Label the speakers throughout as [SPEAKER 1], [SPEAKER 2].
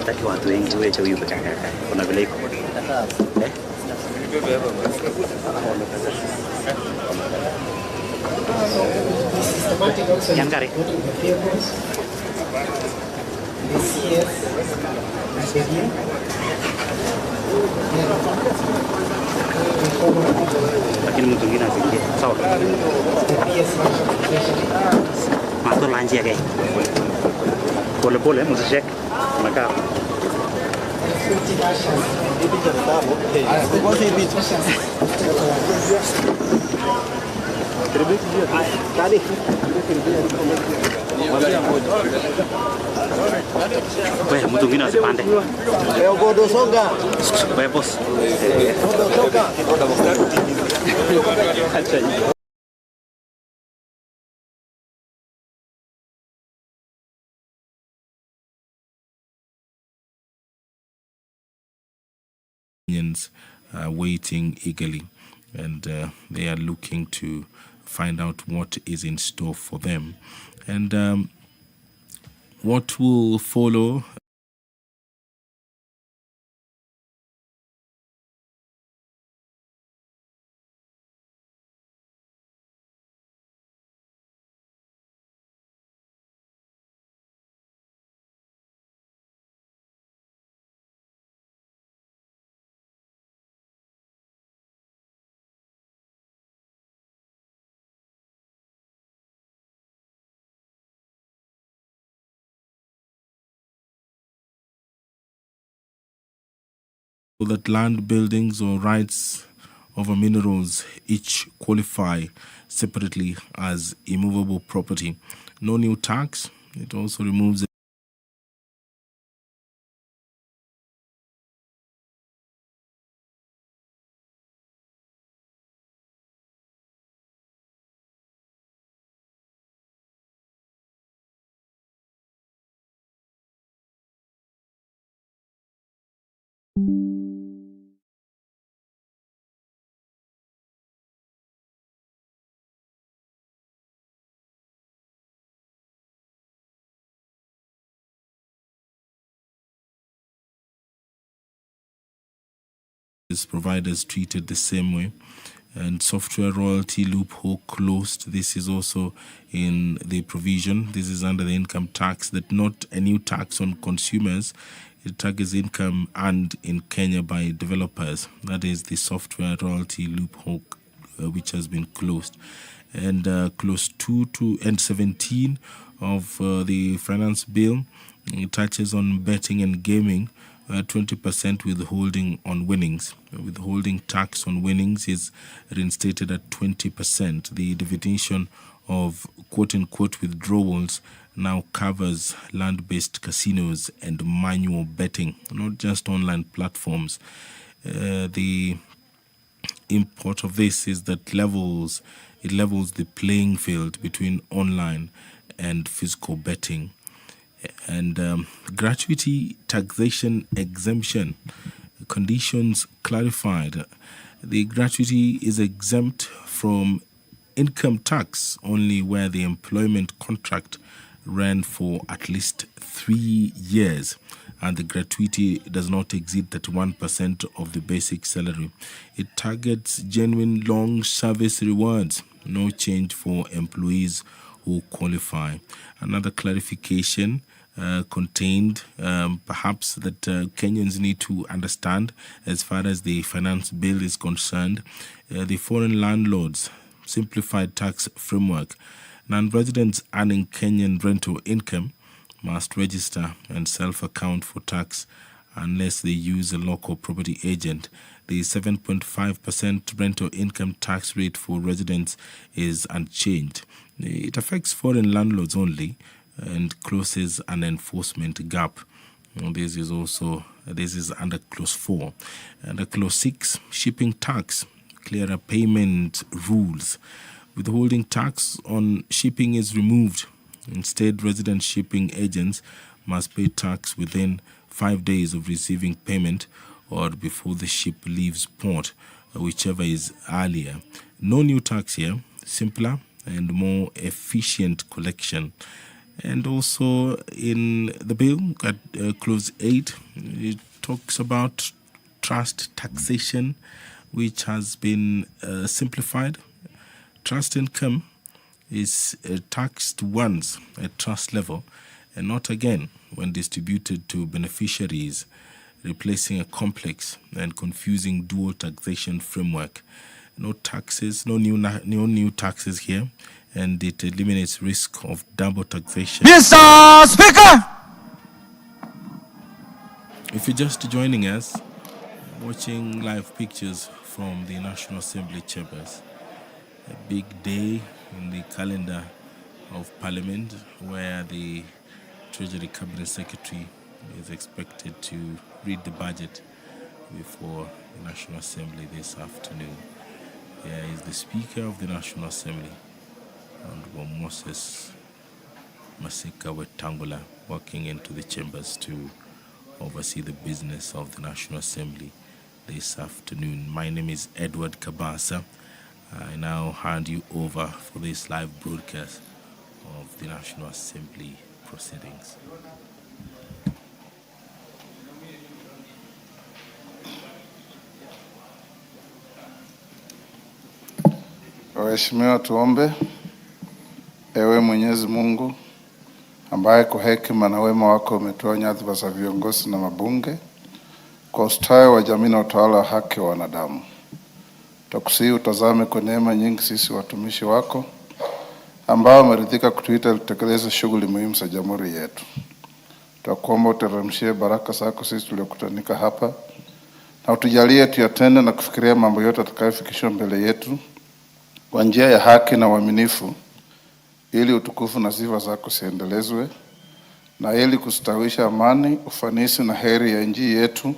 [SPEAKER 1] Hatutaki watu wengi wewe huyu peke yake. Kuna vile iko. Yankari.
[SPEAKER 2] The CS begin.
[SPEAKER 1] Lakini mtu mwingine asikie. Sawa. Mato lanji yake. Pole pole msishek. Makaa. Wewe mtu mwingine asipande. Wewe boss.
[SPEAKER 3] Waiting eagerly, and they are looking to find out what is in store for them, and what will follow. That land, buildings, or rights over minerals each qualify separately as immovable property. No new tax. It also removes providers treated the same way, and software royalty loophole closed. This is also in the provision. This is under the income tax, that not a new tax on consumers. It targets income earned in Kenya by developers. That is the software royalty loophole, which has been closed. And clause 2 and 17 of the finance bill, it touches on betting and gaming. 20% withholding on winnings. Withholding tax on winnings is reinstated at 20%. The definition of quote-unquote withdrawals now covers land-based casinos and manual betting, not just online platforms. The import of this is that it levels the playing field between online and physical betting. And gratuity taxation exemption conditions clarified. The gratuity is exempt from income tax only where the employment contract ran for at least 3 years and the gratuity does not exceed 31% of the basic salary. It targets genuine long service rewards. No change for employees who qualify. Another clarification contained perhaps that Kenyans need to understand as far as the finance bill is concerned. The foreign landlords simplified tax framework. Non-residents earning Kenyan rental income must register and self-account for tax unless they use a local property agent. The 7.5% rental income tax rate for residents is unchanged. It affects foreign landlords only and closes an enforcement gap. This is under clause 4. Under clause 6, shipping tax, clearer payment rules. Withholding tax on shipping is removed. Instead, resident shipping agents must pay tax within 5 days of receiving payment or before the ship leaves port, whichever is earlier. No new tax here, simpler and more efficient collection. And also in the bill at clause 8, it talks about trust taxation, which has been simplified. Trust income is taxed once at trust level and not again when distributed to beneficiaries, replacing a complex and confusing dual taxation framework. No taxes, no new taxes here, and it eliminates risk of double taxation.
[SPEAKER 4] Mr. Speaker!
[SPEAKER 3] If you're just joining us, watching live pictures from the National Assembly chambers, a big day in the calendar of Parliament where the Treasury Cabinet Secretary is expected to read the budget before the National Assembly this afternoon. Here is the Speaker of the National Assembly, Honorable Moses Masika Wetangula, walking into the chambers to oversee the business of the National Assembly this afternoon. My name is Edward Kabasa. I now hand you over for this live broadcast of the National Assembly proceedings.
[SPEAKER 5] Waheshimiwa, tuombe. Ewe Mwenyezi Mungu ambaye kwa hekima na wema wako umetoa nyadhifa za viongozi na mabunge kwa ustawi wa jamii na utawala wa haki wa wanadamu, tukusihi utazame kwa neema nyingi sisi watumishi wako ambao wameridhika kutuita tutekeleze shughuli muhimu za jamhuri yetu. Tunakuomba uteremshie baraka zako sisi tuliokutanika hapa na utujalie tuyatende na kufikiria mambo yote atakayofikishwa mbele yetu kwa njia ya haki na uaminifu, ili utukufu na sifa zako siendelezwe na ili kustawisha amani, ufanisi na heri ya nchi yetu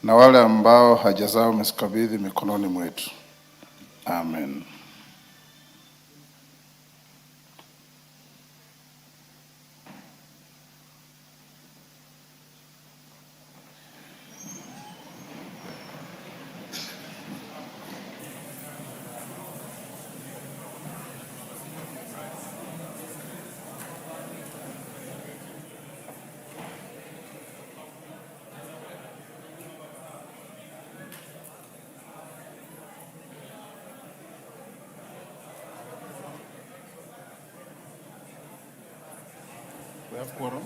[SPEAKER 5] na wale ambao haja zao umezikabidhi mikononi mwetu. Amen. We have quorum.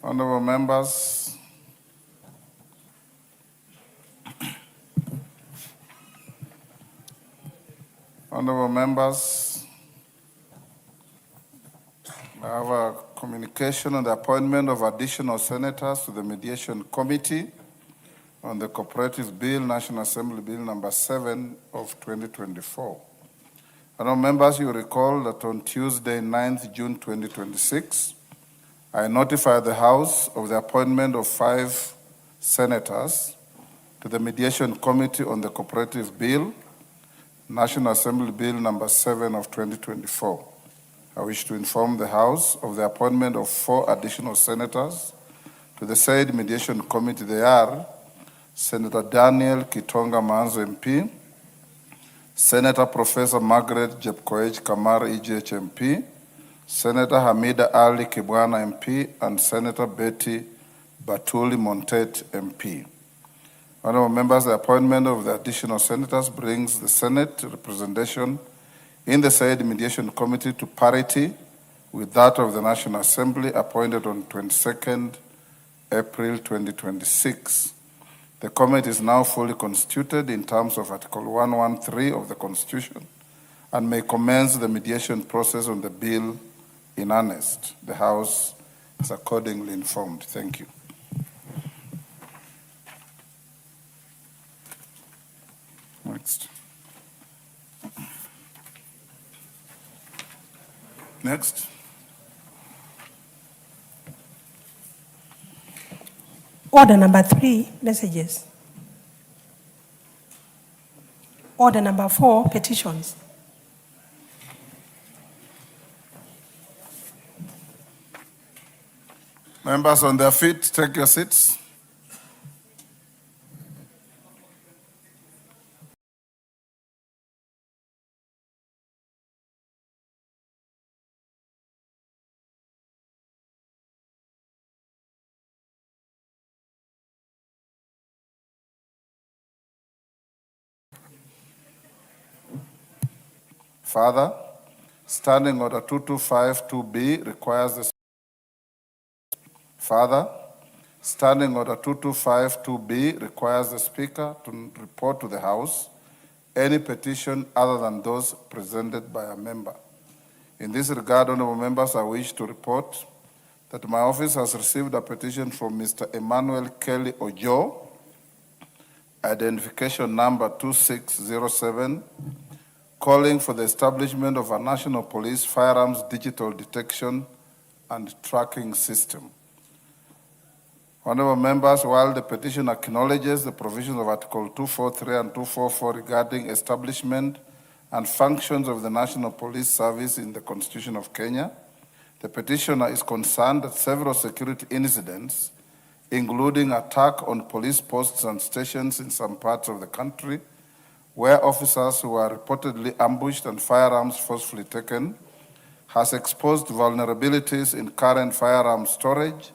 [SPEAKER 5] Honorable members, I have a communication on the appointment of additional senators to the Mediation Committee on the Cooperative Bill, National Assembly Bill number 7 of 2024. Honorable members, you recall that on Tuesday, 9th June 2026, I notified the House of the appointment of 5 senators to the Mediation Committee on the Cooperative Bill, National Assembly Bill number 7 of 2024. I wish to inform the House of the appointment of 4 additional senators to the said Mediation Committee. They are Senator Daniel Kitonga Manzo MP, Senator Professor Margaret Jepkoech Kamar EJH MP, Senator Hamida Ali Kibwana MP, and Senator Betty Batuli Montet MP. Honorable members, the appointment of the additional senators brings the Senate representation in the said Mediation Committee to parity with that of the National Assembly appointed on 22nd April 2026. The committee is now fully constituted in terms of Article 113 of the Constitution and may commence the mediation process on the bill in earnest. The House is accordingly informed. Thank you. Next. Next.
[SPEAKER 4] Order number 3, messages. Order number 4, petitions.
[SPEAKER 5] Members on their feet, take your seats. Further, Standing Order 2252B requires the Standing Order 2252B requires the Speaker to report to the House any petition other than those presented by a member. In this regard, honorable members, I wish to report that my office has received a petition from Mr. Emmanuel Kelly Ojo, identification number 2607, calling for the establishment of a national police firearms digital detection and tracking system. Honorable members, while the petition acknowledges the provisions of Article 243 and 244 regarding establishment and functions of the National Police Service in the Constitution of Kenya, the petitioner is concerned that several security incidents, including attack on police posts and stations in some parts of the country, where officers who were reportedly ambushed and firearms forcefully taken, has exposed vulnerabilities in current firearm storage,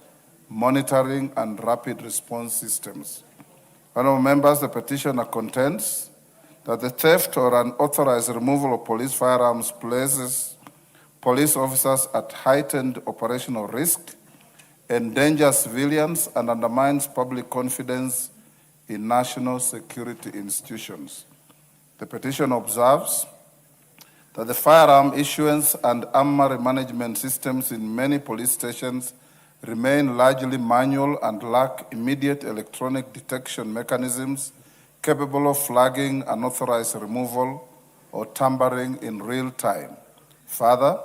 [SPEAKER 5] monitoring, and rapid response systems. Honorable members, the petitioner contends that the theft or unauthorized removal of police firearms places police officers at heightened operational risk, endangers civilians, and undermines public confidence in national security institutions. The petition observes that the firearm issuance and armory management systems in many police stations remain largely manual and lack immediate electronic detection mechanisms capable of flagging unauthorized removal or tampering in real time. Further,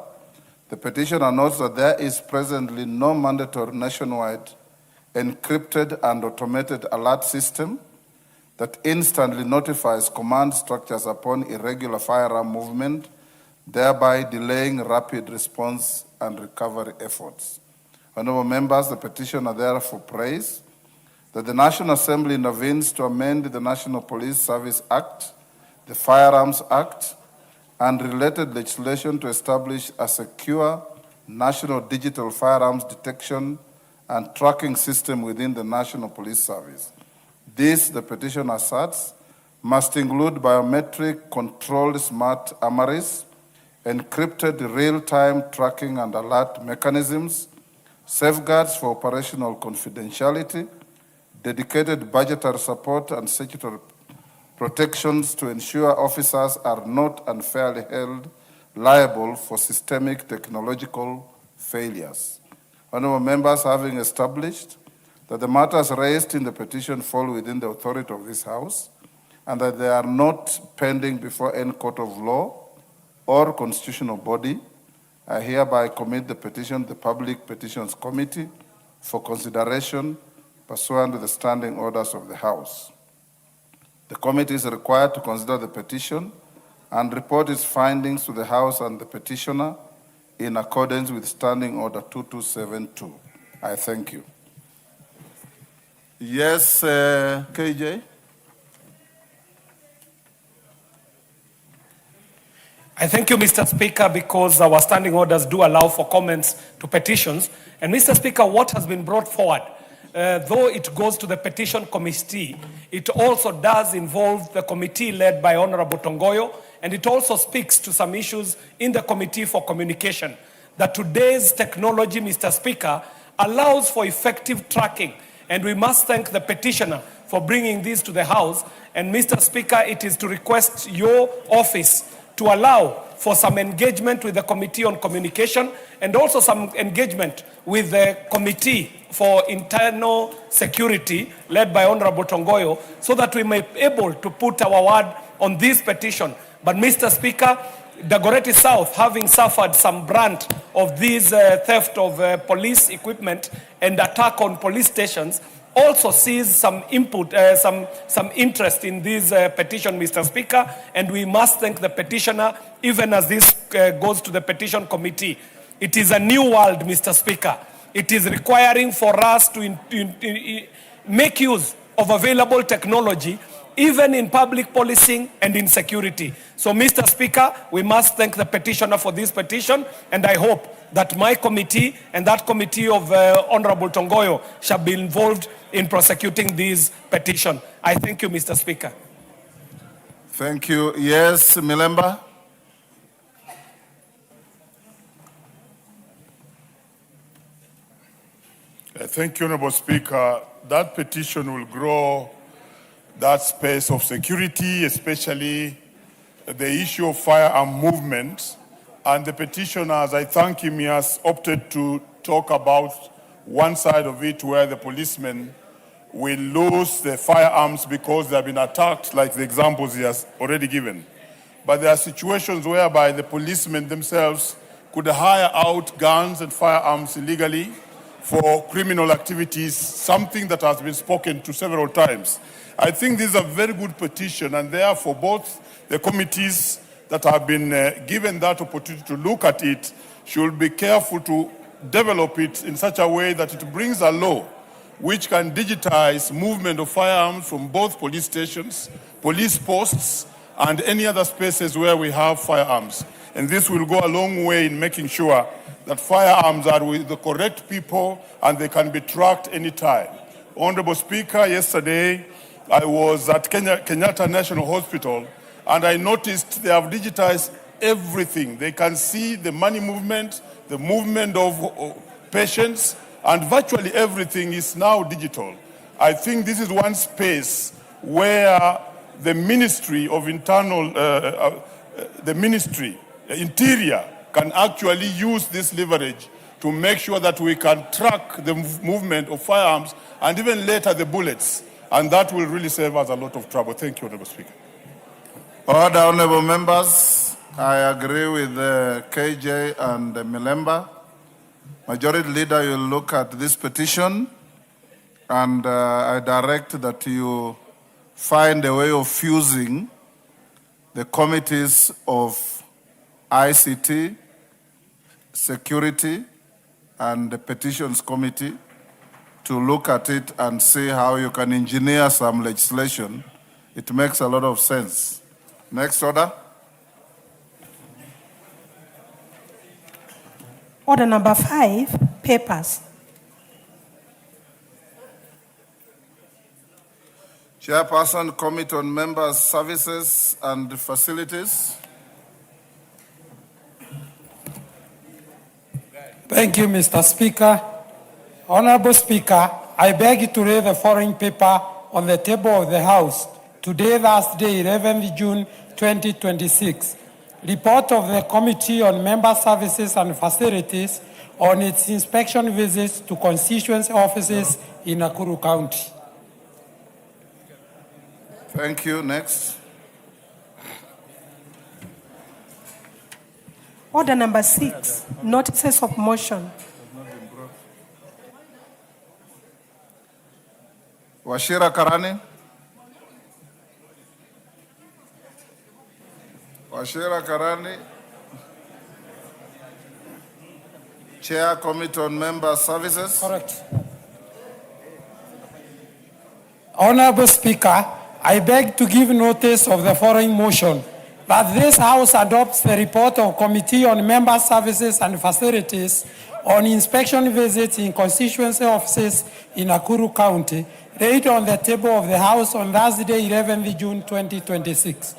[SPEAKER 5] the petitioner notes that there is presently no mandatory nationwide encrypted and automated alert system that instantly notifies command structures upon irregular firearm movement, thereby delaying rapid response and recovery efforts. Honorable members, the petitioner therefore prays that the National Assembly intervenes to amend the National Police Service Act, the Firearms Act, and related legislation to establish a secure national digital firearms detection and tracking system within the National Police Service. This, the petition asserts, must include biometric controlled smart armories, encrypted real-time tracking and alert mechanisms, safeguards for operational confidentiality, dedicated budgetary support and statutory protections to ensure officers are not unfairly held liable for systemic technological failures. Honorable members, having established that the matters raised in the petition fall within the authority of this House and that they are not pending before any court of law or constitutional body, I hereby commit the petition to the Public Petitions Committee for consideration pursuant to the standing orders of the House. The committee is required to consider the petition and report its findings to the House and the petitioner in accordance with Standing Order 2272. I thank you. Yes, KJ?
[SPEAKER 6] I thank you, Mr. Speaker, because our standing orders do allow for comments to petitions. And Mr. Speaker, what has been brought forward, though it goes to the petition committee, it also does involve the committee led by Honorable Tongoyo, and it also speaks to some issues in the committee for communication. That today's technology, Mr. Speaker, allows for effective tracking, and we must thank the petitioner for bringing this to the House. And Mr. Speaker, it is to request your office to allow for some engagement with the Committee on Communication and also some engagement with the Committee for Internal Security led by Honorable Tongoyo so that we may be able to put our word on this petition. But Mr. Speaker, Dagoretti South, having suffered some brunt of this theft of police equipment and attack on police stations, also sees some input, some interest in this petition, Mr. Speaker, and we must thank the petitioner, even as this goes to the petition committee. It is a new world, Mr. Speaker. It is requiring for us to make use of available technology, even in public policing and in security. So, Mr. Speaker, we must thank the petitioner for this petition, and I hope that my committee and that committee of Honorable Tongoyo shall be involved in prosecuting this petition. I thank you, Mr. Speaker.
[SPEAKER 5] Thank you. Yes, Milemba.
[SPEAKER 7] Thank you, Honorable Speaker. That petition will grow that space of security, especially the issue of firearm movement. And the petitioner, as I thank him, he has opted to talk about one side of it where the policemen will lose the firearms because they have been attacked, like the examples he has already given. But there are situations whereby the policemen themselves could hire out guns and firearms illegally for criminal activities, something that has been spoken to several times. I think this is a very good petition, and therefore both the committees that have been given that opportunity to look at it should be careful to develop it in such a way that it brings a law which can digitize movement of firearms from both police stations, police posts, and any other spaces where we have firearms. And this will go a long way in making sure that firearms are with the correct people and they can be tracked anytime. Honorable Speaker, yesterday I was at Kenyatta National Hospital and I noticed they have digitized everything. They can see the money movement, the movement of patients, and virtually everything is now digital. I think this is one space where the Ministry of Interior can actually use this leverage to make sure that we can track the movement of firearms and even later the bullets. And that will really save us a lot of trouble. Thank you, Honorable Speaker.
[SPEAKER 5] Order, honorable members. I agree with KJ and Milemba. Majority Leader, you look at this petition and I direct that you find a way of fusing the committees of ICT, security, and the petitions committee to look at it and see how you can engineer some legislation. It makes a lot of sense. Next order.
[SPEAKER 4] Order number 5, papers.
[SPEAKER 5] Chairperson, Committee on Members' Services and Facilities.
[SPEAKER 8] Thank you, Mr. Speaker. Honorable Speaker, I beg you to read the following paper on the table of the House today, Thursday, 11th June 2026. Report of the Committee on Member Services and Facilities on its inspection visits to constituency offices in Nakuru County.
[SPEAKER 5] Thank you. Next.
[SPEAKER 4] Order number 6, notices of motion.
[SPEAKER 5] Washira Karani. Washira Karani. Chair, Committee on Member Services.
[SPEAKER 8] Correct. Honorable Speaker, I beg to give notice of the following motion, that this House adopts the report of Committee on Member Services and Facilities on inspection visits in constituency offices in Nakuru County, laid on the table of the House on Thursday, 11th June 2026.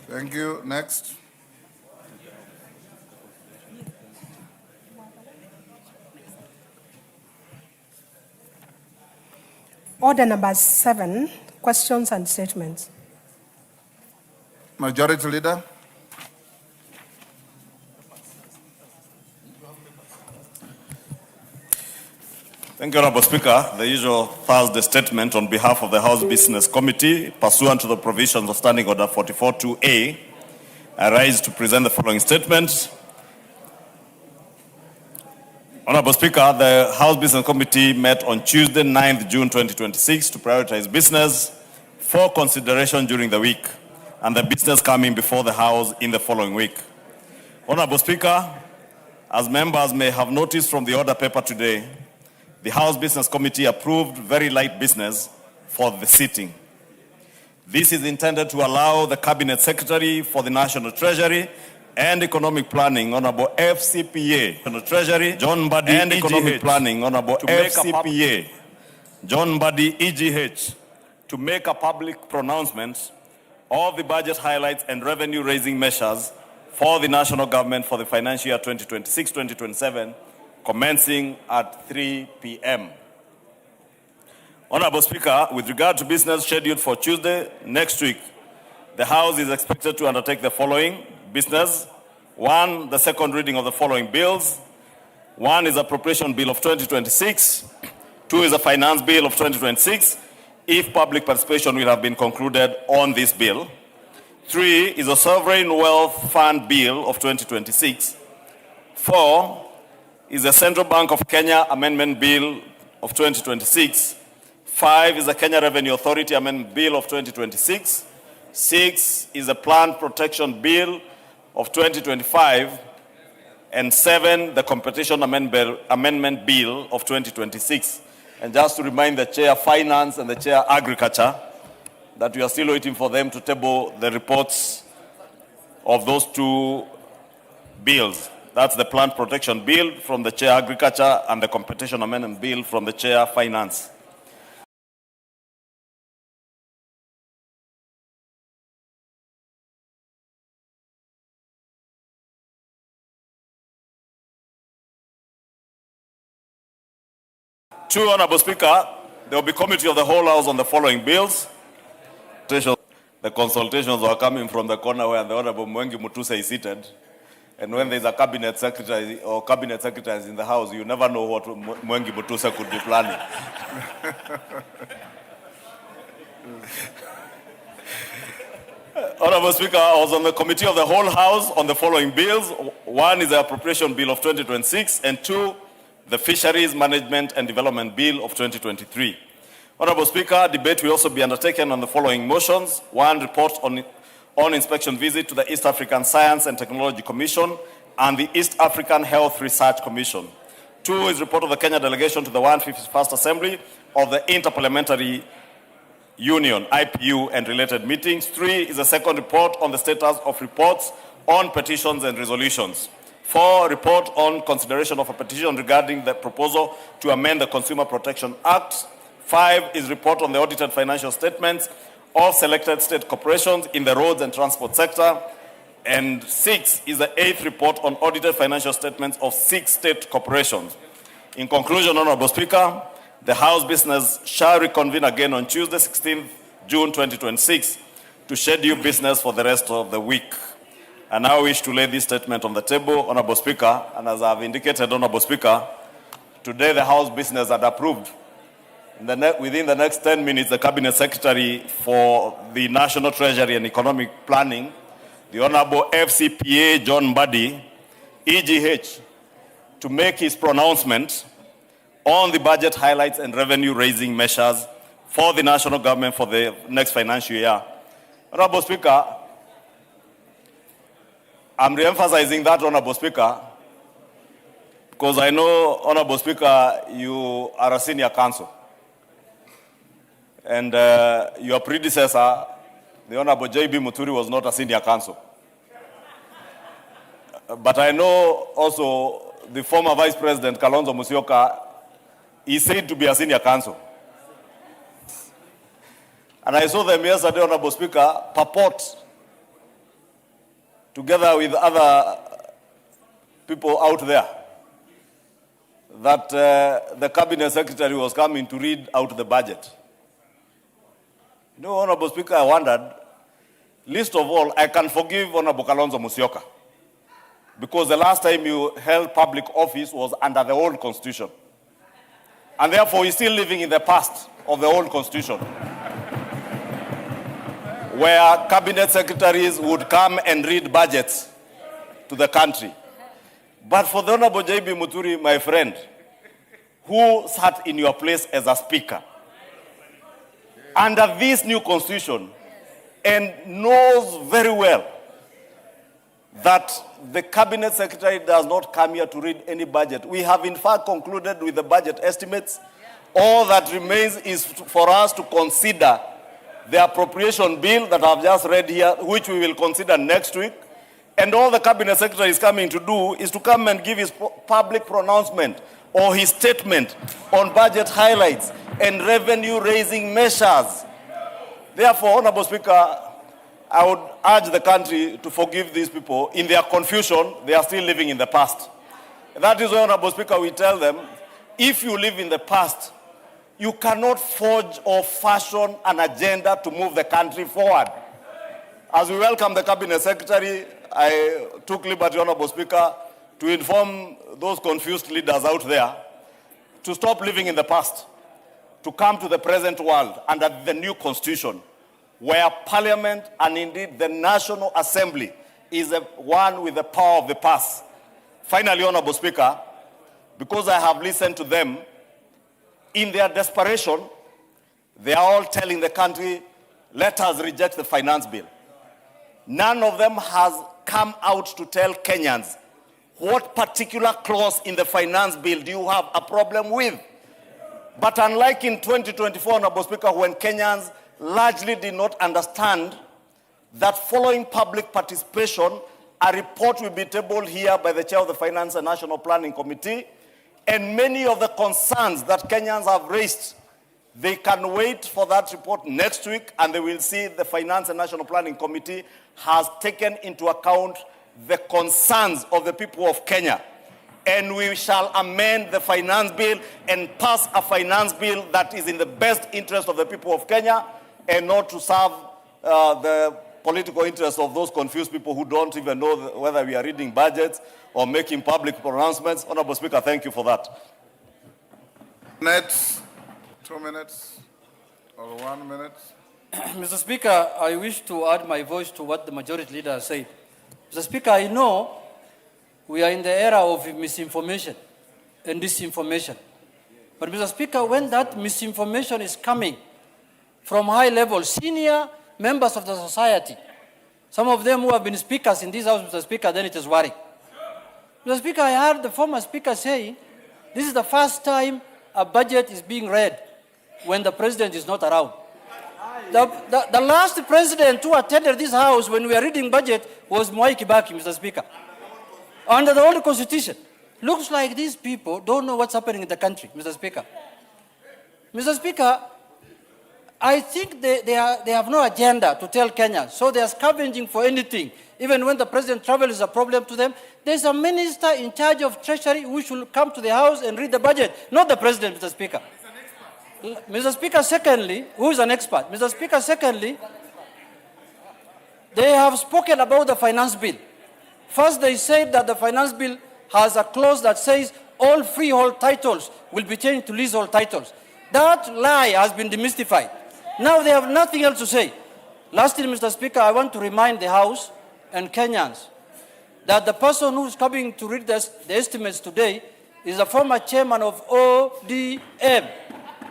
[SPEAKER 5] Thank you. Next.
[SPEAKER 4] Order number 7, questions and statements.
[SPEAKER 5] Majority Leader.
[SPEAKER 9] Thank you, Honorable Speaker. The usual Thursday statement on behalf of the House Business Committee, pursuant to the provisions of Standing Order 44.2a, I rise to present the following statement. Honorable Speaker, the House Business Committee met on Tuesday, 9th June 2026 to prioritize business for consideration during the week and the business coming before the House in the following week. Honorable Speaker, as members may have noticed from the order paper today, the House Business Committee approved very light business for the sitting. This is intended to allow the Cabinet Secretary for the National Treasury and Economic Planning, Honorable FCPA, National Treasury, John Mbadi, and Economic Planning, Honorable FCPA, John Mbadi, EGH, to make a public pronouncement of the budget highlights and revenue-raising measures for the national government for the financial year 2026-2027, commencing at 3 p.m. Honorable Speaker, with regard to business scheduled for Tuesday next week, the House is expected to undertake the following business. 1, the second reading of the following bills. 1 is appropriation bill of 2026. 2 is a finance bill of 2026, if public participation will have been concluded on this bill. 3 is a sovereign wealth fund bill of 2026. 4 is the Central Bank of Kenya Amendment Bill of 2026. 5 is the Kenya Revenue Authority Amendment Bill of 2026. 6 is the Plant Protection Bill of 2025. And 7, the Competition Amendment Bill of 2026. And just to remind the Chair Finance and the Chair Agriculture that we are still waiting for them to table the reports of those two bills. That's the Plant Protection Bill from the Chair Agriculture and the Competition Amendment Bill from the Chair Finance. Two, Honorable Speaker, there will be committee of the whole House on the following bills. The consultations were coming from the corner where the Honorable Mwengi Mutusa is seated. And when there's a cabinet secretary or cabinet secretaries in the House, you never know what Mwengi Mutusa could be planning. Honorable Speaker, I was on the committee of the whole House on the following bills. 1 is the appropriation bill of 2026, and 2, the Fisheries Management and Development Bill of 2023. Honorable Speaker, debate will also be undertaken on the following motions. 1, report on inspection visit to the East African Science and Technology Commission and the East African Health Research Commission. 2 is report of the Kenya delegation to the 151st Assembly of the Interparliamentary Union, IPU, and related meetings. 3 is a second report on the status of reports on petitions and resolutions. 4, report on consideration of a petition regarding the proposal to amend the Consumer Protection Act. 5 is report on the audited financial statements of selected state corporations in the roads and transport sector. And 6 is the 8th report on audited financial statements of 6 state corporations. In conclusion, Honorable Speaker, the House business shall reconvene again on Tuesday, 16th June 2026 to schedule business for the rest of the week. I now wish to lay this statement on the table, Honorable Speaker, and as I have indicated, Honorable Speaker, today the House business had approved. Within the next 10 minutes, the Cabinet Secretary for the National Treasury and Economic Planning, the Honorable FCPA John Mbadi, EGH, to make his pronouncement on the budget highlights and revenue-raising measures for the national government for the next financial year. Honorable Speaker, I'm re-emphasizing that, Honorable Speaker, because I know, Honorable Speaker, you are a senior counsel. And your predecessor, the Honorable J.B. Muturi, was not a senior counsel. But I know also the former Vice President, Kalonzo Musyoka, is said to be a senior counsel. And I saw them yesterday, Honorable Speaker, purport, together with other people out there, that the Cabinet Secretary was coming to read out the budget. You know, Honorable Speaker, I wondered, least of all, I can forgive Honorable Kalonzo Musyoka, because the last time you held public office was under the old constitution. And therefore, he's still living in the past of the old constitution, where cabinet secretaries would come and read budgets to the country. But for the Honorable J.B. Muturi, my friend, who sat in your place as a speaker, under this new constitution, and knows very well that the cabinet secretary does not come here to read any budget. We have in fact concluded with the budget estimates. All that remains is for us to consider the appropriation bill that I've just read here, which we will consider next week. And all the cabinet secretary is coming to do is to come and give his public pronouncement or his statement on budget highlights and revenue-raising measures. Therefore, Honorable Speaker, I would urge the country to forgive these people. In their confusion, they are still living in the past. That is why, Honorable Speaker, we tell them, if you live in the past, you cannot forge or fashion an agenda to move the country forward. As we welcome the Cabinet Secretary, I took liberty, Honorable Speaker, to inform those confused leaders out there to stop living in the past, to come to the present world under the new constitution, where Parliament and indeed the National Assembly is the one with the power of the past. Finally, Honorable Speaker, because I have listened to them, in their desperation, they are all telling the country, let us reject the finance bill. None of them has come out to tell Kenyans what particular clause in the finance bill do you have a problem with. But unlike in 2024, Honorable Speaker, when Kenyans largely did not understand that following public participation, a report will be tabled here by the chair of the Finance and National Planning Committee, and many of the concerns that Kenyans have raised, they can wait for that report next week, and they will see the Finance and National Planning Committee has taken into account the concerns of the people of Kenya. And we shall amend the finance bill and pass a finance bill that is in the best interest of the people of Kenya and not to serve the political interests of those confused people who don't even know whether we are reading budgets or making public pronouncements. Honorable Speaker, thank you for that.
[SPEAKER 5] Next, 2 minutes or 1 minute.
[SPEAKER 10] Mr. Speaker, I wish to add my voice to what the majority leader said. Mr. Speaker, I know we are in the era of misinformation and disinformation. But Mr. Speaker, when that misinformation is coming from high level, senior members of the society, some of them who have been speakers in this house, Mr. Speaker, then it is worrying. Mr. Speaker, I heard the former speaker saying this is the first time a budget is being read when the president is not around. The last president who attended this house when we were reading budget was Mwai Kibaki, Mr. Speaker. Under the old constitution. Looks like these people don't know what's happening in the country, Mr. Speaker. Mr. Speaker, I think they have no agenda to tell Kenya, so they are scavenging for anything. Even when the president travels is a problem to them, there's a minister in charge of Treasury who should come to the house and read the budget, not the president, Mr. Speaker. Mr. Speaker, secondly, who is an expert? Mr. Speaker, secondly, they have spoken about the finance bill. First, they said that the finance bill has a clause that says all freehold titles will be changed to leasehold titles. That lie has been demystified. Now they have nothing else to say. Lastly, Mr. Speaker, I want to remind the House and Kenyans that the person who is coming to read the estimates today is the former chairman of ODM.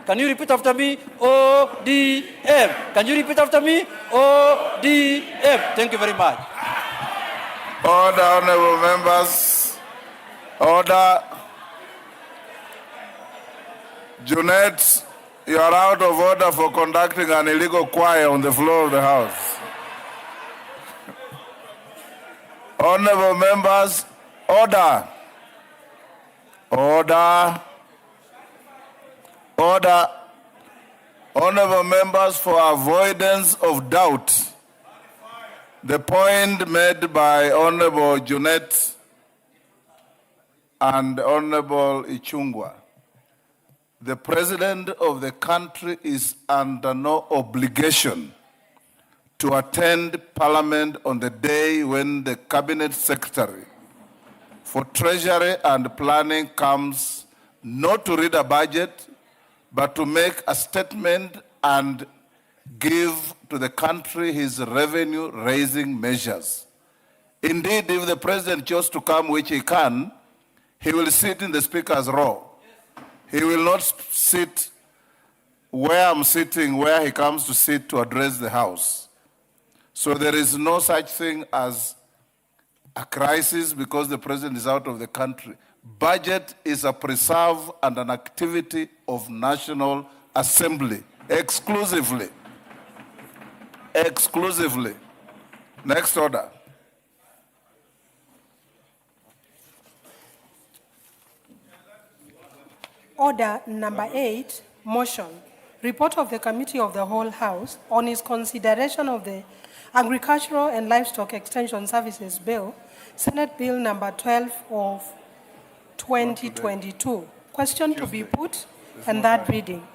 [SPEAKER 10] Can you repeat after me? ODM. Can you repeat after me? ODM. Thank you very much.
[SPEAKER 5] Order, honorable members. Order. Junet, you are out of order for conducting an illegal choir on the floor of the House. Honorable members, order. Order. Order. Honorable members, for avoidance of doubt, the point made by Honorable Junet and Honorable Ichungwa, the President of the country is under no obligation to attend Parliament on the day when the Cabinet Secretary for Treasury and Planning comes not to read a budget, but to make a statement and give to the country his revenue-raising measures. Indeed, if the president chose to come, which he can, he will sit in the speaker's row. He will not sit where I'm sitting, where he comes to sit to address the House. So there is no such thing as a crisis because the president is out of the country. Budget is a preserve and an activity of National Assembly, exclusively. Exclusively. Next order.
[SPEAKER 4] Order number 8, motion. Report of the Committee of the Whole House on its consideration of the Agricultural and Livestock Extension Services Bill, Senate Bill number 12 of 2022. Question to be put and that reading.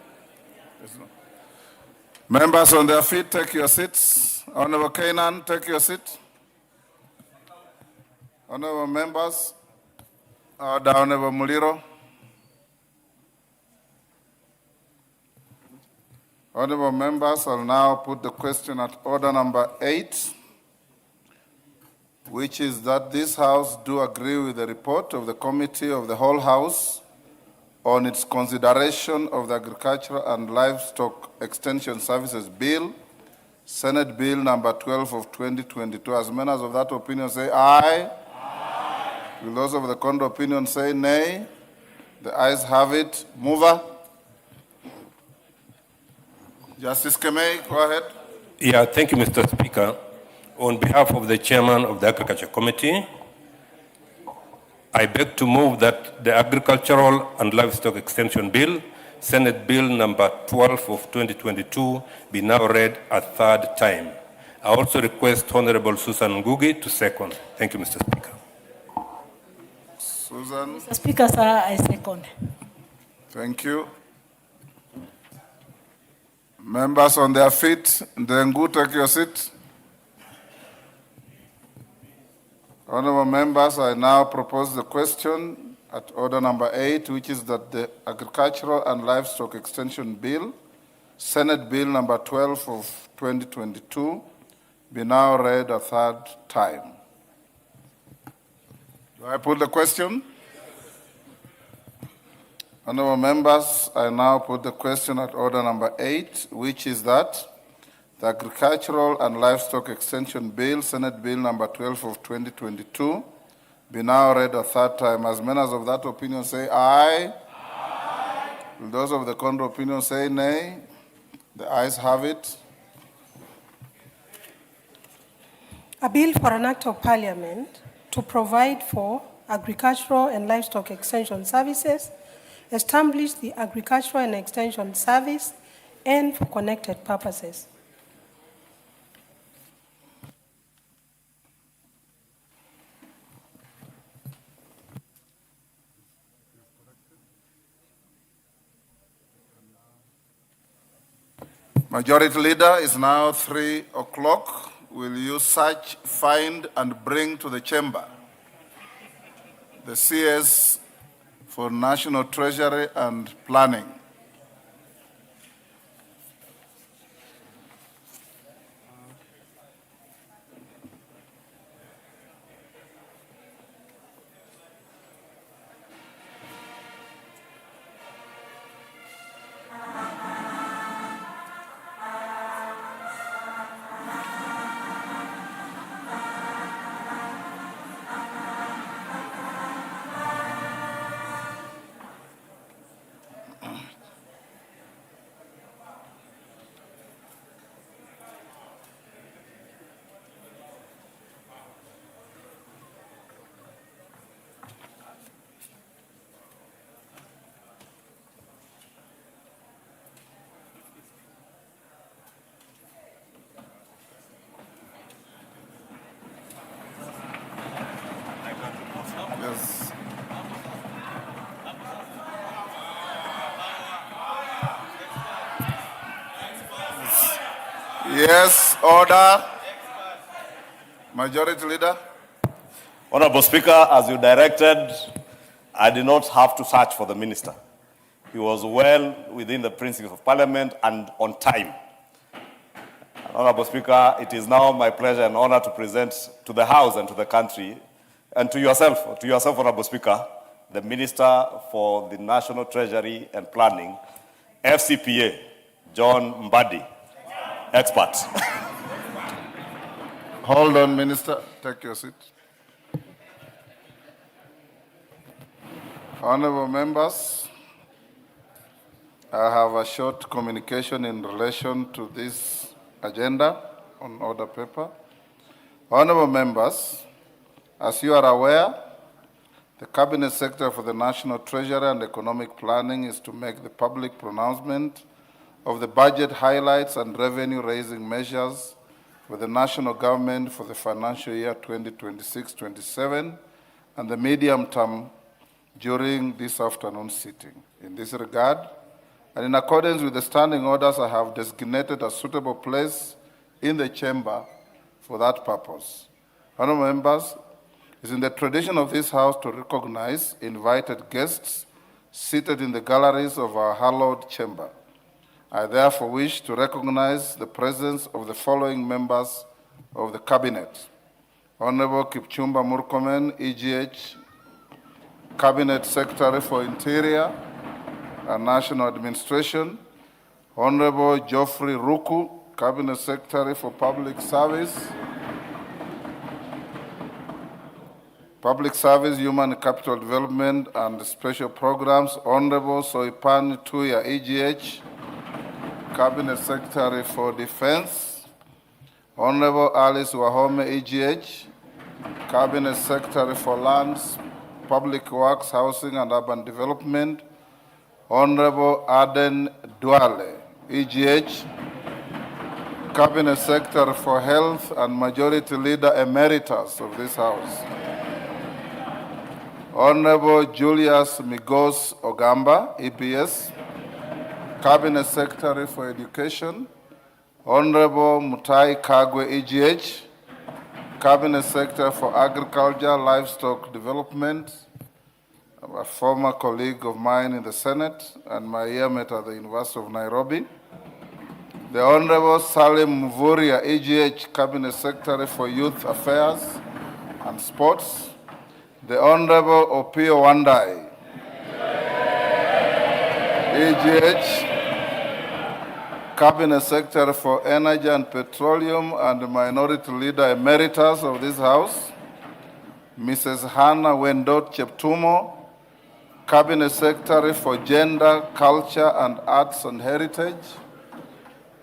[SPEAKER 5] Members on their feet, take your seats. Honorable Kainan, take your seat. Honorable members, Honorable Muliro. Honorable members, I'll now put the question at order number 8, which is that this House do agree with the report of the Committee of the Whole House on its consideration of the Agricultural and Livestock Extension Services Bill, Senate Bill number 12 of 2022. As members of that opinion say aye. Aye. Will those of the contrary opinion say nay? The ayes have it. Mover. Justice Kemei, go ahead.
[SPEAKER 11] Yeah, thank you, Mr. Speaker. On behalf of the Chairman of the Agriculture Committee, I beg to move that the Agricultural and Livestock Extension Bill, Senate Bill number 12 of 2022, be now read a third time. I also request Honorable Susan Ngugi to second. Thank you, Mr. Speaker.
[SPEAKER 5] Susan.
[SPEAKER 12] Mr. Speaker, sir, I second.
[SPEAKER 5] Thank you. Members on their feet, Ndengu, take your seat. Honorable members, I now propose the question at order number 8, which is that the Agricultural and Livestock Extension Bill, Senate Bill number 12 of 2022, be now read a third time. Do I put the question? Honorable members, I now put the question at order number 8, which is that the Agricultural and Livestock Extension Bill, Senate Bill number 12 of 2022, be now read a third time. As members of that opinion say aye. Aye. Will those of the contrary opinion say nay? The ayes have it.
[SPEAKER 4] A bill for an act of parliament to provide for agricultural and livestock extension services, establish the agricultural and extension service, and for connected purposes.
[SPEAKER 5] Majority Leader, is now 3 o'clock. Will you search, find, and bring to the chamber the CS for National Treasury and Planning? Yes. Yes, order. Majority Leader.
[SPEAKER 9] Honorable Speaker, as you directed, I did not have to search for the minister. He was well within the principles of Parliament and on time. Honorable Speaker, it is now my pleasure and honor to present to the House and to the country, and to yourself, Honorable Speaker, the Minister for the National Treasury and Planning, FCPA, John Mbadi, expert.
[SPEAKER 5] Hold on, Minister. Take your seat. Honorable members, I have a short communication in relation to this agenda on order paper. Honorable members, as you are aware, the Cabinet Secretary for the National Treasury and Economic Planning is to make the public pronouncement of the budget highlights and revenue-raising measures for the national government for the financial year 2026-27 and the medium term during this afternoon sitting. In this regard, and in accordance with the standing orders, I have designated a suitable place in the chamber for that purpose. Honorable members, it is in the tradition of this House to recognize invited guests seated in the galleries of our hallowed chamber. I therefore wish to recognize the presence of the following members of the Cabinet. Honorable Kipchumba Murkomen, EGH, Cabinet Secretary for Interior and National Administration. Honorable Geoffrey Ruku, Cabinet Secretary for Public Service, Human Capital Development and Special Programs. Honorable Soipan Tuya, EGH, Cabinet Secretary for Defense. Honorable Alice Wahome, EGH, Cabinet Secretary for Lands, Public Works, Housing and Urban Development. Honorable Aden Duale, EGH, Cabinet Secretary for Health and Majority Leader Emeritus of this House. Honorable Julius Migos Ogamba, EPS, Cabinet Secretary for Education. Honorable Mutai Kagwe, EGH, Cabinet Secretary for Agriculture, Livestock Development, a former colleague of mine in the Senate and my yearmate at the University of Nairobi. The Honorable Salim Mvuria, EGH, Cabinet Secretary for Youth Affairs and Sports. The Honorable Opio Wandai, EGH, Cabinet Secretary for Energy and Petroleum and Minority Leader Emeritus of this House. Mrs. Hannah Wendot Cheptumo, Cabinet Secretary for Gender, Culture and Arts and Heritage.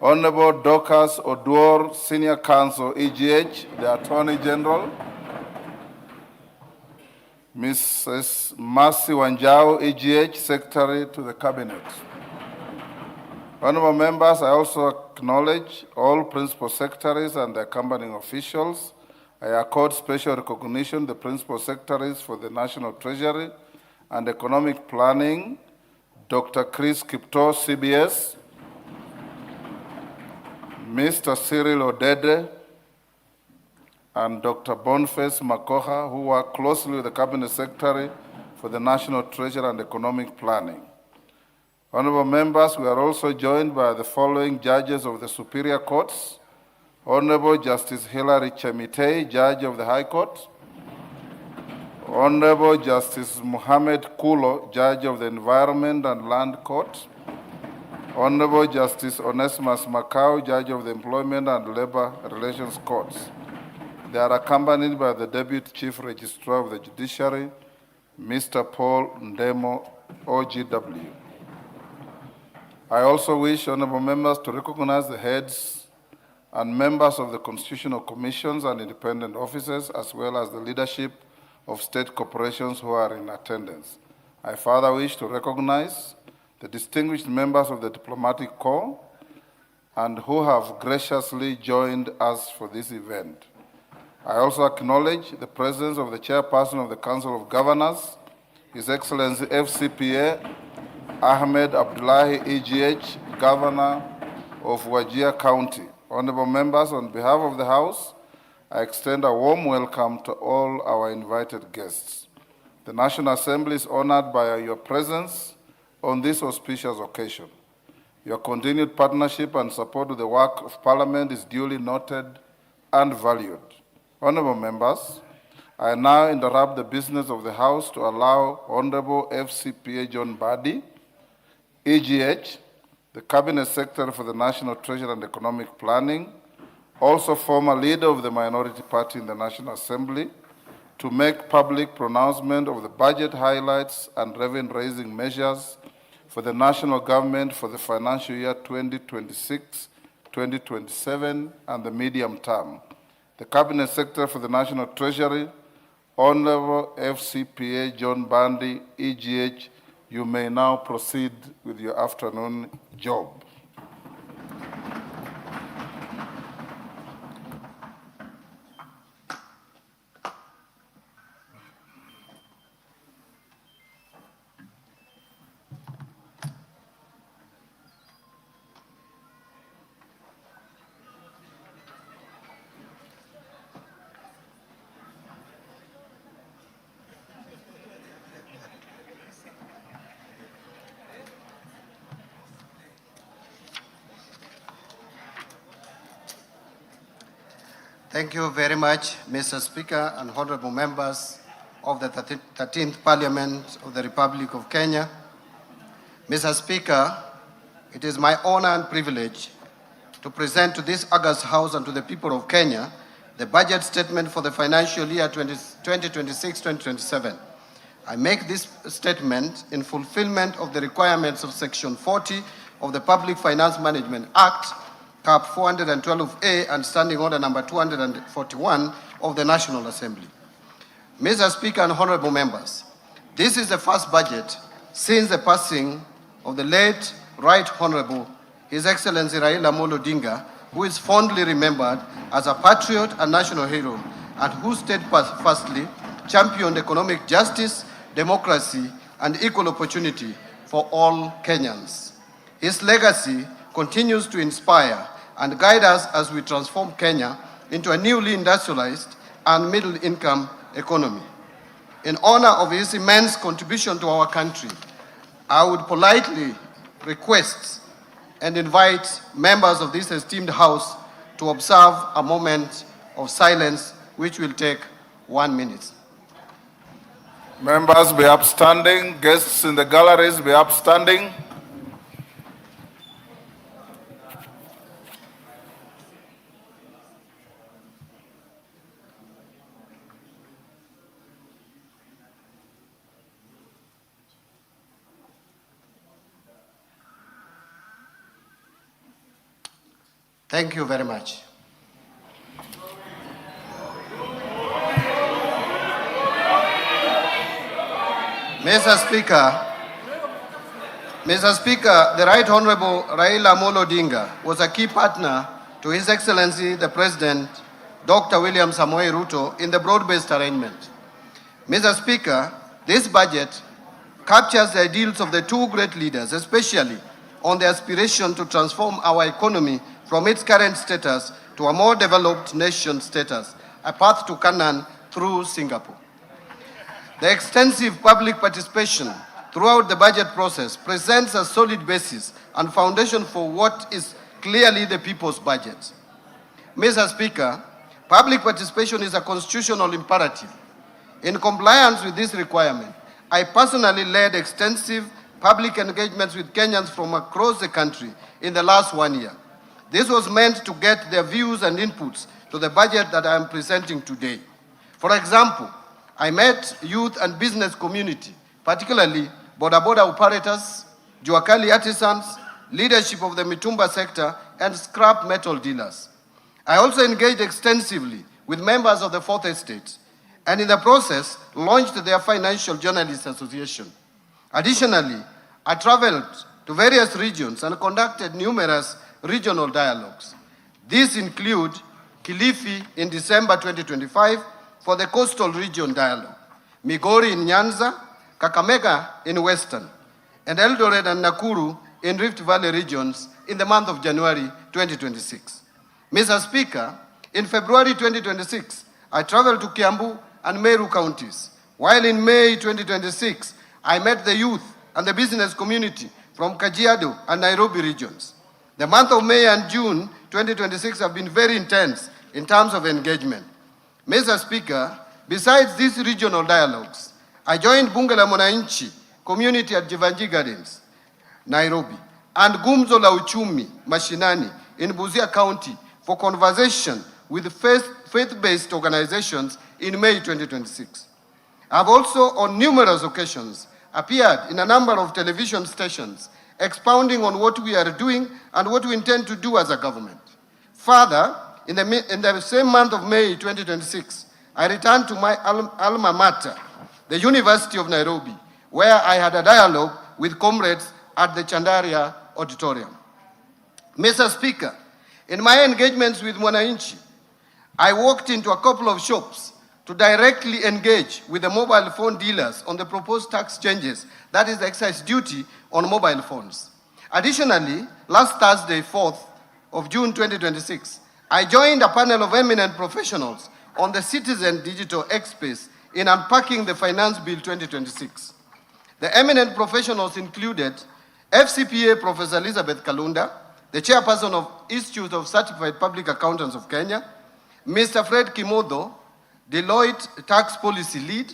[SPEAKER 5] Honorable Dorcas Oduor, Senior Counsel, EGH, the Attorney General. Mrs. Mercy Wanjao, EGH, Secretary to the Cabinet. Honorable members, I also acknowledge all Principal Secretaries and the accompanying officials. I accord special recognition to the Principal Secretaries for the National Treasury and Economic Planning, Dr. Chris Kipto, CBS, Mr. Cyril Odede, and Dr. Boniface Makoha, who work closely with the Cabinet Secretary for the National Treasury and Economic Planning. Honorable members, we are also joined by the following judges of the Superior Courts. Honorable Justice Hilary Chemitei, Judge of the High Court. Honorable Justice Muhammad Kulo, Judge of the Environment and Land Court. Honorable Justice Onesimus Macau, Judge of the Employment and Labor Relations Courts. They are accompanied by the Deputy Chief Registrar of the Judiciary, Mr. Paul Ndemo, OGW. I also wish honorable members to recognize the heads and members of the constitutional commissions and independent officers, as well as the leadership of state corporations who are in attendance. I further wish to recognize the distinguished members of the diplomatic corps and who have graciously joined us for this event. I also acknowledge the presence of the chairperson of the Council of Governors, His Excellency FCPA, Ahmed Abdullahi, EGH, Governor of Wajir County. Honorable members, on behalf of the House, I extend a warm welcome to all our invited guests. The National Assembly is honored by your presence on this auspicious occasion. Your continued partnership and support to the work of Parliament is duly noted and valued. Honourable members, I now interrupt the business of the House to allow Honourable FCPA John Mbadi, EGH, the Cabinet Secretary for the National Treasury and Economic Planning, also former leader of the minority party in the National Assembly, to make public pronouncement of the budget highlights and revenue-raising measures for the national government for the financial year 2026-2027 and the medium term. The Cabinet Secretary for the National Treasury, Honorable FCPA John Mbadi, EGH, you may now proceed with your afternoon job.
[SPEAKER 12] Thank you very much, Mr. Speaker and honorable members of the 13th Parliament of the Republic of Kenya. Mr. Speaker, it is my honor and privilege to present to this august House and to the people of Kenya the budget statement for the financial year 2026-2027. I make this statement in fulfillment of the requirements of Section 40 of the Public Finance Management Act, Cap 412A, and Standing Order number 241 of the National Assembly. Mr. Speaker and honorable members, this is the first budget since the passing of the late Right Honorable His Excellency Raila Amolo Odinga, who is fondly remembered as a patriot and national hero, and who steadfastly championed economic justice, democracy, and equal opportunity for all Kenyans. His legacy continues to inspire and guide us as we transform Kenya into a newly industrialized and middle-income economy. In honor of his immense contribution to our country, I would politely request and invite members of this esteemed House to observe a moment of silence, which will take 1 minute.
[SPEAKER 5] Members be upstanding, guests in the galleries be upstanding.
[SPEAKER 12] Thank you very much. Mr. Speaker, the Right Honorable Raila Amolo Odinga was a key partner to His Excellency the President, Dr. William Samoei Ruto, in the broad-based arrangement. Mr. Speaker, this budget captures the ideals of the two great leaders, especially on the aspiration to transform our economy from its current status to a more developed nation status, a path to Canaan through Singapore. The extensive public participation throughout the budget process presents a solid basis and foundation for what is clearly the people's budget. Mr. Speaker, public participation is a constitutional imperative. In compliance with this requirement, I personally led extensive public engagements with Kenyans from across the country in the last 1 year. This was meant to get their views and inputs to the budget that I am presenting today. For example, I met youth and business community, particularly boda operators, Juakali artisans, leadership of the Mitumba sector, and scrap metal dealers. I also engaged extensively with members of the Fourth Estate, and in the process, launched their Financial Journalists Association. Additionally, I traveled to various regions and conducted numerous regional dialogues. These include Kilifi in December 2025 for the Coastal Region Dialogue, Migori in Nyanza, Kakamega in Western, and Eldoret and Nakuru in Rift Valley regions in the month of January 2026. Mr. Speaker, in February 2026, I traveled to Kiambu and Meru counties, while in May 2026, I met the youth and the business community from Kajiado and Nairobi regions. The month of May and June 2026 have been very intense in terms of engagement. Mr. Speaker, besides these regional dialogues, I joined Bunge la Mwananchi community at Jivanji Gardens, Nairobi, and Gumzo la Uchumi Mashinani in Busia County for conversation with faith-based organizations in May 2026. I have also, on numerous occasions, appeared in a number of television stations expounding on what we are doing and what we intend to do as a government. Further, in the same month of May 2026, I returned to my alma mater, the University of Nairobi, where I had a dialogue with comrades at the Chandaria Auditorium. Mr. Speaker, in my engagements with Mwananchi, I walked into a couple of shops to directly engage with the mobile phone dealers on the proposed tax changes, that is the excise duty on mobile phones. Additionally, last Thursday, 4th of June 2026, I joined a panel of eminent professionals on the Citizen Digital X-Space in unpacking the Finance Bill 2026. The eminent professionals included FCPA Professor Elizabeth Kalunda, the chairperson of Institute of Certified Public Accountants of Kenya, Mr. Fred Kimodo, Deloitte Tax Policy Lead,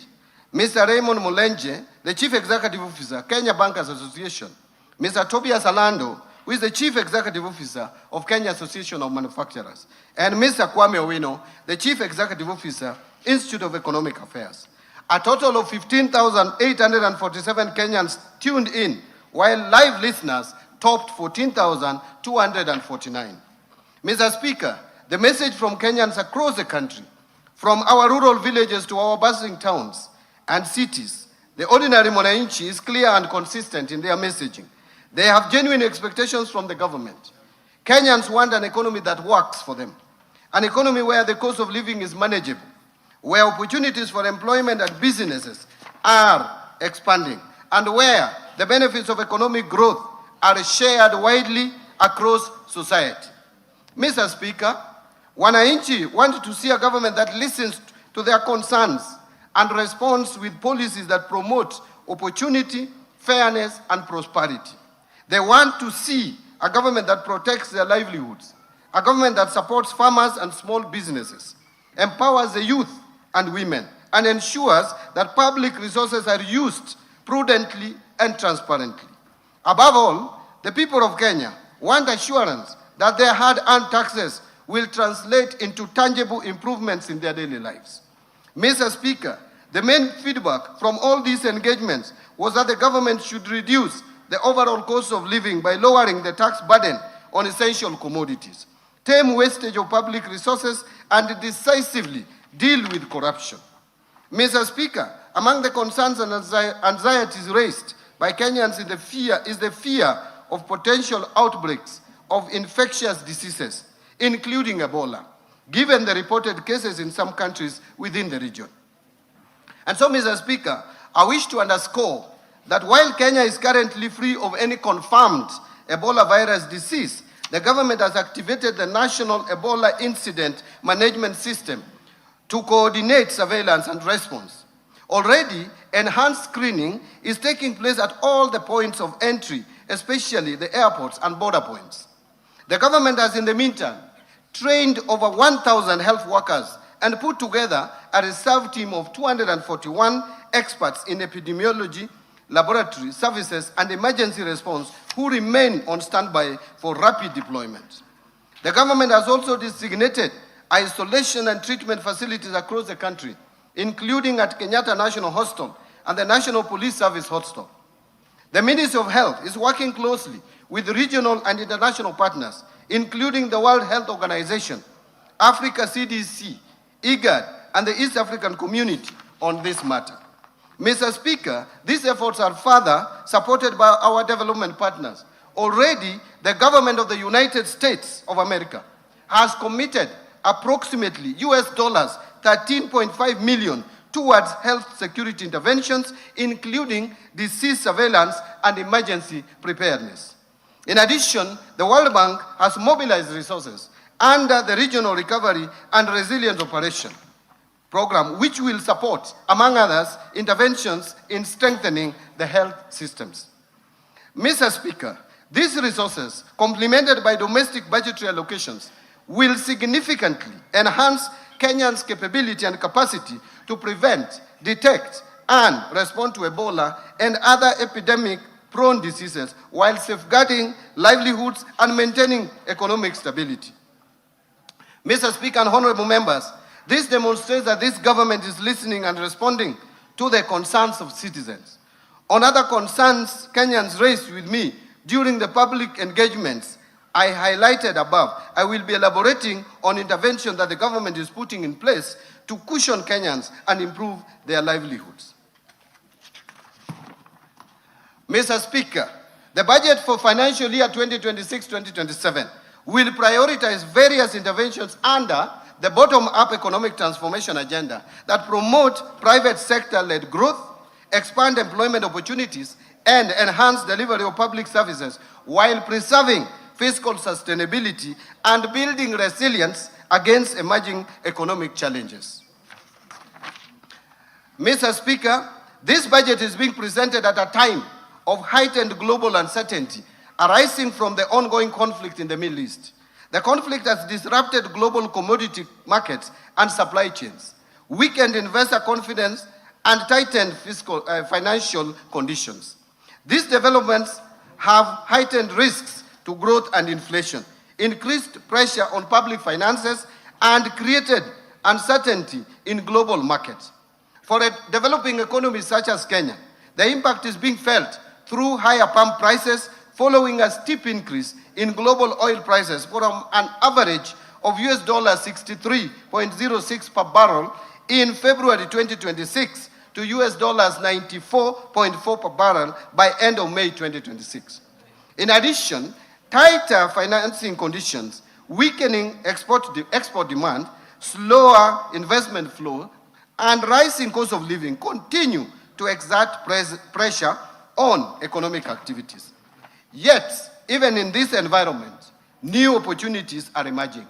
[SPEAKER 12] Mr. Raymond Molenje, the Chief Executive Officer, Kenya Bankers Association, Mr. Tobias Alando, who is the Chief Executive Officer of Kenya Association of Manufacturers, and Mr. Kwame Owino, the Chief Executive Officer, Institute of Economic Affairs. A total of 15,847 Kenyans tuned in, while live listeners topped 14,249. Mr. Speaker, the message from Kenyans across the country, from our rural villages to our bustling towns and cities, the ordinary Mwananchi is clear and consistent in their messaging. They have genuine expectations from the government. Kenyans want an economy that works for them, an economy where the cost of living is manageable, where opportunities for employment and businesses are expanding, and where the benefits of economic growth are shared widely across society. Mr. Speaker, Wananchi want to see a government that listens to their concerns and responds with policies that promote opportunity, fairness, and prosperity. They want to see a government that protects their livelihoods, a government that supports farmers and small businesses, empowers the youth and women, and ensures that public resources are used prudently and transparently. Above all, the people of Kenya want assurance that their hard-earned taxes will translate into tangible improvements in their daily lives. Mr. Speaker, the main feedback from all these engagements was that the government should reduce the overall cost of living by lowering the tax burden on essential commodities, tame wastage of public resources, and decisively deal with corruption. Mr. Speaker, among the concerns and anxieties raised by Kenyans is the fear of potential outbreaks of infectious diseases, including Ebola, given the reported cases in some countries within the region. And so, Mr. Speaker, I wish to underscore that while Kenya is currently free of any confirmed Ebola virus disease, the government has activated the National Ebola Incident Management System to coordinate surveillance and response. Already, enhanced screening is taking place at all the points of entry, especially the airports and border points. The government has, in the meantime, trained over 1,000 health workers and put together a reserve team of 241 experts in epidemiology, laboratory services, and emergency response who remain on standby for rapid deployment. The government has also designated isolation and treatment facilities across the country, including at Kenyatta National Hospital and the National Police Service Hospital. The Ministry of Health is working closely with regional and international partners, including the World Health Organization, Africa CDC, IGAD, and the East African Community on this matter. Mr. Speaker, these efforts are further supported by our development partners. Already, the government of the United States of America has committed approximately US dollars 13.5 million towards health security interventions, including disease surveillance and emergency preparedness. In addition, the World Bank has mobilized resources under the Regional Recovery and Resilience Operation program, which will support, among others, interventions in strengthening the health systems. Mr. Speaker, these resources, complemented by domestic budgetary allocations, will significantly enhance Kenyans' capability and capacity to prevent, detect, and respond to Ebola and other epidemic-prone diseases while safeguarding livelihoods and maintaining economic stability. Mr. Speaker and honorable members, this demonstrates that this government is listening and responding to the concerns of citizens. On other concerns Kenyans raised with me during the public engagements I highlighted above, I will be elaborating on intervention that the government is putting in place to cushion Kenyans and improve their livelihoods. Mr. Speaker, the budget for financial year 2026-2027 will prioritize various interventions under the bottom-up economic transformation agenda that promote private sector-led growth, expand employment opportunities, and enhance delivery of public services while preserving fiscal sustainability and building resilience against emerging economic challenges. Mr. Speaker, this budget is being presented at a time of heightened global uncertainty arising from the ongoing conflict in the Middle East. The conflict has disrupted global commodity markets and supply chains, weakened investor confidence, and tightened financial conditions. These developments have heightened risks to growth and inflation, increased pressure on public finances, and created uncertainty in global markets. For a developing economy such as Kenya, the impact is being felt through higher pump prices following a steep increase in global oil prices from an average of $63.06 per barrel in February 2026 to $94.4 per barrel by end of May 2026. In addition, tighter financing conditions, weakening export demand, slower investment flow, and rising cost of living continue to exert pressure on economic activities. Yet, even in this environment, new opportunities are emerging.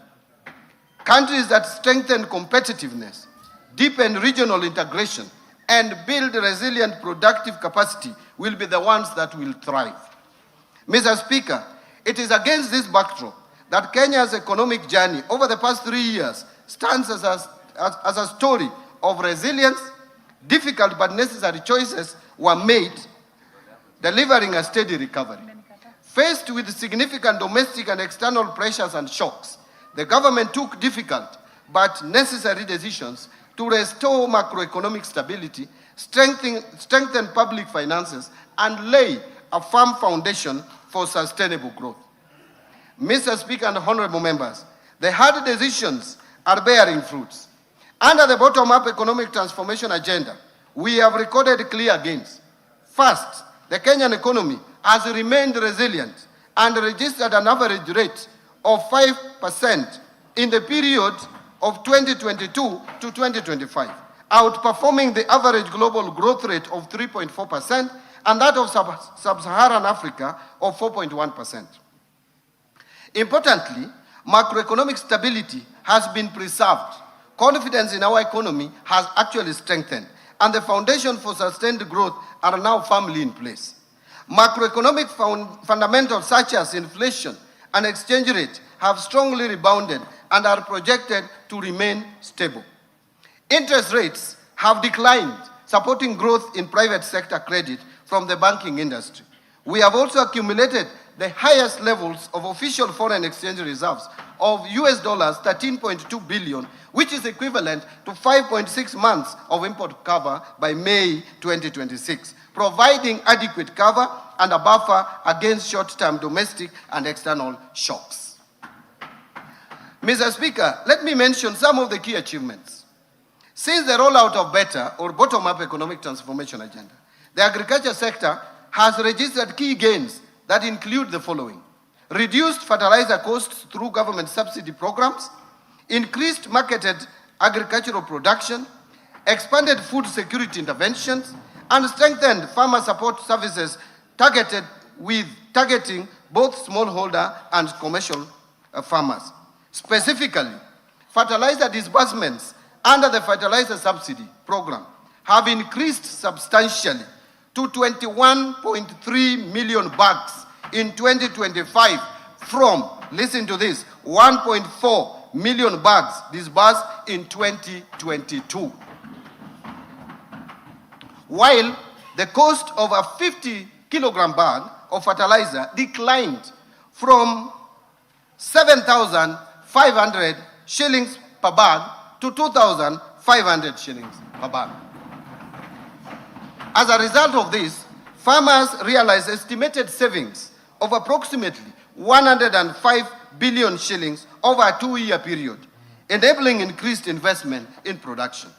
[SPEAKER 12] Countries that strengthen competitiveness, deepen regional integration, and build resilient productive capacity will be the ones that will thrive. Mr. Speaker, it is against this backdrop that Kenya's economic journey over the past 3 years stands as a story of resilience. Difficult but necessary choices were made, delivering a steady recovery. Faced with significant domestic and external pressures and shocks, the government took difficult but necessary decisions to restore macroeconomic stability, strengthen public finances, and lay a firm foundation for sustainable growth. Mr. Speaker and honorable members, the hard decisions are bearing fruits. Under the bottom-up economic transformation agenda, we have recorded clear gains. First, the Kenyan economy has remained resilient and registered an average rate of 5% in the period of 2022 to 2025, outperforming the average global growth rate of 3.4% and that of sub-Saharan Africa of 4.1%. Importantly, macroeconomic stability has been preserved. Confidence in our economy has actually strengthened, and the foundation for sustained growth are now firmly in place. Macroeconomic fundamentals such as inflation and exchange rate have strongly rebounded and are projected to remain stable. Interest rates have declined, supporting growth in private sector credit from the banking industry. We have also accumulated the highest levels of official foreign exchange reserves of $13.2 billion, which is equivalent to 5.6 months of import cover by May 2026, providing adequate cover and a buffer against short-term domestic and external shocks. Mr. Speaker, let me mention some of the key achievements. Since the rollout of BETTER, or bottom-up economic transformation agenda, the agriculture sector has registered key gains that include the following: reduced fertilizer costs through government subsidy programs, increased marketed agricultural production, expanded food security interventions, and strengthened farmer support services targeting both smallholder and commercial farmers. Specifically, fertilizer disbursements under the fertilizer subsidy program have increased substantially to 21.3 million bags in 2025 from, listen to this, 1.4 million bags disbursed in 2022. While the cost of a 50 kilogram bag of fertilizer declined from 7,500 shillings per bag to 2,500 shillings per bag. As a result of this, farmers realized estimated savings of approximately 105 billion shillings over a 2-year period, enabling increased investment in production.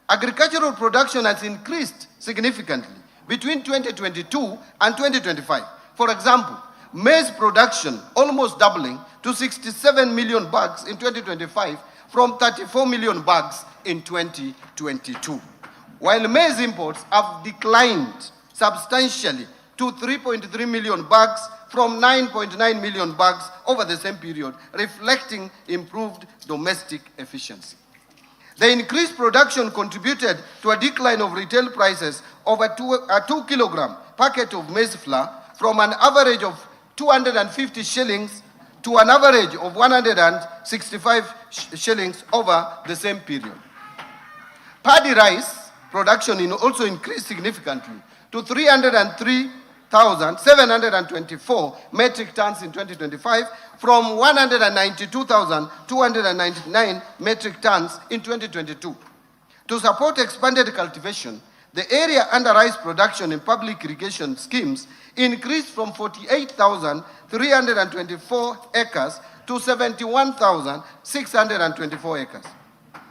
[SPEAKER 12] Agricultural production has increased significantly between 2022 and 2025. For example, maize production almost doubling to 67 million bags in 2025 from 34 million bags in 2022. While maize imports have declined substantially to 3.3 million bags from 9.9 million bags over the same period, reflecting improved domestic efficiency. The increased production contributed to a decline of retail prices of a 2 kilogram packet of maize flour from an average of 250 shillings to an average of 165 shillings over the same period. Paddy rice production also increased significantly to 303,724 metric tons in 2025 from 192,299 metric tons in 2022. To support expanded cultivation, the area under rice production in public irrigation schemes increased from 48,324 acres to 71,624 acres.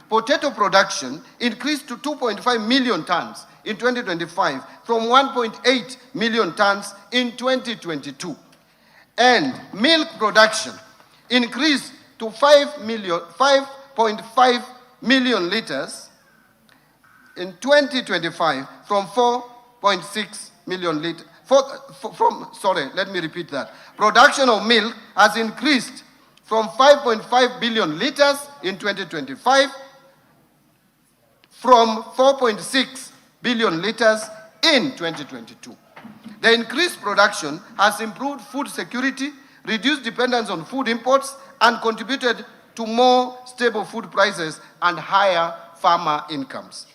[SPEAKER 12] Potato production increased to 2.5 million tons in 2025 from 1.8 million tons in 2022. And milk production increased to 5.5 million liters in 2025 from 4.6 million liters. Let me repeat that. Production of milk has increased from 5.5 billion liters in 2025 from 4.6 billion liters in 2022. The increased production has improved food security, reduced dependence on food imports, and contributed to more stable food prices and higher farmer incomes.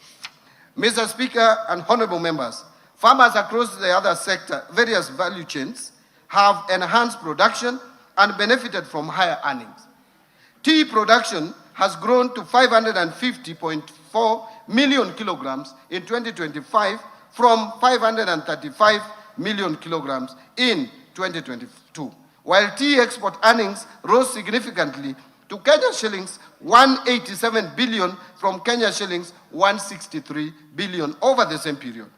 [SPEAKER 12] Mr. Speaker and honorable members, farmers across the other sector, various value chains, have enhanced production and benefited from higher earnings. Tea production has grown to 550.4 million kilograms in 2025 from 535 million kilograms in 2022, while tea export earnings rose significantly to Kenya shillings 187 billion from Kenya shillings 163 billion over the same period.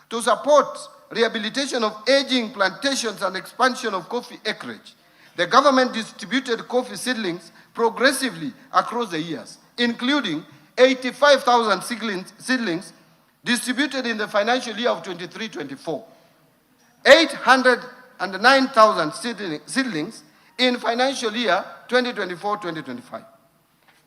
[SPEAKER 12] To support rehabilitation of aging plantations and expansion of coffee acreage, the government distributed coffee seedlings progressively across the years, including 85,000 seedlings distributed in the financial year of 23-24, 809,000 seedlings in financial year 2024-2025,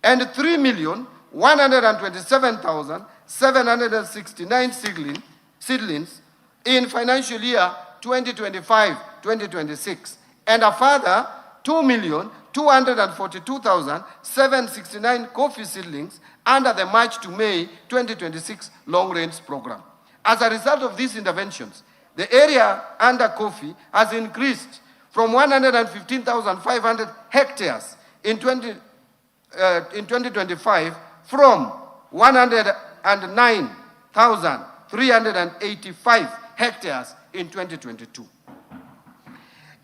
[SPEAKER 12] and 3,127,769 seedlings in financial year 2025-2026, and a further 2,242,769 coffee seedlings under the March to May 2026 long-range program. As a result of these interventions, the area under coffee has increased from 115,500 hectares in 2025 from 109,385 hectares in 2022.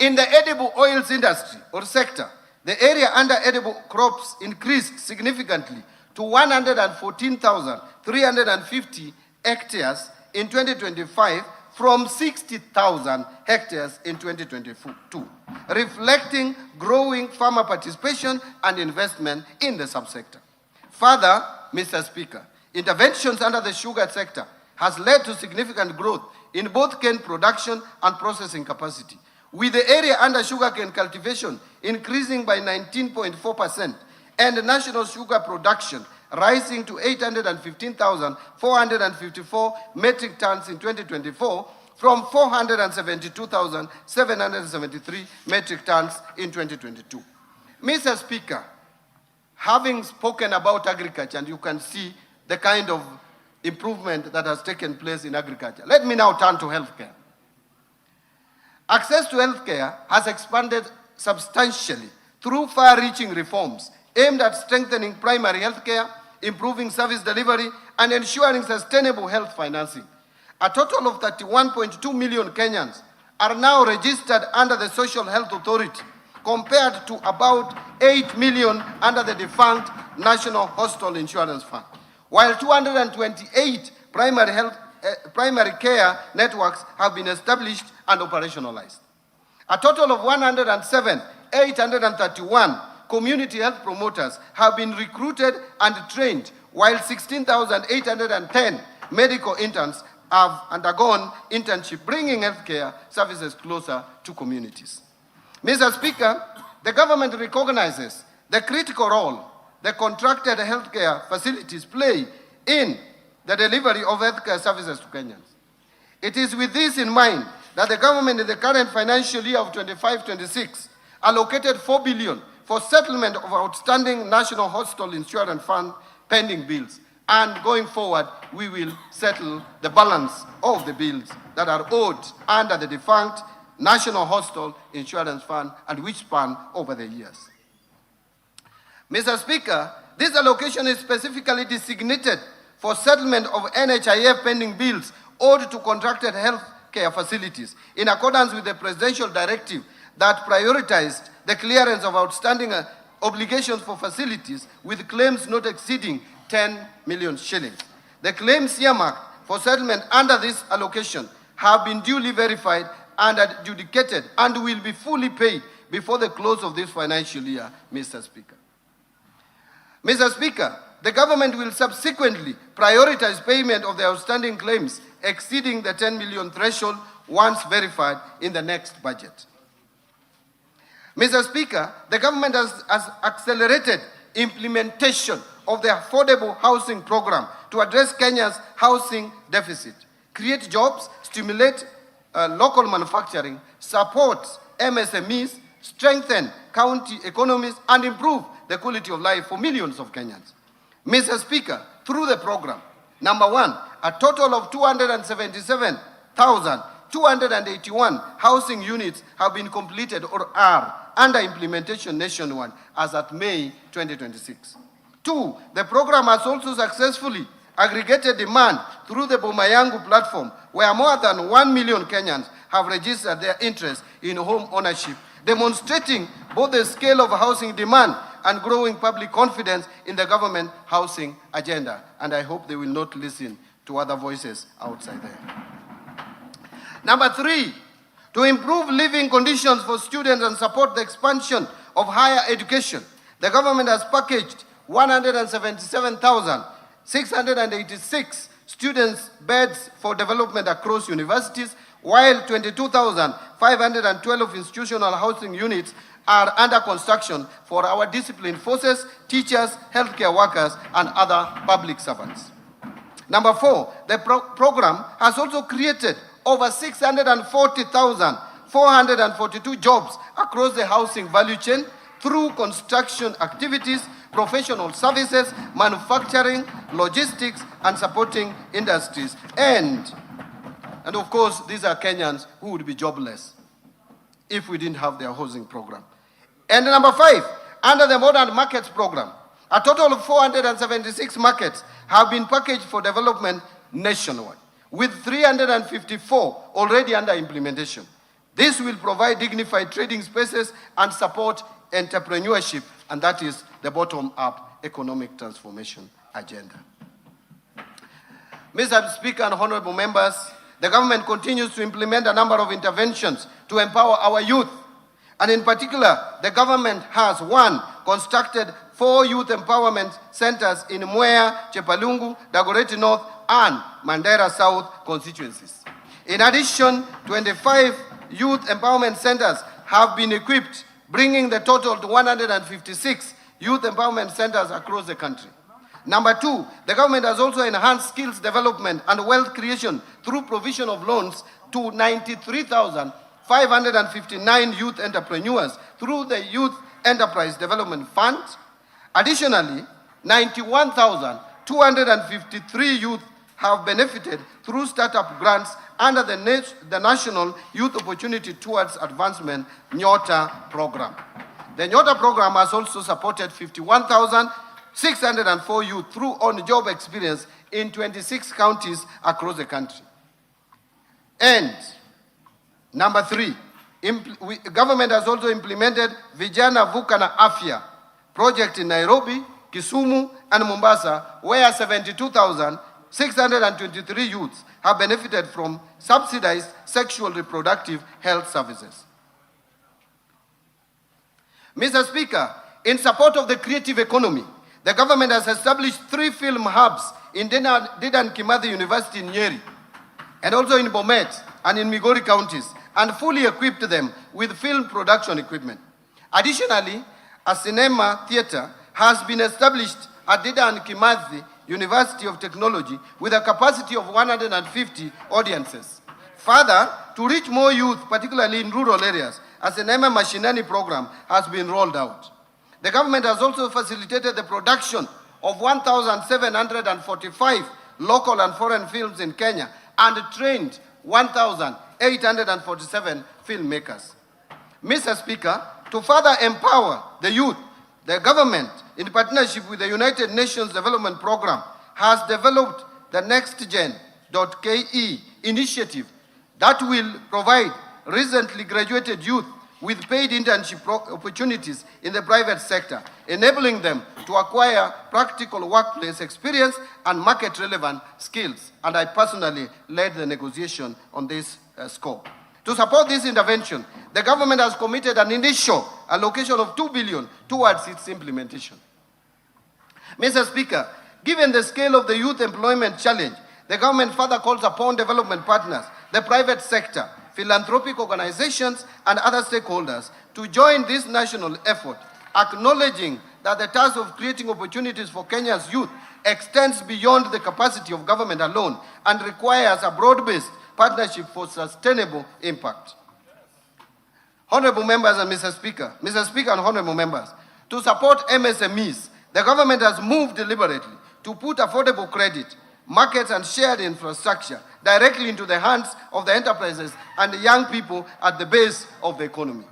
[SPEAKER 12] In the edible oils industry or sector, the area under edible crops increased significantly to 114,350 hectares in 2025 from 60,000 hectares in 2022, reflecting growing farmer participation and investment in the subsector. Further, Mr. Speaker, interventions under the sugar sector has led to significant growth in both cane production and processing capacity, with the area under sugarcane cultivation increasing by 19.4% and national sugar production rising to 815,454 metric tons in 2024 from 472,773 metric tons in 2022. Mr. Speaker, having spoken about agriculture, and you can see the kind of improvement that has taken place in agriculture, let me now turn to healthcare. Access to healthcare has expanded substantially through far-reaching reforms aimed at strengthening primary healthcare, improving service delivery, and ensuring sustainable health financing. A total of 31.2 million Kenyans are now registered under the Social Health Authority, compared to about 8 million under the defunct National Hospital Insurance Fund, while 228 primary care networks have been established and operationalized. A total of 107,831 community health promoters have been recruited and trained, while 16,810 medical interns have undergone internship, bringing healthcare services closer to communities. Mr. Speaker, the government recognizes the critical role the contracted healthcare facilities play in the delivery of healthcare services to Kenyans. It is with this in mind that the government in the current financial year of 25-26 allocated 4 billion for settlement of outstanding National Hospital Insurance Fund pending bills. And going forward, we will settle the balance of the bills that are owed under the defunct National Hospital Insurance Fund and which span over the years. Mr. Speaker, this allocation is specifically designated for settlement of NHIF pending bills owed to contracted health care facilities in accordance with the presidential directive that prioritized the clearance of outstanding obligations for facilities with claims not exceeding 10 million shillings. The claims earmarked for settlement under this allocation have been duly verified and adjudicated and will be fully paid before the close of this financial year, Mr. Speaker. Mr. Speaker, the government will subsequently prioritize payment of the outstanding claims exceeding the 10 million threshold once verified in the next budget. Mr. Speaker, the government has accelerated implementation of the affordable housing program to address Kenya's housing deficit, create jobs, stimulate local manufacturing, support MSMEs, strengthen county economies, and improve the quality of life for millions of Kenyans. Mr. Speaker, through the program, number one, a total of 277,281 housing units have been completed or are under implementation nationwide as at May 2026. Two, the program has also successfully aggregated demand through the Boma Yangu platform, where more than 1 million Kenyans have registered their interest in home ownership, demonstrating both the scale of housing demand and growing public confidence in the government housing agenda. And I hope they will not listen to other voices outside there. Number three, to improve living conditions for students and support the expansion of higher education, the government has packaged 177,686 students' beds for development across universities, while 22,512 institutional housing units are under construction for our disciplined forces, teachers, healthcare workers, and other public servants. Number four, the program has also created over 640,442 jobs across the housing value chain through construction activities, professional services, manufacturing, logistics, and supporting industries. And of course, these are Kenyans who would be jobless if we didn't have their housing program. And number five, under the Modern Markets program, a total of 476 markets have been packaged for development nationwide, with 354 already under implementation. This will provide dignified trading spaces and support entrepreneurship, and that is the bottom-up economic transformation agenda. Mr. Speaker and honorable members, the government continues to implement a number of interventions to empower our youth. And in particular, the government has, one, constructed 4 youth empowerment centers in Mwea, Chepalungu, Dagoretti North, and Mandera South constituencies. In addition, 25 youth empowerment centers have been equipped, bringing the total to 156 youth empowerment centers across the country. Number two, the government has also enhanced skills development and wealth creation through provision of loans to 93,559 youth entrepreneurs through the Youth Enterprise Development Fund. Additionally, 91,253 youth have benefited through startup grants under the National Youth Opportunity Towards Advancement (NYOTA program. The NYOTA program has also supported 51,604 youth through on-job experience in 26 counties across the country. And number three, government has also implemented Vijana Vuka na Afya project in Nairobi, Kisumu, and Mombasa, where 72,623 youths have benefited from subsidized sexual reproductive health services. Mr. Speaker, in support of the creative economy, the government has established 3 film hubs in Dedan Kimathi University in Nyeri, and also in Bomet and in Migori counties, and fully equipped them with film production equipment. Additionally, a cinema theater has been established at Dedan Kimathi University of Technology with a capacity of 150 audiences. Further, to reach more youth, particularly in rural areas, a cinema Mashinani program has been rolled out. The government has also facilitated the production of 1,745 local and foreign films in Kenya and trained 1,847 filmmakers. Mr. Speaker, to further empower the youth, the government, in partnership with the United Nations Development Program, has developed the NextGen.ke initiative that will provide recently graduated youth with paid internship opportunities in the private sector, enabling them to acquire practical workplace experience and market-relevant skills. And I personally led the negotiation on this scope. To support this intervention, the government has committed an initial allocation of 2 billion towards its implementation. Mr. Speaker, given the scale of the youth employment challenge, the government further calls upon development partners, the private sector, philanthropic organizations, and other stakeholders to join this national effort, acknowledging that the task of creating opportunities for Kenya's youth extends beyond the capacity of government alone and requires a broad-based partnership for sustainable impact. Honorable members and Mr. Speaker and honorable members, to support MSMEs, the government has moved deliberately to put affordable credit, markets, and shared infrastructure directly into the hands of the enterprises and the young people at the base of the economy.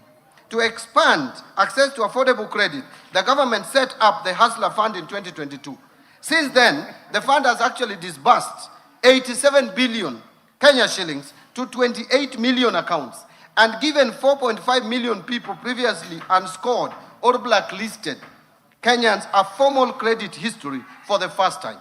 [SPEAKER 12] To expand access to affordable credit, the government set up the Hustler Fund in 2022. Since then, the fund has actually disbursed 87 billion Kenya shillings to 28 million accounts and given 4.5 million people previously unscored or blacklisted Kenyans a formal credit history for the first time.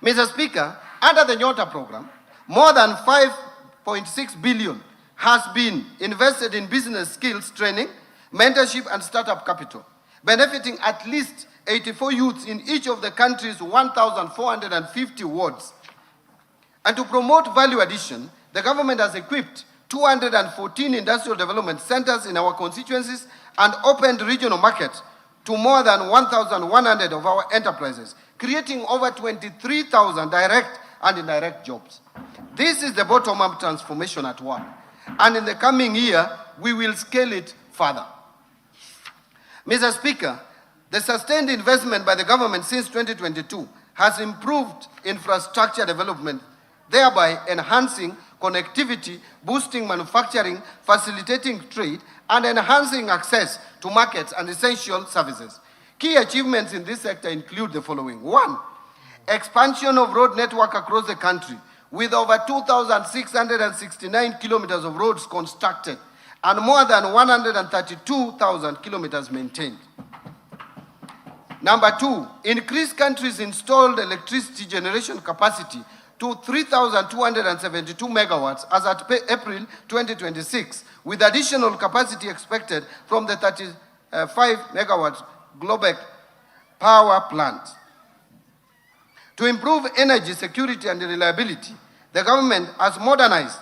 [SPEAKER 12] Mr. Speaker, under the NYOTA program, more than 5.6 billion has been invested in business skills training, mentorship, and startup capital, benefiting at least 84 youths in each of the country's 1,450 wards. And to promote value addition, the government has equipped 214 industrial development centers in our constituencies and opened regional markets to more than 1,100 of our enterprises, creating over 23,000 direct and indirect jobs. This is the bottom-up transformation at work, and in the coming year, we will scale it further. Mr. Speaker, the sustained investment by the government since 2022 has improved infrastructure development, thereby enhancing connectivity, boosting manufacturing, facilitating trade, and enhancing access to markets and essential services. Key achievements in this sector include the following. 1, expansion of road network across the country with over 2,669 kilometers of roads constructed and more than 132,000 kilometers maintained. Number 2, increase country's installed electricity generation capacity to 3,272 megawatts as at April 2026, with additional capacity expected from the 35 megawatts Globek power plant. To improve energy security and reliability, the government has modernized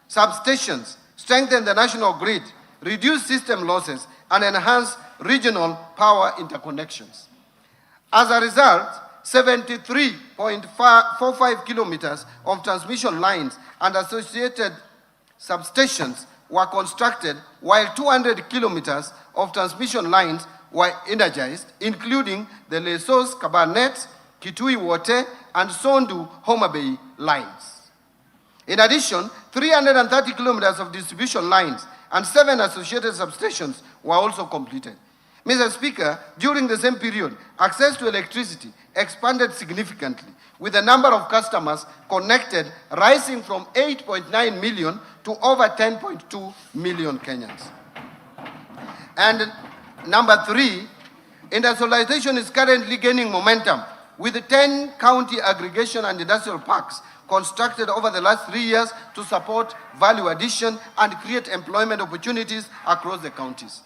[SPEAKER 12] substations, strengthened the national grid, reduced system losses, and enhanced regional power interconnections. As a result, 73.45 kilometers of transmission lines and associated substations were constructed, while 200 kilometers of transmission lines were energized, including the Lesos, Kabarnet, Kitui Wote, and Sondu Homa Bay lines. In addition, 330 kilometers of distribution lines and 7 associated substations were also completed. Mr. Speaker, during the same period, access to electricity expanded significantly, with the number of customers connected rising from 8.9 million to over 10.2 million Kenyans. And number 3, industrialization is currently gaining momentum, with 10 county aggregation and industrial parks constructed over the last 3 years to support value addition and create employment opportunities across the counties.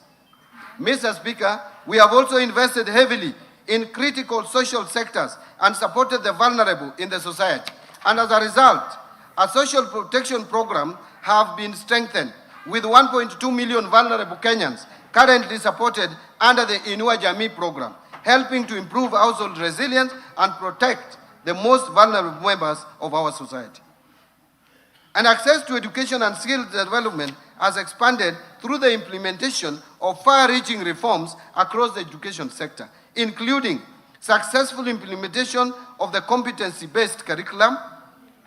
[SPEAKER 12] Mr. Speaker, we have also invested heavily in critical social sectors and supported the vulnerable in the society. And as a result, a social protection program have been strengthened, with 1.2 million vulnerable Kenyans currently supported under the Inua Jamii program, helping to improve household resilience and protect the most vulnerable members of our society. And access to education and skill development has expanded through the implementation of far-reaching reforms across the education sector, including successful implementation of the competency-based curriculum.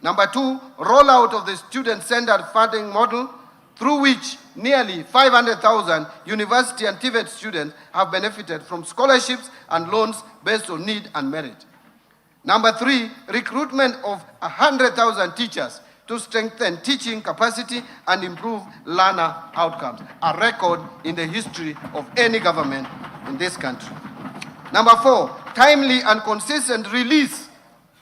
[SPEAKER 12] Number 2, rollout of the student-centered funding model, through which nearly 500,000 university and TVET students have benefited from scholarships and loans based on need and merit. Number 3, recruitment of 100,000 teachers to strengthen teaching capacity and improve learner outcomes, a record in the history of any government in this country. Number 4, timely and consistent release,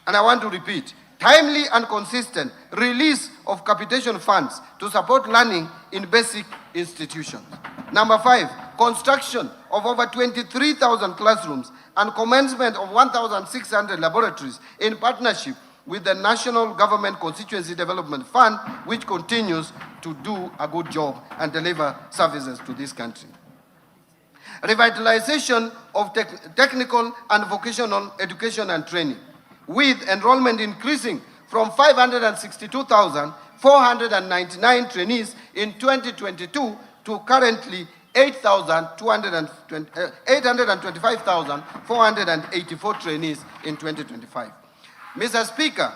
[SPEAKER 12] and I want to repeat, timely and consistent release of capitation funds to support learning in basic institutions. Number 5, construction of over 23,000 classrooms and commencement of 1,600 laboratories in partnership with the National Government Constituency Development Fund, which continues to do a good job and deliver services to this country. Revitalization of technical and vocational education and training, with enrollment increasing from 562,499 trainees in 2022 to currently 825,484 trainees in 2025. Mr. Speaker,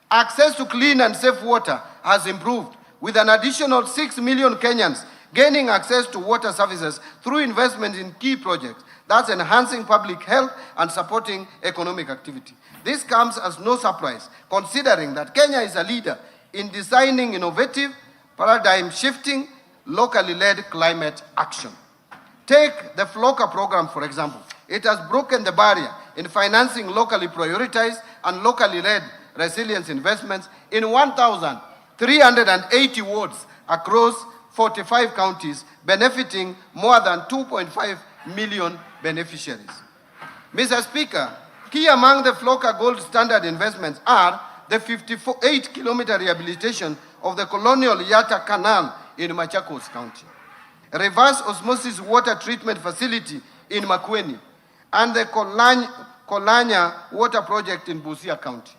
[SPEAKER 12] access to clean and safe water has improved, with an additional 6 million Kenyans gaining access to water services through investment in key projects, thus enhancing public health and supporting economic activity. This comes as no surprise, considering that Kenya is a leader in designing innovative, paradigm-shifting, locally led climate action. Take the FLOCA program, for example. It has broken the barrier in financing locally prioritized and locally led resilience investments in 1,380 wards across 45 counties, benefiting more than 2.5 million beneficiaries. Mr. Speaker, key among the FLOCA gold standard investments are the 58-kilometer rehabilitation of the Colonial Yatta Canal in Machakos County, a reverse osmosis water treatment facility in Makueni, and the Kolanya water project in Busia County.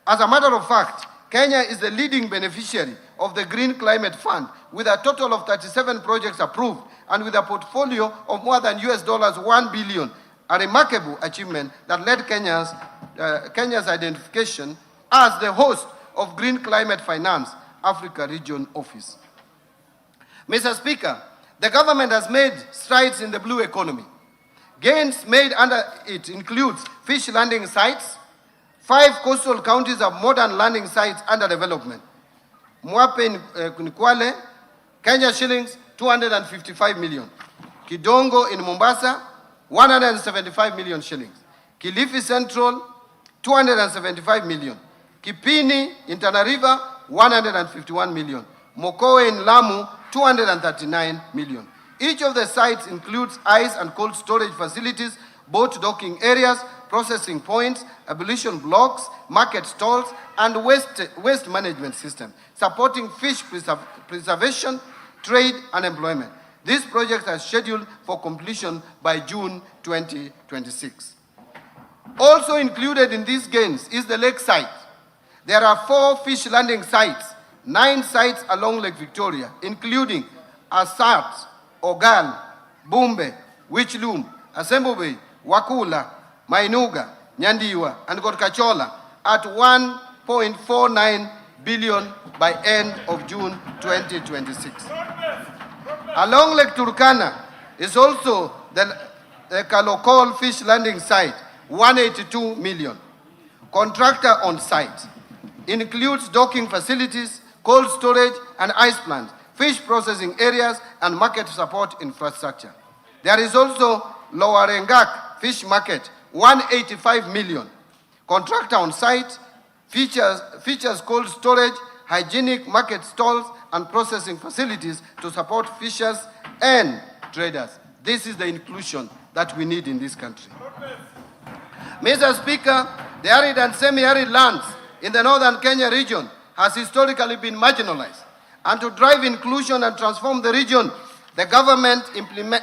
[SPEAKER 12] As a matter of fact, Kenya is the leading beneficiary of the Green Climate Fund, with a total of 37 projects approved and with a portfolio of more than $1 billion, a remarkable achievement that led Kenya's identification as the host of Green Climate Finance Africa Region Office. Mr. Speaker, the government has made strides in the blue economy. Gains made under it includes fish landing sites. 5 coastal counties have modern landing sites under development. Mwape in Kwale, Kenya shillings 255 million. Kidongo in Mombasa, 175 million shillings. Kilifi Central, 275 million. Kipini in Tana River, 151 million. Mokowe in Lamu, 239 million. Each of the sites includes ice and cold storage facilities, boat docking areas, processing points, ablution blocks, market stalls, and waste management system, supporting fish preservation, trade, and employment. These projects are scheduled for completion by June 2026. Also included in these gains is the lake site. There are 4 fish landing sites, 9 sites along Lake Victoria, including Asat, Ogal, Bumbe, Wichloom, Asembo Bay, Wakula, Mainuga, Nyandiwa, and Gorkachola at 1.49 billion by end of June 2026. Along Lake Turkana is also the Kalokol fish landing site, 182 million. Contractor on site includes docking facilities, cold storage and ice plants, fish processing areas, and market support infrastructure. There is also Lower Engak Fish Market, 185 million. Contractor on site features cold storage, hygienic market stalls, and processing facilities to support fishers and traders. This is the inclusion that we need in this country. Mr. Speaker, the arid and semi-arid lands in the northern Kenya region has historically been marginalized. And to drive inclusion and transform the region, the government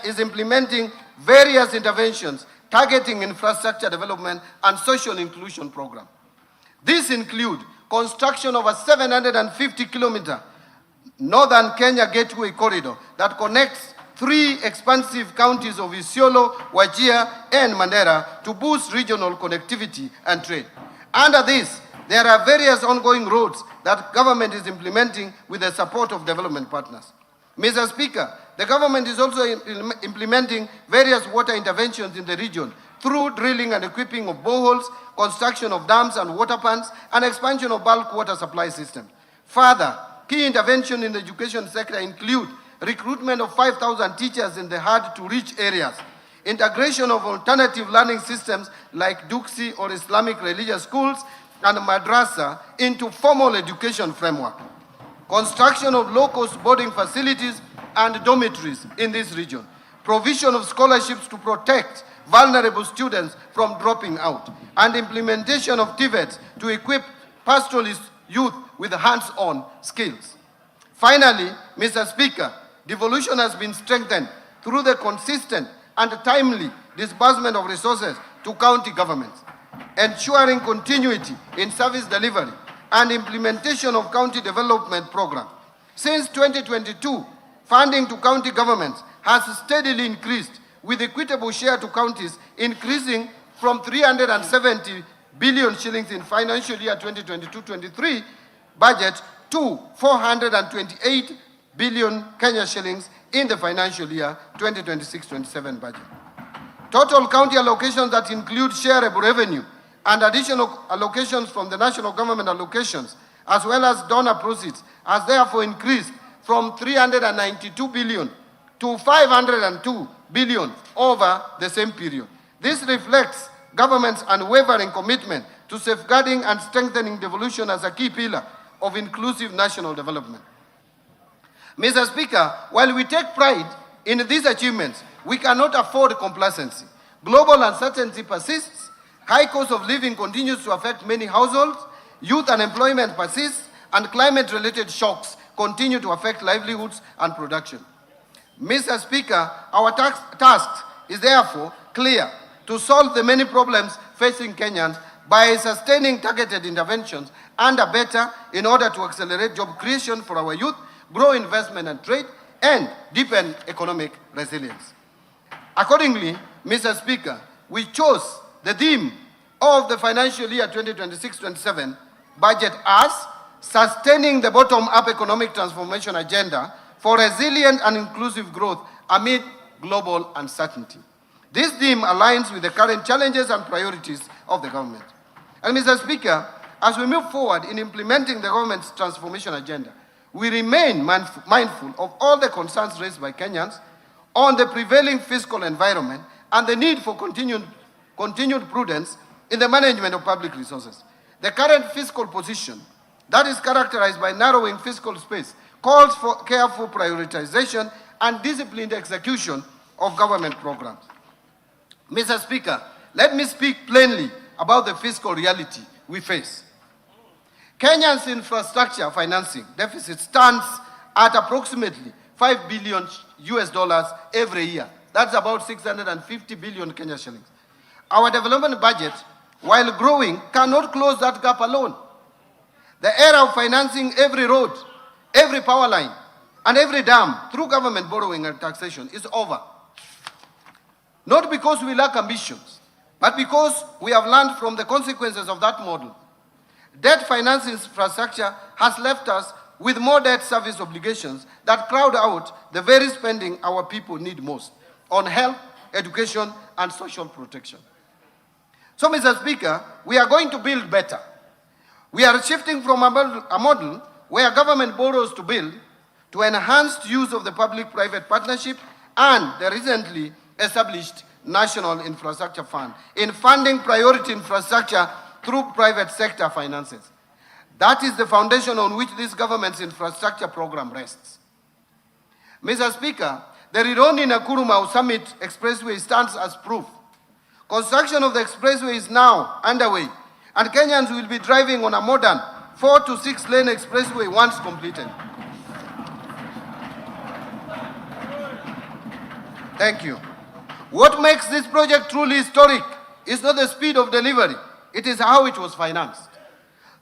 [SPEAKER 12] is implementing various interventions targeting infrastructure development and social inclusion programs. These include construction of a 750-kilometer northern Kenya gateway corridor that connects 3 expansive counties of Isiolo, Wajir, and Mandera to boost regional connectivity and trade. Under this, there are various ongoing roads that government is implementing with the support of development partners. Mr. Speaker, the government is also implementing various water interventions in the region through drilling and equipping of boreholes, construction of dams and water pans, and expansion of bulk water supply systems. Further, key interventions in the education sector include recruitment of 5,000 teachers in the hard-to-reach areas, integration of alternative learning systems like Duksi or Islamic religious schools and madrasa into formal education framework, construction of low-cost boarding facilities and dormitories in this region, provision of scholarships to protect vulnerable students from dropping out, and implementation of TVETs to equip pastoralist youth with hands-on skills. Finally, Mr. Speaker, devolution has been strengthened through the consistent and timely disbursement of resources to county governments, ensuring continuity in service delivery and implementation of county development programs. Since 2022, funding to county governments has steadily increased, with equitable share to counties increasing from 370 billion shillings in financial year 2022-23 budget to 428 billion Kenya shillings in the financial year 2026-27 budget. Total county allocations that include shareable revenue and additional allocations from the national government allocations, as well as donor proceeds, has therefore increased from 392 billion to 502 billion over the same period. This reflects government's unwavering commitment to safeguarding and strengthening devolution as a key pillar of inclusive national development. Mr. Speaker, while we take pride in these achievements, we cannot afford complacency. Global uncertainty persists, high cost of living continues to affect many households, youth unemployment persists, and climate-related shocks continue to affect livelihoods and production. Mr. Speaker, our task is therefore clear: to solve the many problems facing Kenyans by sustaining targeted interventions and better in order to accelerate job creation for our youth, grow investment and trade, and deepen economic resilience. Accordingly, Mr. Speaker, we chose the theme of the financial year 2026-27 budget as sustaining the bottom-up economic transformation agenda for resilient and inclusive growth amid global uncertainty. This theme aligns with the current challenges and priorities of the government. And Mr. Speaker, as we move forward in implementing the government's transformation agenda, we remain mindful of all the concerns raised by Kenyans on the prevailing fiscal environment and the need for continued prudence in the management of public resources. The current fiscal position that is characterized by narrowing fiscal space calls for careful prioritization and disciplined execution of government programs. Mr. Speaker, let me speak plainly about the fiscal reality we face. Kenya's infrastructure financing deficit stands at approximately $5 billion every year. That's about 650 billion Kenya shillings. Our development budget while growing, cannot close that gap alone. The era of financing every road, every power line, and every dam through government borrowing and taxation is over. Not because we lack ambitions, but because we have learned from the consequences of that model. Debt finance infrastructure has left us with more debt service obligations that crowd out the very spending our people need most on health, education, and social protection. So, Mr. Speaker, we are going to build better. We are shifting from a model where government borrows to build to enhanced use of the public-private partnership and the recently established National Infrastructure Fund in funding priority infrastructure through private sector finances. That is the foundation on which this government's infrastructure program rests. Mr. Speaker, the Rironi-Nakuru-Mau Summit Expressway stands as proof. Construction of the expressway is now underway, and Kenyans will be driving on a modern 4 to 6 lane expressway once completed. Thank you. What makes this project truly historic is not the speed of delivery, it is how it was financed.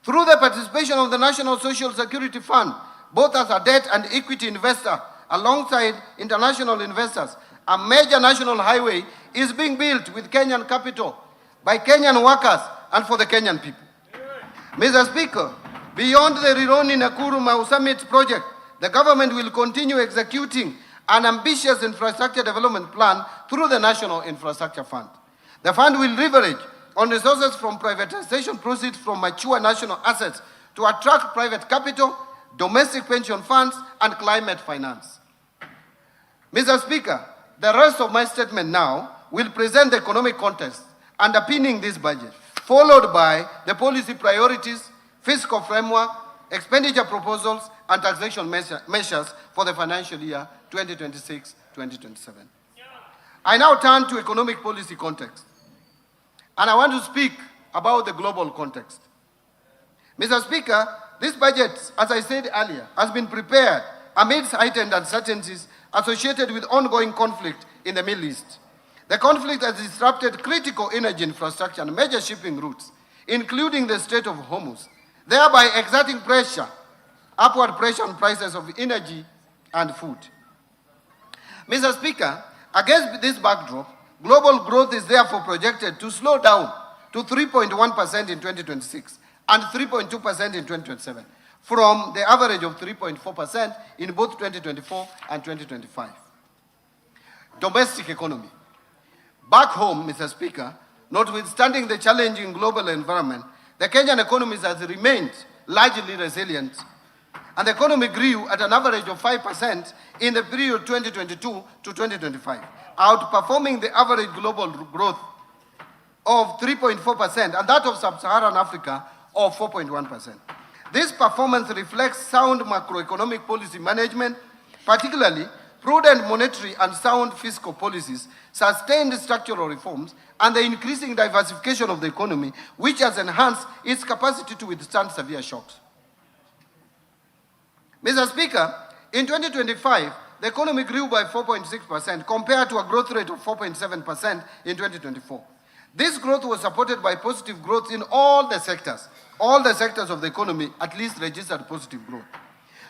[SPEAKER 12] Through the participation of the National Social Security Fund, both as a debt and equity investor, alongside international investors, a major national highway is being built with Kenyan capital by Kenyan workers and for the Kenyan people. Mr. Speaker, beyond the Rironi-Nakuru-Mau Summit project, the government will continue executing an ambitious infrastructure development plan through the National Infrastructure Fund. The fund will leverage on resources from privatization proceeds from mature national assets to attract private capital, domestic pension funds, and climate finance. Mr. Speaker, the rest of my statement now will present the economic context underpinning this budget, followed by the policy priorities, fiscal framework, expenditure proposals, and taxation measures for the financial year 2026-2027. I now turn to economic policy context, and I want to speak about the global context. Mr. Speaker, this budget, as I said earlier, has been prepared amidst heightened uncertainties associated with ongoing conflict in the Middle East. The conflict has disrupted critical energy infrastructure and major shipping routes, including the Strait of Hormuz, thereby exerting pressure, upward pressure on prices of energy and food. Mr. Speaker, against this backdrop, global growth is therefore projected to slow down to 3.1% in 2026 and 3.2% in 2027, from the average of 3.4% in both 2024 and 2025. Domestic economy. Back home, Mr. Speaker, notwithstanding the challenging global environment, the Kenyan economy has remained largely resilient, and the economy grew at an average of 5% in the period 2022 to 2025, outperforming the average global growth of 3.4% and that of sub-Saharan Africa of 4.1%. This performance reflects sound macroeconomic policy management, particularly prudent monetary and sound fiscal policies, sustained structural reforms, and the increasing diversification of the economy, which has enhanced its capacity to withstand severe shocks. Mr. Speaker, in 2025, the economy grew by 4.6% compared to a growth rate of 4.7% in 2024. This growth was supported by positive growth in all the sectors. All the sectors of the economy at least registered positive growth.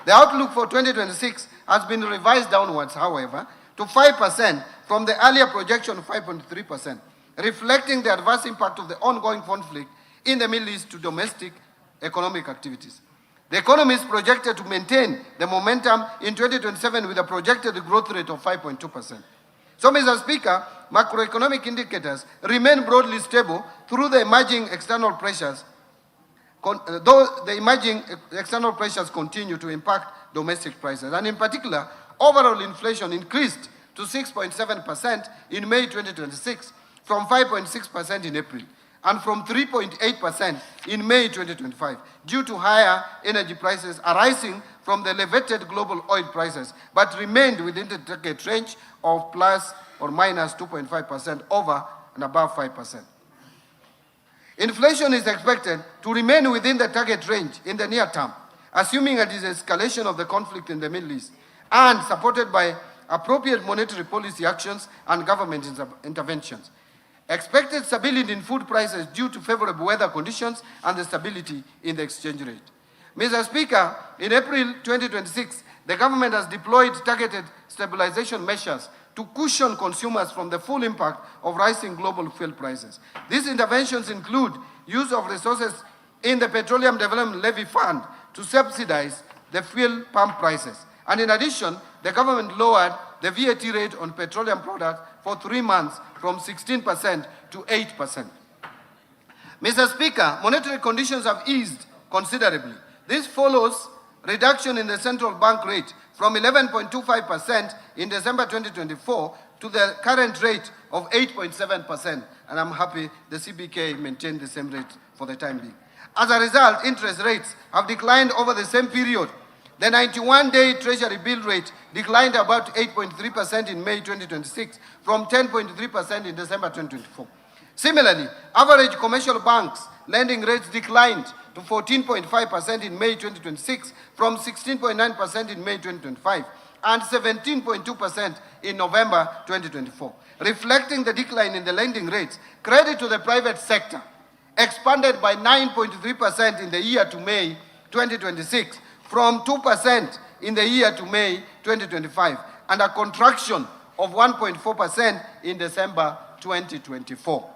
[SPEAKER 12] The outlook for 2026 has been revised downwards, however, to 5% from the earlier projection of 5.3%, reflecting the adverse impact of the ongoing conflict in the Middle East to domestic economic activities. The economy is projected to maintain the momentum in 2027 with a projected growth rate of 5.2%. So, Mr. Speaker, macroeconomic indicators remain broadly stable through the emerging external pressures, though the emerging external pressures continue to impact domestic prices. And in particular, overall inflation increased to 6.7% in May 2026 from 5.6% in April and from 3.8% in May 2025 due to higher energy prices arising from the elevated global oil prices, but remained within the target range of plus or minus 2.5% over and above 5%. Inflation is expected to remain within the target range in the near term, assuming a de-escalation of the conflict in the Middle East and supported by appropriate monetary policy actions and government interventions. Expected stability in food prices due to favorable weather conditions and the stability in the exchange rate. Mr. Speaker, in April 2026, the government has deployed targeted stabilization measures to cushion consumers from the full impact of rising global fuel prices. These interventions include use of resources in the Petroleum Development Levy Fund to subsidize the fuel pump prices. And in addition, the government lowered the VAT rate on petroleum products for 3 months from 16% to 8%. Mr. Speaker, monetary conditions have eased considerably. This follows reduction in the central bank rate from 11.25% in December 2024 to the current rate of 8.7%. And I'm happy the CBK maintained the same rate for the time being. As a result, interest rates have declined over the same period. The 91-day Treasury bill rate declined about 8.3% in May 2026 from 10.3% in December 2024. Similarly, average commercial banks lending rates declined to 14.5% in May 2026 from 16.9% in May 2025 and 17.2% in November 2024. Reflecting the decline in the lending rates, credit to the private sector expanded by 9.3% in the year to May 2026 from 2% in the year to May 2025 and a contraction of 1.4% in December 2024.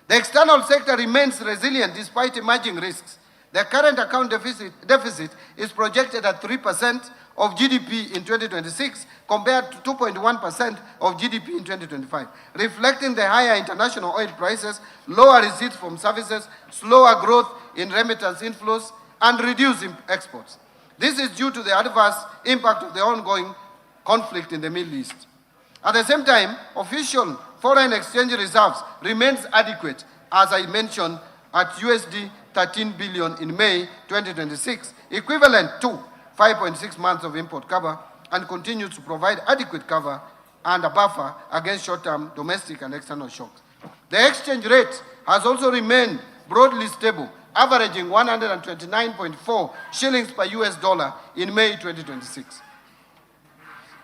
[SPEAKER 12] The external sector remains resilient despite emerging risks. The current account deficit is projected at 3% of GDP in 2026 compared to 2.1% of GDP in 2025, reflecting the higher international oil prices, lower receipts from services, slower growth in remittance inflows, and reduced exports. This is due to the adverse impact of the ongoing conflict in the Middle East. At the same time, official foreign exchange reserves remains adequate, as I mentioned, at USD 13 billion in May 2026, equivalent to 5.6 months of import cover, and continues to provide adequate cover and a buffer against short-term domestic and external shocks. The exchange rate has also remained broadly stable, averaging 129.4 shillings per US dollar in May 2026.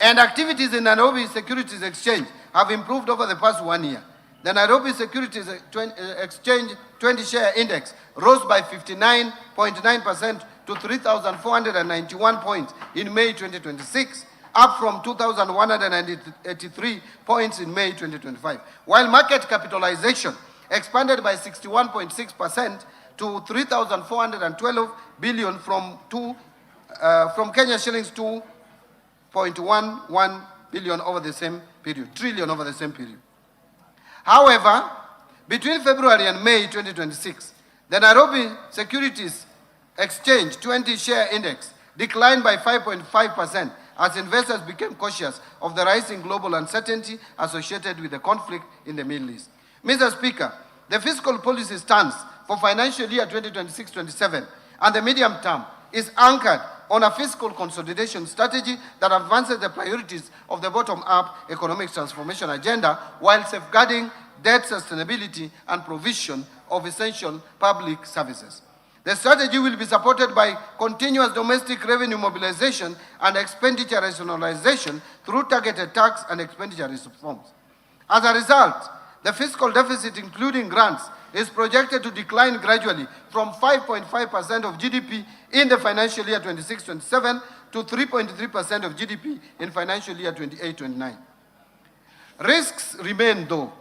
[SPEAKER 12] And activities in Nairobi Securities Exchange have improved over the past 1 year. The Nairobi Securities Exchange 20-share index rose by 59.9% to 3,491 points in May 2026, up from 2,183 points in May 2025, while market capitalization expanded by 61.6% to 3,412 billion from Kenya shillings 2.11 billion over the same period, trillion over the same period. However, between February and May 2026, the Nairobi Securities Exchange 20-share index declined by 5.5% as investors became cautious of the rising global uncertainty associated with the conflict in the Middle East. Mr. Speaker, the fiscal policy stance for financial year 2026-27 and the medium term is anchored on a fiscal consolidation strategy that advances the priorities of the bottom-up economic transformation agenda while safeguarding debt sustainability and provision of essential public services. The strategy will be supported by continuous domestic revenue mobilization and expenditure rationalization through targeted tax and expenditure reforms. As a result, the fiscal deficit, including grants, is projected to decline gradually from 5.5% of GDP in the financial year 26-27 to 3.3% of GDP in financial year 28-29. Risks remain though.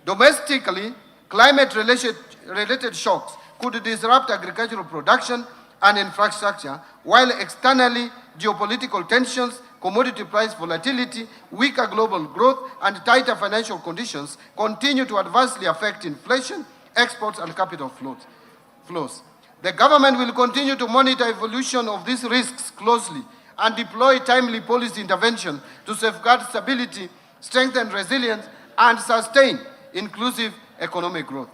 [SPEAKER 12] Domestically, climate-related shocks could disrupt agricultural production and infrastructure, while externally, geopolitical tensions, commodity price volatility, weaker global growth, and tighter financial conditions continue to adversely affect inflation, exports, and capital flows. The government will continue to monitor evolution of these risks closely and deploy timely policy intervention to safeguard stability, strengthen resilience, and sustain inclusive economic growth.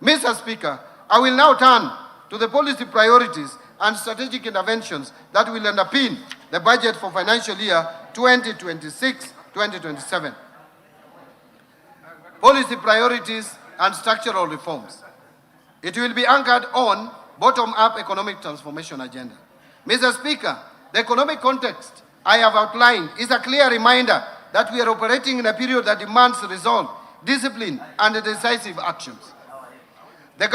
[SPEAKER 12] Mr. Speaker, I will now turn to the policy priorities and strategic interventions that will underpin the budget for financial year 2026-2027. Policy priorities and structural reforms. It will be anchored on bottom-up economic transformation agenda. Mr. Speaker, the economic context I have outlined is a clear reminder that we are operating in a period that demands resolve, discipline, and decisive actions. The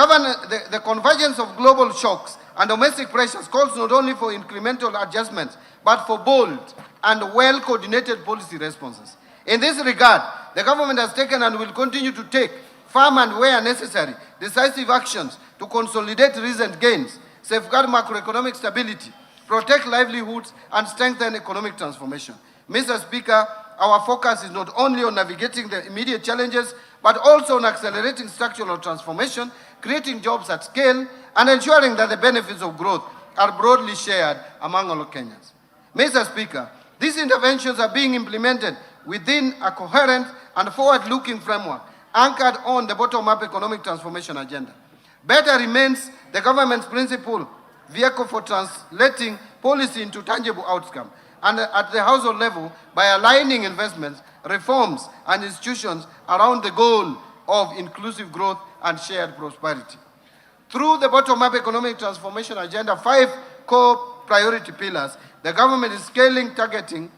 [SPEAKER 12] convergence of global shocks and domestic pressures calls not only for incremental adjustments, but for bold and well-coordinated policy responses. In this regard, the government has taken and will continue to take firm and where necessary, decisive actions to consolidate recent gains, safeguard macroeconomic stability, protect livelihoods, and strengthen economic transformation. Mr. Speaker, our focus is not only on navigating the immediate challenges, but also on accelerating structural transformation, creating jobs at scale, and ensuring that the benefits of growth are broadly shared among all Kenyans. Mr. Speaker, these interventions are being implemented within a coherent and forward-looking framework anchored on the bottom-up economic transformation agenda. Better remains the government's principal vehicle for translating policy into tangible outcomes, and at the household level by aligning investments, reforms, and institutions around the goal of inclusive growth and shared prosperity. Through the bottom-up economic transformation agenda, 5 core priority pillars, the government is scaling targeted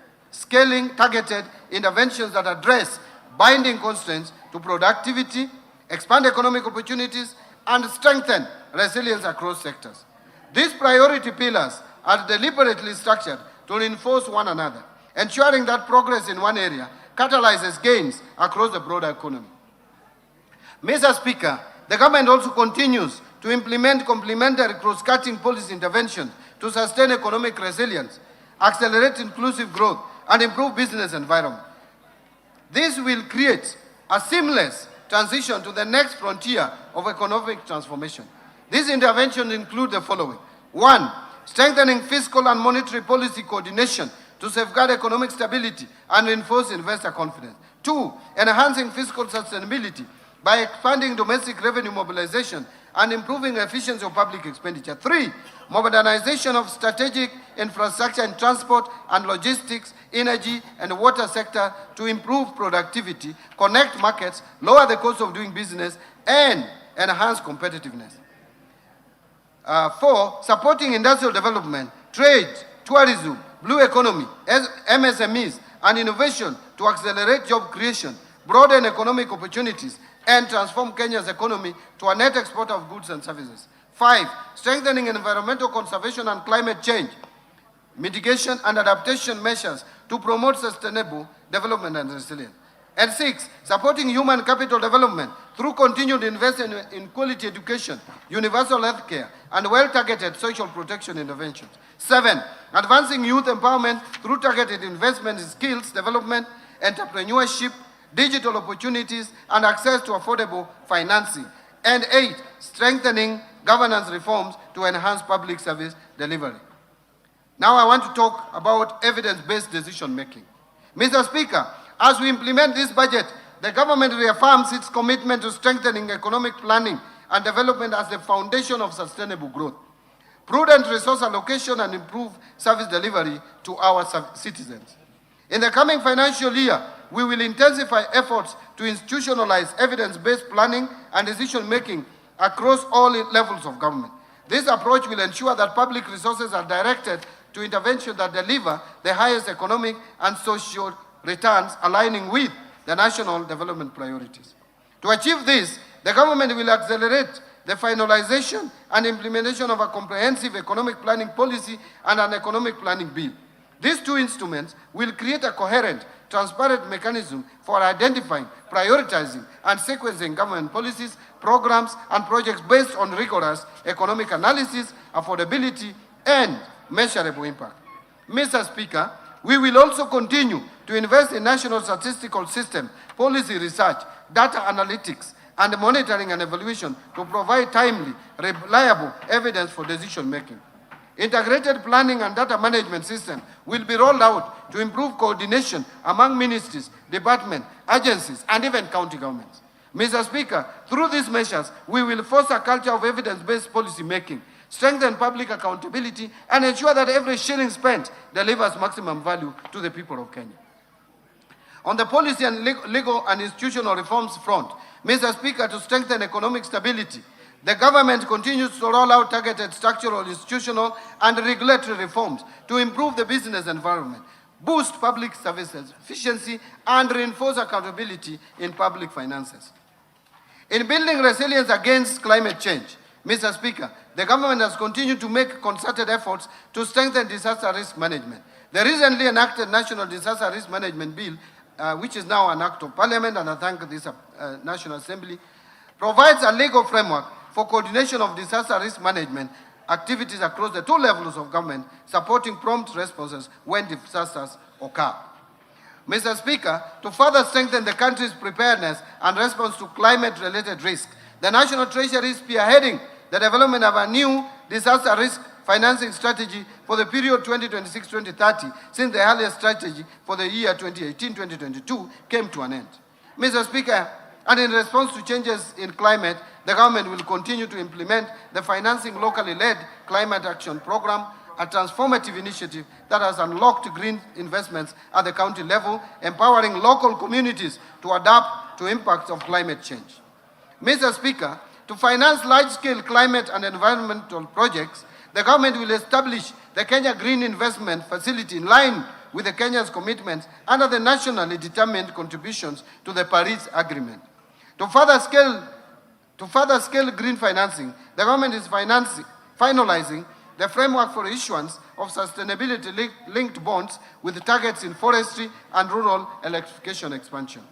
[SPEAKER 12] interventions that address binding constraints to productivity, expand economic opportunities, and strengthen resilience across sectors. These priority pillars are deliberately structured to reinforce one another, ensuring that progress in one area catalyzes gains across the broader economy. Mr. Speaker, the government also continues to implement complementary cross-cutting policy interventions to sustain economic resilience, accelerate inclusive growth, and improve business environment. This will create a seamless transition to the next frontier of economic transformation. These interventions include the following. 1, strengthening fiscal and monetary policy coordination to safeguard economic stability and reinforce investor confidence. 2, enhancing fiscal sustainability by expanding domestic revenue mobilization and improving efficiency of public expenditure. 3, modernization of strategic infrastructure in transport and logistics, energy, and water sector to improve productivity, connect markets, lower the cost of doing business, and enhance competitiveness. 4, supporting industrial development, trade, tourism, blue economy, MSMEs, and innovation to accelerate job creation, broaden economic opportunities, and transform Kenya's economy to a net exporter of goods and services. 5, strengthening environmental conservation and climate change, mitigation and adaptation measures to promote sustainable development and resilience. And 6, supporting human capital development through continued investment in quality education, universal health care, and well-targeted social protection interventions. 7, advancing youth empowerment through targeted investment in skills development, entrepreneurship, digital opportunities, and access to affordable financing. And 8, strengthening governance reforms to enhance public service delivery. Now I want to talk about evidence-based decision-making. Mr. Speaker, as we implement this budget, the government reaffirms its commitment to strengthening economic planning and development as the foundation of sustainable growth. Prudent resource allocation and improved service delivery to our citizens. In the coming financial year, we will intensify efforts to institutionalize evidence-based planning and decision-making across all levels of government. This approach will ensure that public resources are directed to interventions that deliver the highest economic and social returns, aligning with the national development priorities. To achieve this, the government will accelerate the finalization and implementation of a comprehensive economic planning policy and an economic planning bill. These 2 instruments will create a coherent, transparent mechanism for identifying, prioritizing, and sequencing government policies, programs, and projects based on rigorous economic analysis, affordability, and measurable impact. Mr. Speaker, we will also continue to invest in national statistical system, policy research, data analytics, and monitoring and evaluation to provide timely, reliable evidence for decision-making. Integrated planning and data management system will be rolled out to improve coordination among ministries, departments, agencies, and even county governments. Mr. Speaker, through these measures, we will foster a culture of evidence-based policy making, strengthen public accountability, and ensure that every shilling spent delivers maximum value to the people of Kenya. On the policy and legal and institutional reforms front, Mr. Speaker, to strengthen economic stability, the government continues to roll out targeted structural, institutional, and regulatory reforms to improve the business environment, boost public services efficiency, and reinforce accountability in public finances. In building resilience against climate change, Mr. Speaker, the government has continued to make concerted efforts to strengthen disaster risk management. The recently enacted National Disaster Risk Management Bill, which is now an act of parliament, and I thank this National Assembly, provides a legal framework for coordination of disaster risk management activities across the 2 levels of government, supporting prompt responses when disasters occur. Mr. Speaker, to further strengthen the country's preparedness and response to climate-related risks, the National Treasury is spearheading the development of a new disaster risk financing strategy for the period 2026-2030, since the earlier strategy for the year 2018-2022 came to an end. Mr. Speaker, and in response to changes in climate, the government will continue to implement the Financing Locally Led Climate Action Program, a transformative initiative that has unlocked green investments at the county level, empowering local communities to adapt to impacts of climate change. Mr. Speaker, to finance large-scale climate and environmental projects, the government will establish the Kenya Green Investment Facility in line with the Kenya's commitments under the nationally determined contributions to the Paris Agreement. To further scale green financing, the government is finalizing the framework for issuance of sustainability-linked bonds with targets in forestry and rural electrification expansion.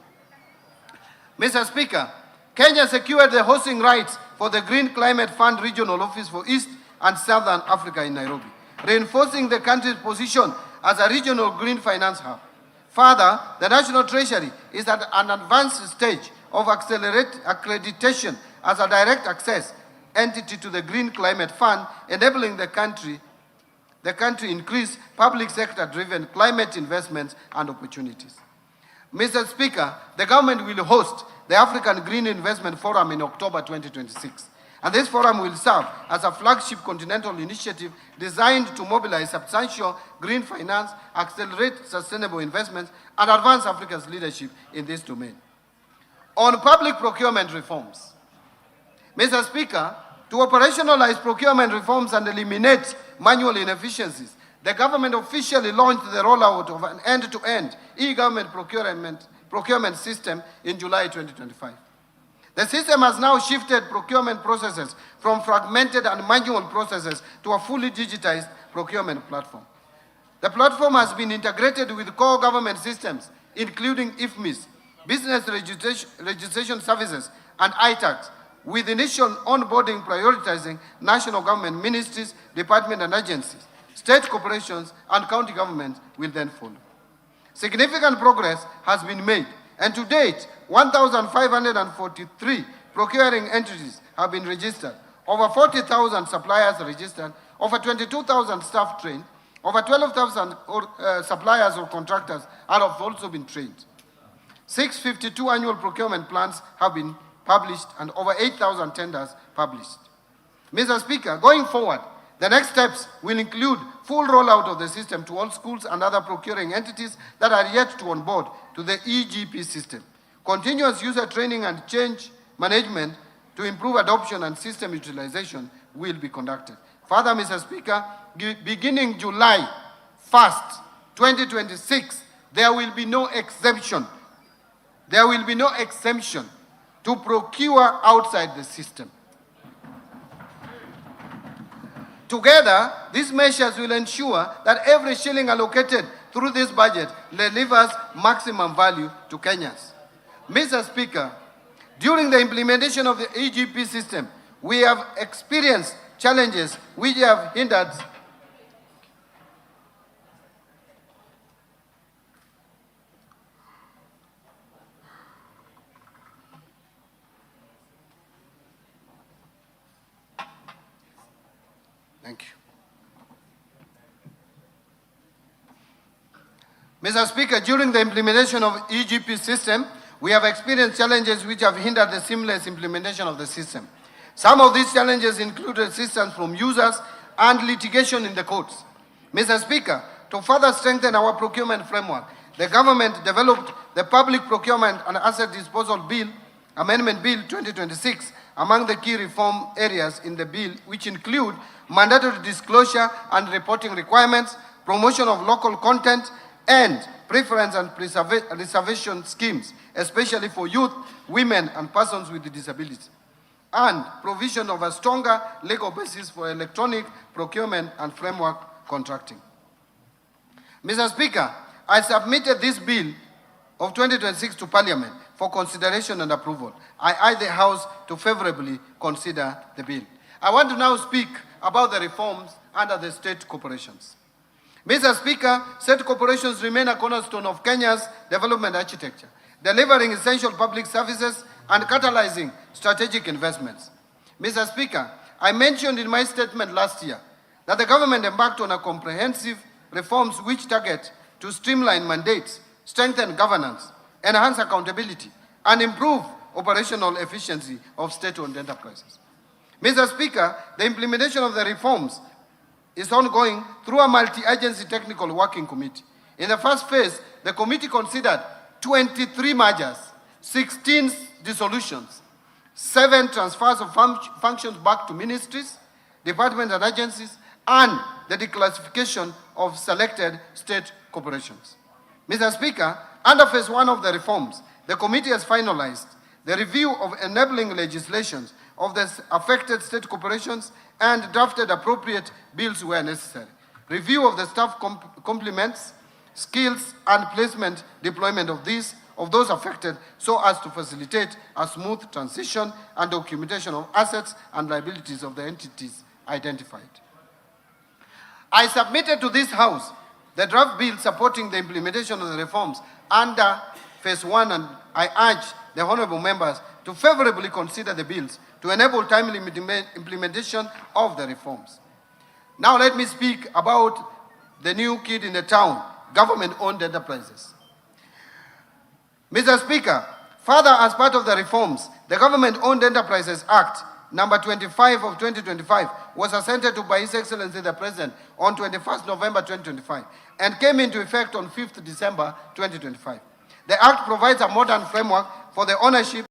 [SPEAKER 12] Mr. Speaker, Kenya secured the hosting rights for the Green Climate Fund Regional Office for East and Southern Africa in Nairobi, reinforcing the country's position as a regional green finance hub. Further, the National Treasury is at an advanced stage of accreditation as a direct access entity to the Green Climate Fund, enabling the country increase public sector-driven climate investments and opportunities. Mr. Speaker, the government will host the African Green Investment Forum in October 2026. And this forum will serve as a flagship continental initiative designed to mobilize substantial green finance, accelerate sustainable investments, and advance Africa's leadership in this domain. On public procurement reforms, Mr. Speaker, to operationalize procurement reforms and eliminate manual inefficiencies, the government officially launched the rollout of an end-to-end e-government procurement system in July 2025. The system has now shifted procurement processes from fragmented and manual processes to a fully digitized procurement platform. The platform has been integrated with core government systems, including IFMIS, Business Registration Services, and ITAX, with initial onboarding prioritizing national government ministries, departments and agencies. State corporations and county governments will then follow. Significant progress has been made, and to date, 1,543 procuring entities have been registered, over 40,000 suppliers registered, over 22,000 staff trained, over 12,000 suppliers or contractors have also been trained. 652 annual procurement plans have been published and over 8,000 tenders published. Mr. Speaker, going forward, the next steps will include full rollout of the system to all schools and other procuring entities that are yet to onboard to the EGP system. Continuous user training and change management to improve adoption and system utilization will be conducted. Further, Mr. Speaker, beginning July 1st, 2026, there will be no exemption. There will be no exemption to procure outside the system. Together, these measures will ensure that every shilling allocated through this budget delivers maximum value to Kenyans. Mr. Speaker, during the implementation of the EGP system, we have experienced challenges which have hindered Thank you. Mr. Speaker, during the implementation of EGP system, we have experienced challenges which have hindered the seamless implementation of the system. Some of these challenges include resistance from users and litigation in the courts. Mr. Speaker, to further strengthen our procurement framework, the government developed the Public Procurement and Asset Disposal Bill, Amendment Bill 2026, among the key reform areas in the bill, which include mandatory disclosure and reporting requirements, promotion of local content, and preference and reservation schemes, especially for youth, women, and persons with disabilities, and provision of a stronger legal basis for electronic procurement and framework contracting. Mr. Speaker, I submitted this bill of 2026 to Parliament for consideration and approval. I urge the House to favorably consider the bill. I want to now speak about the reforms under the state corporations. Mr. Speaker, state corporations remain a cornerstone of Kenya's development architecture, delivering essential public services and catalyzing strategic investments. Mr. Speaker, I mentioned in my statement last year that the government embarked on a comprehensive reforms which target to streamline mandates, strengthen governance, enhance accountability, and improve operational efficiency of state-owned enterprises. Mr. Speaker, the implementation of the reforms is ongoing through a multi-agency technical working committee. In the first phase, the committee considered 23 mergers, 16 dissolutions, 7 transfers of functions back to ministries, departments and agencies, and the declassification of selected state corporations. Mr. Speaker, under phase 1 of the reforms, the committee has finalized the review of enabling legislations of the affected state corporations and drafted appropriate bills where necessary. Review of the staff complements, skills, and placement deployment of those affected so as to facilitate a smooth transition and documentation of assets and liabilities of the entities identified. I submitted to this House the draft bill supporting the implementation of the reforms under phase 1, and I urge the honorable members to favorably consider the bills to enable timely implementation of the reforms. Now let me speak about the new kid in the town, government-owned enterprises. Mr. Speaker, further as part of the reforms, the Government-Owned Enterprises Act number 25 of 2025 was assented to by His Excellency the President on 21st November 2025 and came into effect on 5th December 2025. The Act provides a modern framework for the ownership,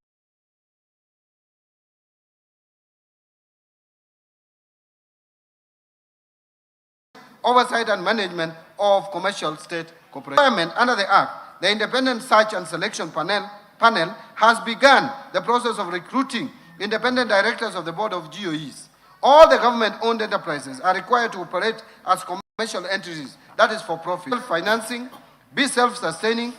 [SPEAKER 12] oversight and management of commercial state corporations. Under the Act, the Independent Search and Selection Panel has begun the process of recruiting independent directors of the board of GOEs. All the government-owned enterprises are required to operate as commercial entities, that is for profit, financing, be self-sustaining,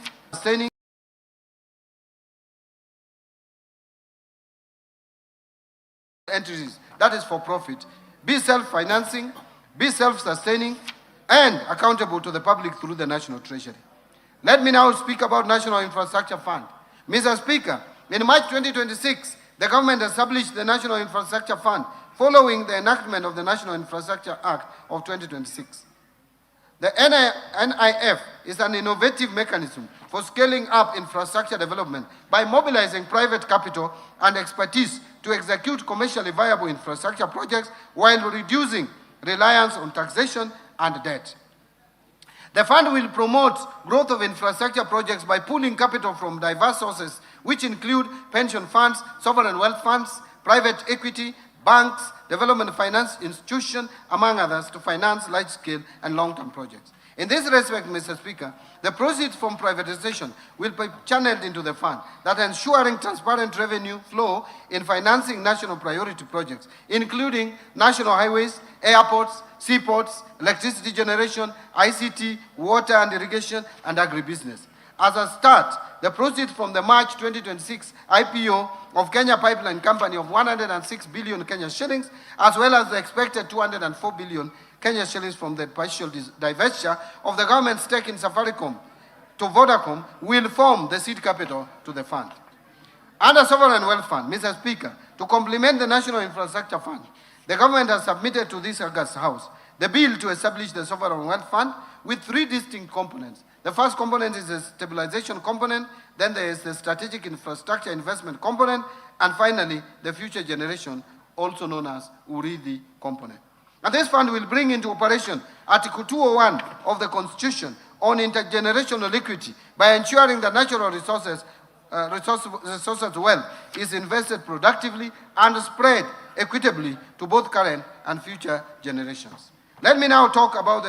[SPEAKER 12] entities, that is for profit, be self-financing, be self-sustaining, and accountable to the public through the National Treasury. Let me now speak about National Infrastructure Fund. Mr. Speaker, in March 2026, the government established the National Infrastructure Fund following the enactment of the National Infrastructure Act of 2026. The NIF is an innovative mechanism for scaling up infrastructure development by mobilizing private capital and expertise to execute commercially viable infrastructure projects while reducing reliance on taxation and debt. The fund will promote growth of infrastructure projects by pooling capital from diverse sources, which include pension funds, sovereign wealth funds, private equity, banks, development finance institutions, among others, to finance large-scale and long-term projects. In this respect, Mr. Speaker, the proceeds from privatization will be channeled into the fund, that ensuring transparent revenue flow in financing national priority projects, including national highways, airports, seaports, electricity generation, ICT, water and irrigation, and agribusiness. As a start, the proceeds from the March 2026 IPO of Kenya Pipeline Company of 106 billion Kenya shillings, as well as the expected 204 billion Kenya shillings from the partial divestiture of the government's stake in Safaricom to Vodacom, will form the seed capital to the fund. Under Sovereign Wealth Fund, Mr. Speaker, to complement the National Infrastructure Fund, the government has submitted to this August House the bill to establish the Sovereign Wealth Fund with 3 distinct components. The first component is the stabilization component, then there is the strategic infrastructure investment component, and finally, the future generation, also known as Urithi component. And this fund will bring into operation Article 201 of the Constitution on intergenerational equity by ensuring that natural resources wealth is invested productively and spread equitably to both current and future generations. Let me now talk about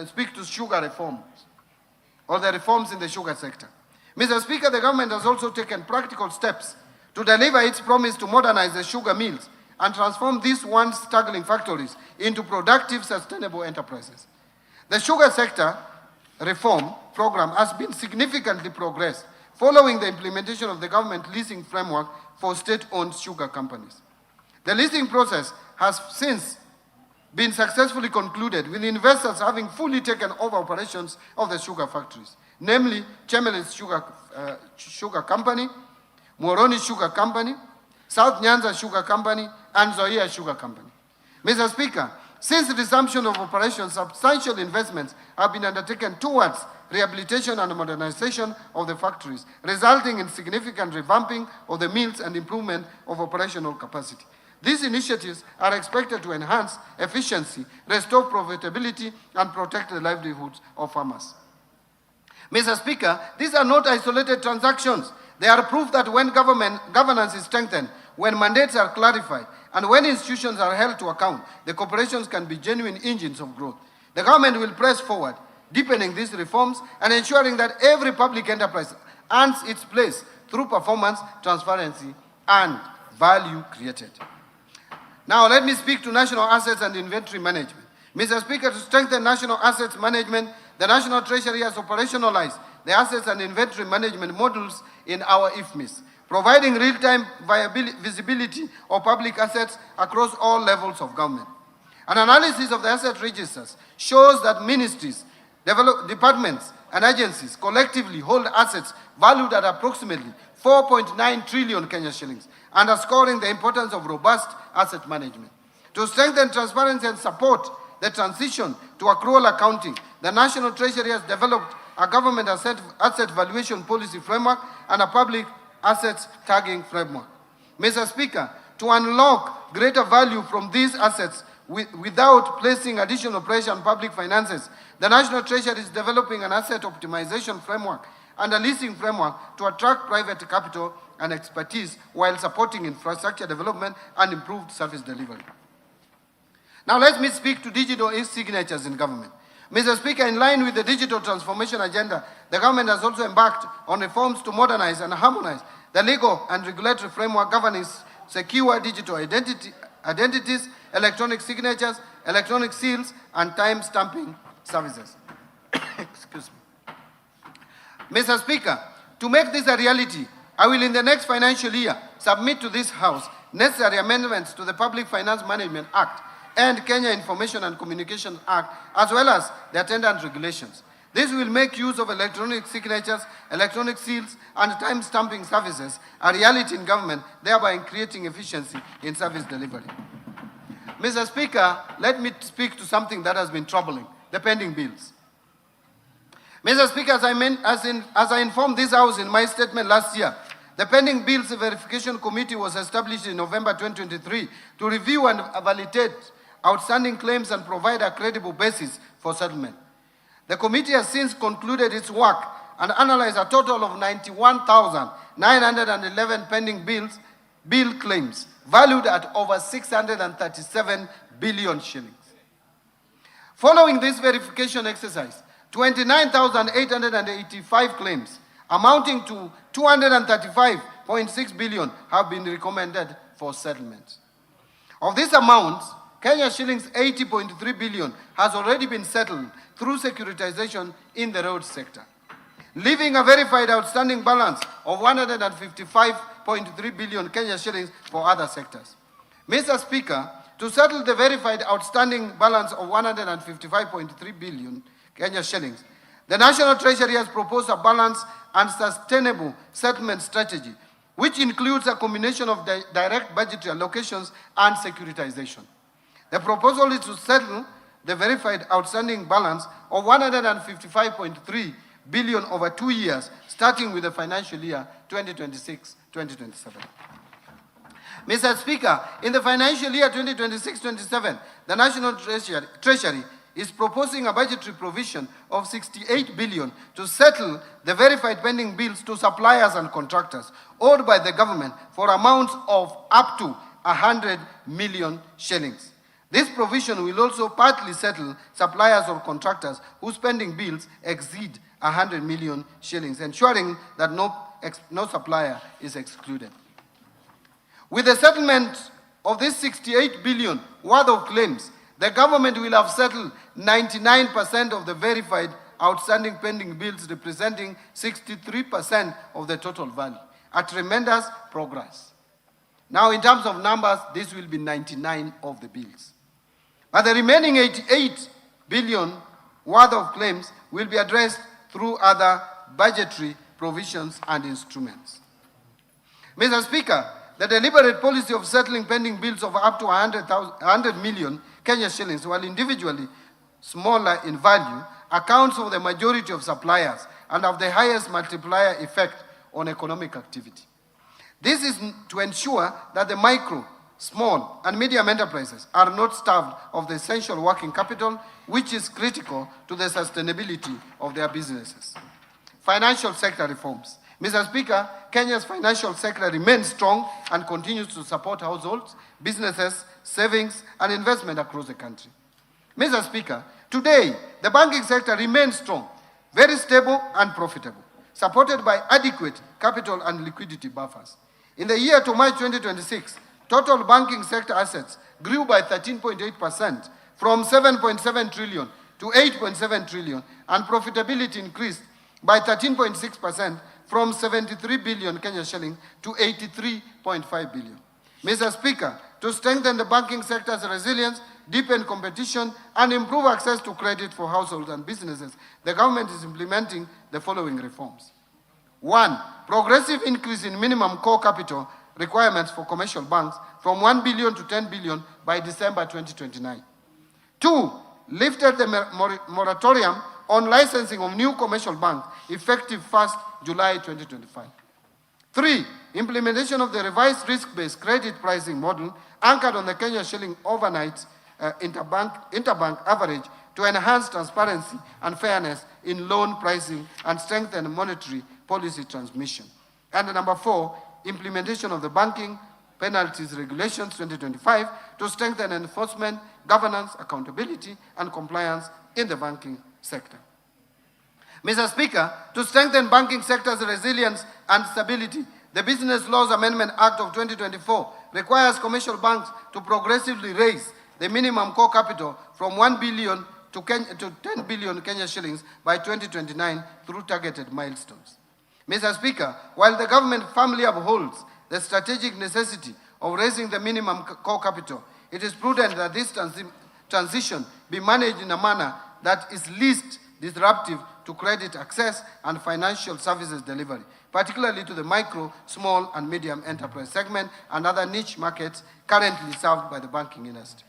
[SPEAKER 12] speak to sugar reforms. or the reforms in the sugar sector. Mr. Speaker, the government has also taken practical steps to deliver its promise to modernize the sugar mills and transform these once struggling factories into productive, sustainable enterprises. The sugar sector reform program has been significantly progressed following the implementation of the government leasing framework for state-owned sugar companies. The leasing process has since been successfully concluded, with investors having fully taken over operations of the sugar factories, namely Chemelis Sugar Company, Moroni Sugar Company, South Nyanza Sugar Company, and Zoia Sugar Company. Mr. Speaker, since the resumption of operations, substantial investments have been undertaken towards rehabilitation and modernization of the factories, resulting in significant revamping of the mills and improvement of operational capacity. These initiatives are expected to enhance efficiency, restore profitability, and protect the livelihoods of farmers. Mr. Speaker, these are not isolated transactions. They are proof that when governance is strengthened, when mandates are clarified, and when institutions are held to account, the corporations can be genuine engines of growth. The government will press forward, deepening these reforms and ensuring that every public enterprise earns its place through performance, transparency, and value created. Now, let me speak to national assets and inventory management. Mr. Speaker, to strengthen national assets management, the National Treasury has operationalized the assets and inventory management modules in our IFMIS, providing real-time visibility of public assets across all levels of government. An analysis of the asset registers shows that ministries, departments, and agencies collectively hold assets valued at approximately 4.9 trillion Kenya shillings, underscoring the importance of robust asset management. To strengthen transparency and support the transition to accrual accounting, the National Treasury has developed a government asset valuation policy framework and a public assets tagging framework. Mr. Speaker, to unlock greater value from these assets without placing additional pressure on public finances, the National Treasury is developing an asset optimization framework and a leasing framework to attract private capital and expertise while supporting infrastructure development and improved service delivery. Now let me speak to digital e-signatures in government. Mr. Speaker, in line with the digital transformation agenda, the government has also embarked on reforms to modernize and harmonize the legal and regulatory framework governing secure digital identities, electronic signatures, electronic seals, and time stamping services. Excuse me. Mr. Speaker, to make this a reality, I will in the next financial year submit to this House necessary amendments to the Public Finance Management Act and Kenya Information and Communication Act, as well as the attendant regulations. This will make use of electronic signatures, electronic seals, and time stamping services a reality in government, thereby creating efficiency in service delivery. Mr. Speaker, let me speak to something that has been troubling, the pending bills. Mr. Speaker, as I informed this House in my statement last year, the pending bills verification committee was established in November 2023 to review and validate outstanding claims and provide a credible basis for settlement. The committee has since concluded its work and analyzed a total of 91,911 pending bill claims, valued at over 637 billion shillings. Following this verification exercise, 29,885 claims, amounting to 235.6 billion, have been recommended for settlement. Of this amount, Kenya shillings 80.3 billion has already been settled through securitization in the road sector, leaving a verified outstanding balance of 155.3 billion Kenya shillings for other sectors. Mr. Speaker, to settle the verified outstanding balance of 155.3 billion Kenya shillings, the National Treasury has proposed a balanced and sustainable settlement strategy, which includes a combination of direct budgetary allocations and securitization. The proposal is to settle the verified outstanding balance of 155.3 billion over 2 years, starting with the financial year 2026-2027. Mr. Speaker, in the financial year 2026-27, the National Treasury is proposing a budgetary provision of 68 billion to settle the verified pending bills to suppliers and contractors owed by the government for amounts of up to 100 million shillings. This provision will also partly settle suppliers or contractors whose pending bills exceed 100 million shillings, ensuring that no supplier is excluded. With the settlement of this 68 billion worth of claims, the government will have settled 99% of the verified outstanding pending bills, representing 63% of the total value, a tremendous progress. Now, in terms of numbers, this will be 99 of the bills. But the remaining 88 billion worth of claims will be addressed through other budgetary provisions and instruments. Mr. Speaker, the deliberate policy of settling pending bills of up to 100 million Kenya shillings, while individually smaller in value, accounts for the majority of suppliers and have the highest multiplier effect on economic activity. This is to ensure that the micro, small, and medium enterprises are not starved of the essential working capital, which is critical to the sustainability of their businesses. Financial sector reforms. Mr. Speaker, Kenya's financial sector remains strong and continues to support households, businesses, savings, and investment across the country. Mr. Speaker, today, the banking sector remains strong, very stable and profitable, supported by adequate capital and liquidity buffers. In the year to March 2026, total banking sector assets grew by 13.8% from 7.7 trillion to 8.7 trillion, and profitability increased by 13.6% from 73 billion Kenya shilling to 83.5 billion. Mr. Speaker, to strengthen the banking sector's resilience, deepen competition, and improve access to credit for households and businesses, the government is implementing the following reforms. 1. Progressive increase in minimum core capital requirements for commercial banks from 1 billion to 10 billion by December 2029. 2. Lifted the moratorium on licensing of new commercial banks effective 1st July 2025. 3. Implementation of the revised risk-based credit pricing model anchored on the Kenya shilling overnight interbank average to enhance transparency and fairness in loan pricing and strengthen monetary policy transmission. And number 4, implementation of the banking penalties regulations 2025 to strengthen enforcement, governance, accountability, and compliance in the banking sector. Mr. Speaker, to strengthen banking sector's resilience and stability, the Business Laws Amendment Act of 2024 requires commercial banks to progressively raise the minimum core capital from 1 billion to 10 billion Kenya shillings by 2029 through targeted milestones. Mr. Speaker, while the government firmly upholds the strategic necessity of raising the minimum core capital, it is prudent that this transition be managed in a manner that is least disruptive to credit access and financial services delivery, particularly to the micro, small, and medium enterprise segment and other niche markets currently served by the banking industry.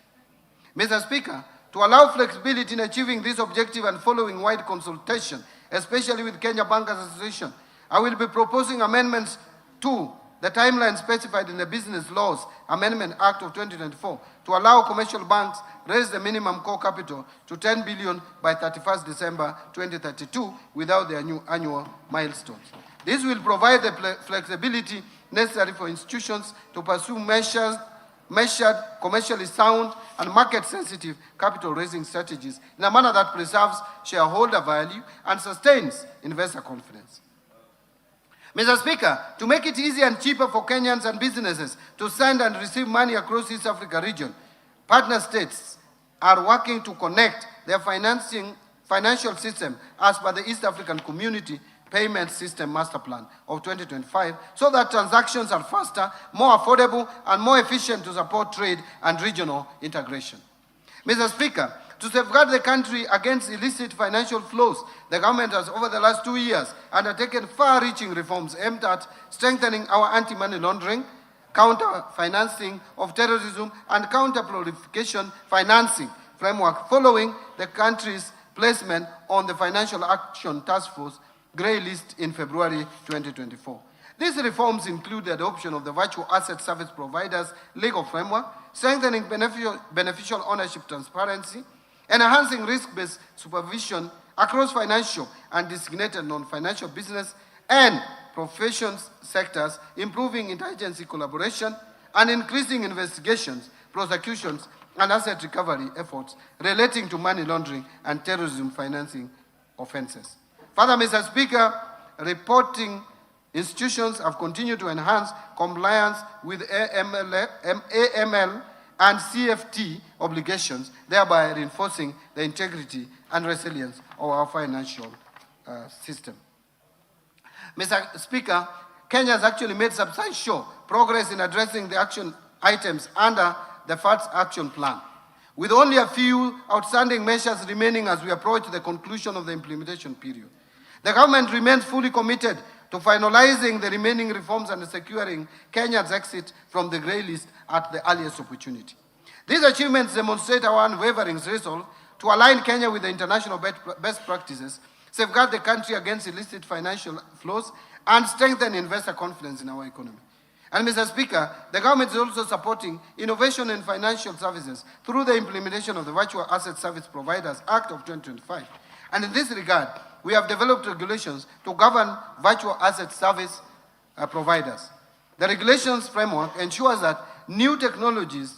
[SPEAKER 12] Mr. Speaker, to allow flexibility in achieving this objective and following wide consultation, especially with Kenya Bankers Association, I will be proposing amendments to the timeline specified in the Business Laws Amendment Act of 2024 to allow commercial banks raise the minimum core capital to 10 billion by 31st December 2032 without their new annual milestones. This will provide the flexibility necessary for institutions to pursue measured, commercially sound, and market-sensitive capital-raising strategies in a manner that preserves shareholder value and sustains investor confidence. Mr. Speaker, to make it easier and cheaper for Kenyans and businesses to send and receive money across East Africa region, partner states are working to connect their financial system as per the East African Community Payment System Master Plan of 2025 so that transactions are faster, more affordable, and more efficient to support trade and regional integration. Mr. Speaker, to safeguard the country against illicit financial flows, the government has, over the last 2 years, undertaken far-reaching reforms aimed at strengthening our anti-money laundering, counter-financing of terrorism, and counter-proliferation financing framework following the country's placement on the Financial Action Task Force Grey List in February 2024. These reforms include the adoption of the Virtual Asset Service Providers legal framework, strengthening beneficial ownership transparency, enhancing risk-based supervision across financial and designated non-financial business and professions sectors, improving interagency collaboration, and increasing investigations, prosecutions, and asset recovery efforts relating to money laundering and terrorism financing offenses. Further, Mr. Speaker, reporting institutions have continued to enhance compliance with AML and CFT obligations, thereby reinforcing the integrity and resilience of our financial system. Mr. Speaker, Kenya has actually made substantial progress in addressing the action items under the FATS action plan, with only a few outstanding measures remaining as we approach the conclusion of the implementation period. The government remains fully committed to finalizing the remaining reforms and securing Kenya's exit from the grey list at the earliest opportunity. These achievements demonstrate our unwavering resolve to align Kenya with the international best practices, safeguard the country against illicit financial flows, and strengthen investor confidence in our economy. And Mr. Speaker, the government is also supporting innovation in financial services through the implementation of the Virtual Asset Service Providers Act of 2025. And in this regard, we have developed regulations to govern virtual asset service providers. The regulations framework ensures that new technologies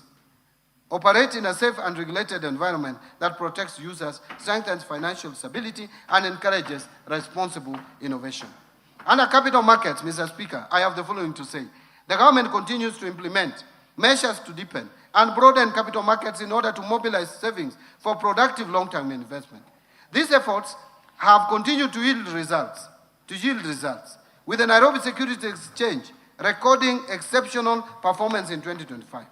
[SPEAKER 12] operate in a safe and regulated environment that protects users, strengthens financial stability, and encourages responsible innovation. Under capital markets, Mr. Speaker, I have the following to say. The government continues to implement measures to deepen and broaden capital markets in order to mobilize savings for productive long-term investment. These efforts have continued to yield results, with the Nairobi Securities Exchange recording exceptional performance in 2025.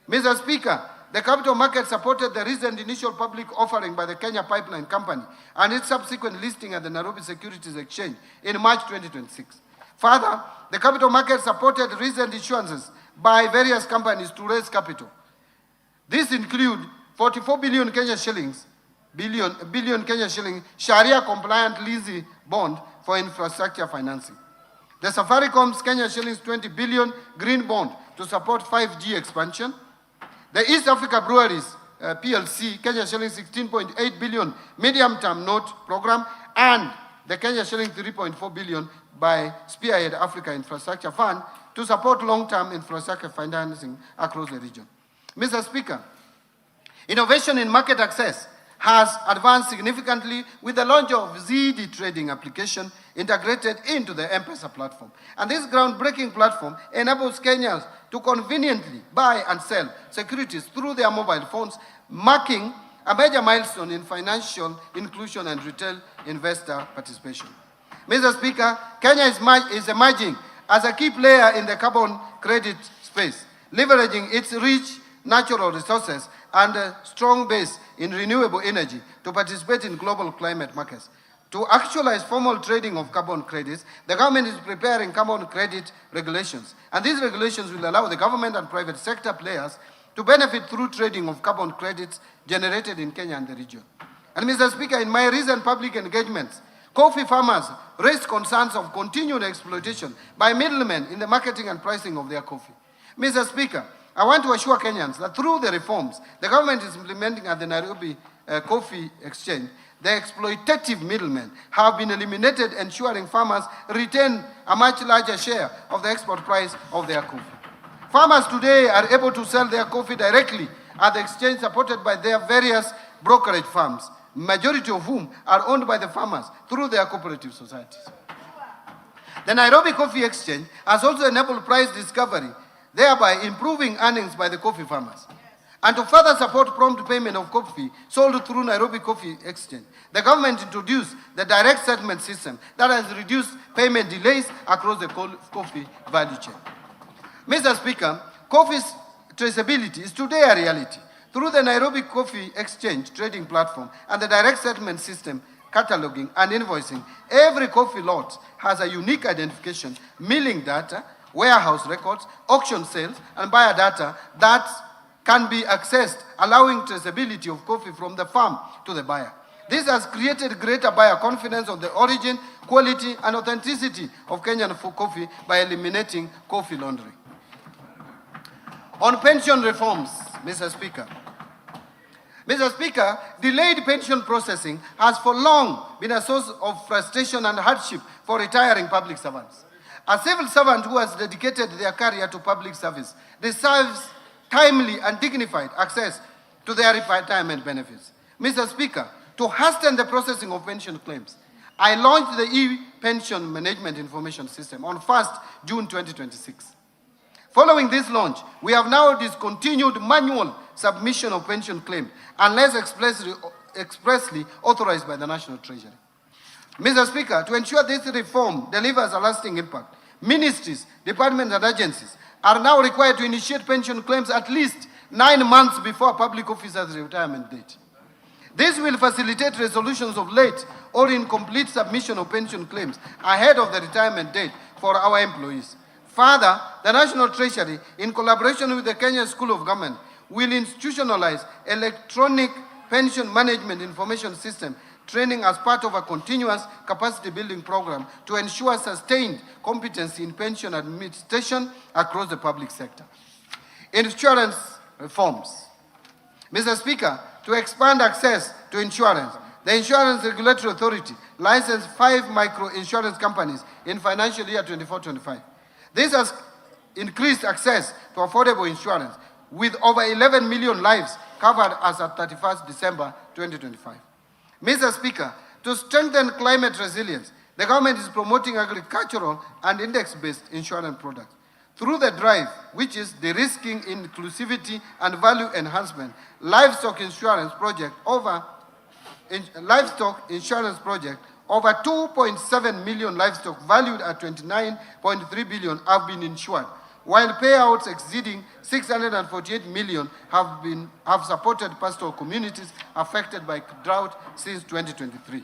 [SPEAKER 12] Mr. Speaker, the capital market supported the recent initial public offering by the Kenya Pipeline Company and its subsequent listing at the Nairobi Securities Exchange in March 2026. Further, the capital market supported recent issuances by various companies to raise capital. These include 44 billion Kenya shillings, Sharia-compliant leasing bond for infrastructure financing. The Safaricom's Kenya shillings 20 billion green bond to support 5G expansion. The East Africa Breweries PLC Kenya shillings 16.8 billion medium-term note program, and the Kenya shillings 3.4 billion by Spearhead Africa Infrastructure Fund to support long-term infrastructure financing across the region. Mr. Speaker, innovation in market access has advanced significantly with the launch of ZD trading application integrated into the M-Pesa platform. And this groundbreaking platform enables Kenyans to conveniently buy and sell securities through their mobile phones, marking a major milestone in financial inclusion and retail investor participation. Mr. Speaker, Kenya is emerging as a key player in the carbon credit space, leveraging its rich natural resources and a strong base in renewable energy to participate in global climate markets. To actualize formal trading of carbon credits, the government is preparing carbon credit regulations, and these regulations will allow the government and private sector players to benefit through trading of carbon credits generated in Kenya and the region. And Mr. Speaker, in my recent public engagements, coffee farmers raised concerns of continued exploitation by middlemen in the marketing and pricing of their coffee. Mr. Speaker, I want to assure Kenyans that through the reforms the government is implementing at the Nairobi Coffee Exchange, the exploitative middlemen have been eliminated, ensuring farmers retain a much larger share of the export price of their coffee. Farmers today are able to sell their coffee directly at the exchange, supported by their various brokerage firms, majority of whom are owned by the farmers through their cooperative societies. The Nairobi Coffee Exchange has also enabled price discovery, thereby improving earnings by the coffee farmers. And to further support prompt payment of coffee sold through Nairobi Coffee Exchange, the government introduced the direct settlement system that has reduced payment delays across the coffee value chain. Mr. Speaker, coffee's traceability is today a reality. Through the Nairobi Coffee Exchange trading platform and the direct settlement system, cataloging and invoicing, every coffee lot has a unique identification, milling data, warehouse records, auction sales, and buyer data that can be accessed, allowing traceability of coffee from the farm to the buyer. This has created greater buyer confidence on the origin, quality, and authenticity of Kenyan coffee by eliminating coffee laundering. On pension reforms, Mr. Speaker. Mr. Speaker, delayed pension processing has for long been a source of frustration and hardship for retiring public servants. A civil servant who has dedicated their career to public service deserves timely and dignified access to their retirement benefits. Mr. Speaker, to hasten the processing of pension claims, I launched the e-pension management information system on 1st June 2026. Following this launch, we have now discontinued manual submission of pension claims unless expressly authorized by the National Treasury. Mr. Speaker, to ensure this reform delivers a lasting impact, ministries, departments, and agencies are now required to initiate pension claims at least 9 months before a public officer's retirement date. This will facilitate resolutions of late or incomplete submission of pension claims ahead of the retirement date for our employees. Further, the National Treasury, in collaboration with the Kenya School of Government, will institutionalize electronic pension management information system training as part of a continuous capacity building program to ensure sustained competency in pension administration across the public sector. Insurance reforms. Mr. Speaker, to expand access to insurance, the Insurance Regulatory Authority licensed 5 micro-insurance companies in financial year 24-25. This has increased access to affordable insurance with over 11 million lives covered as at 31st December 2025. Mr. Speaker, to strengthen climate resilience, the government is promoting agricultural and index-based insurance products. Through the drive, which is de-risking, inclusivity, and value enhancement, livestock insurance project over 2.7 million livestock valued at 29.3 billion have been insured, while payouts exceeding 648 million have supported pastoral communities affected by drought since 2023.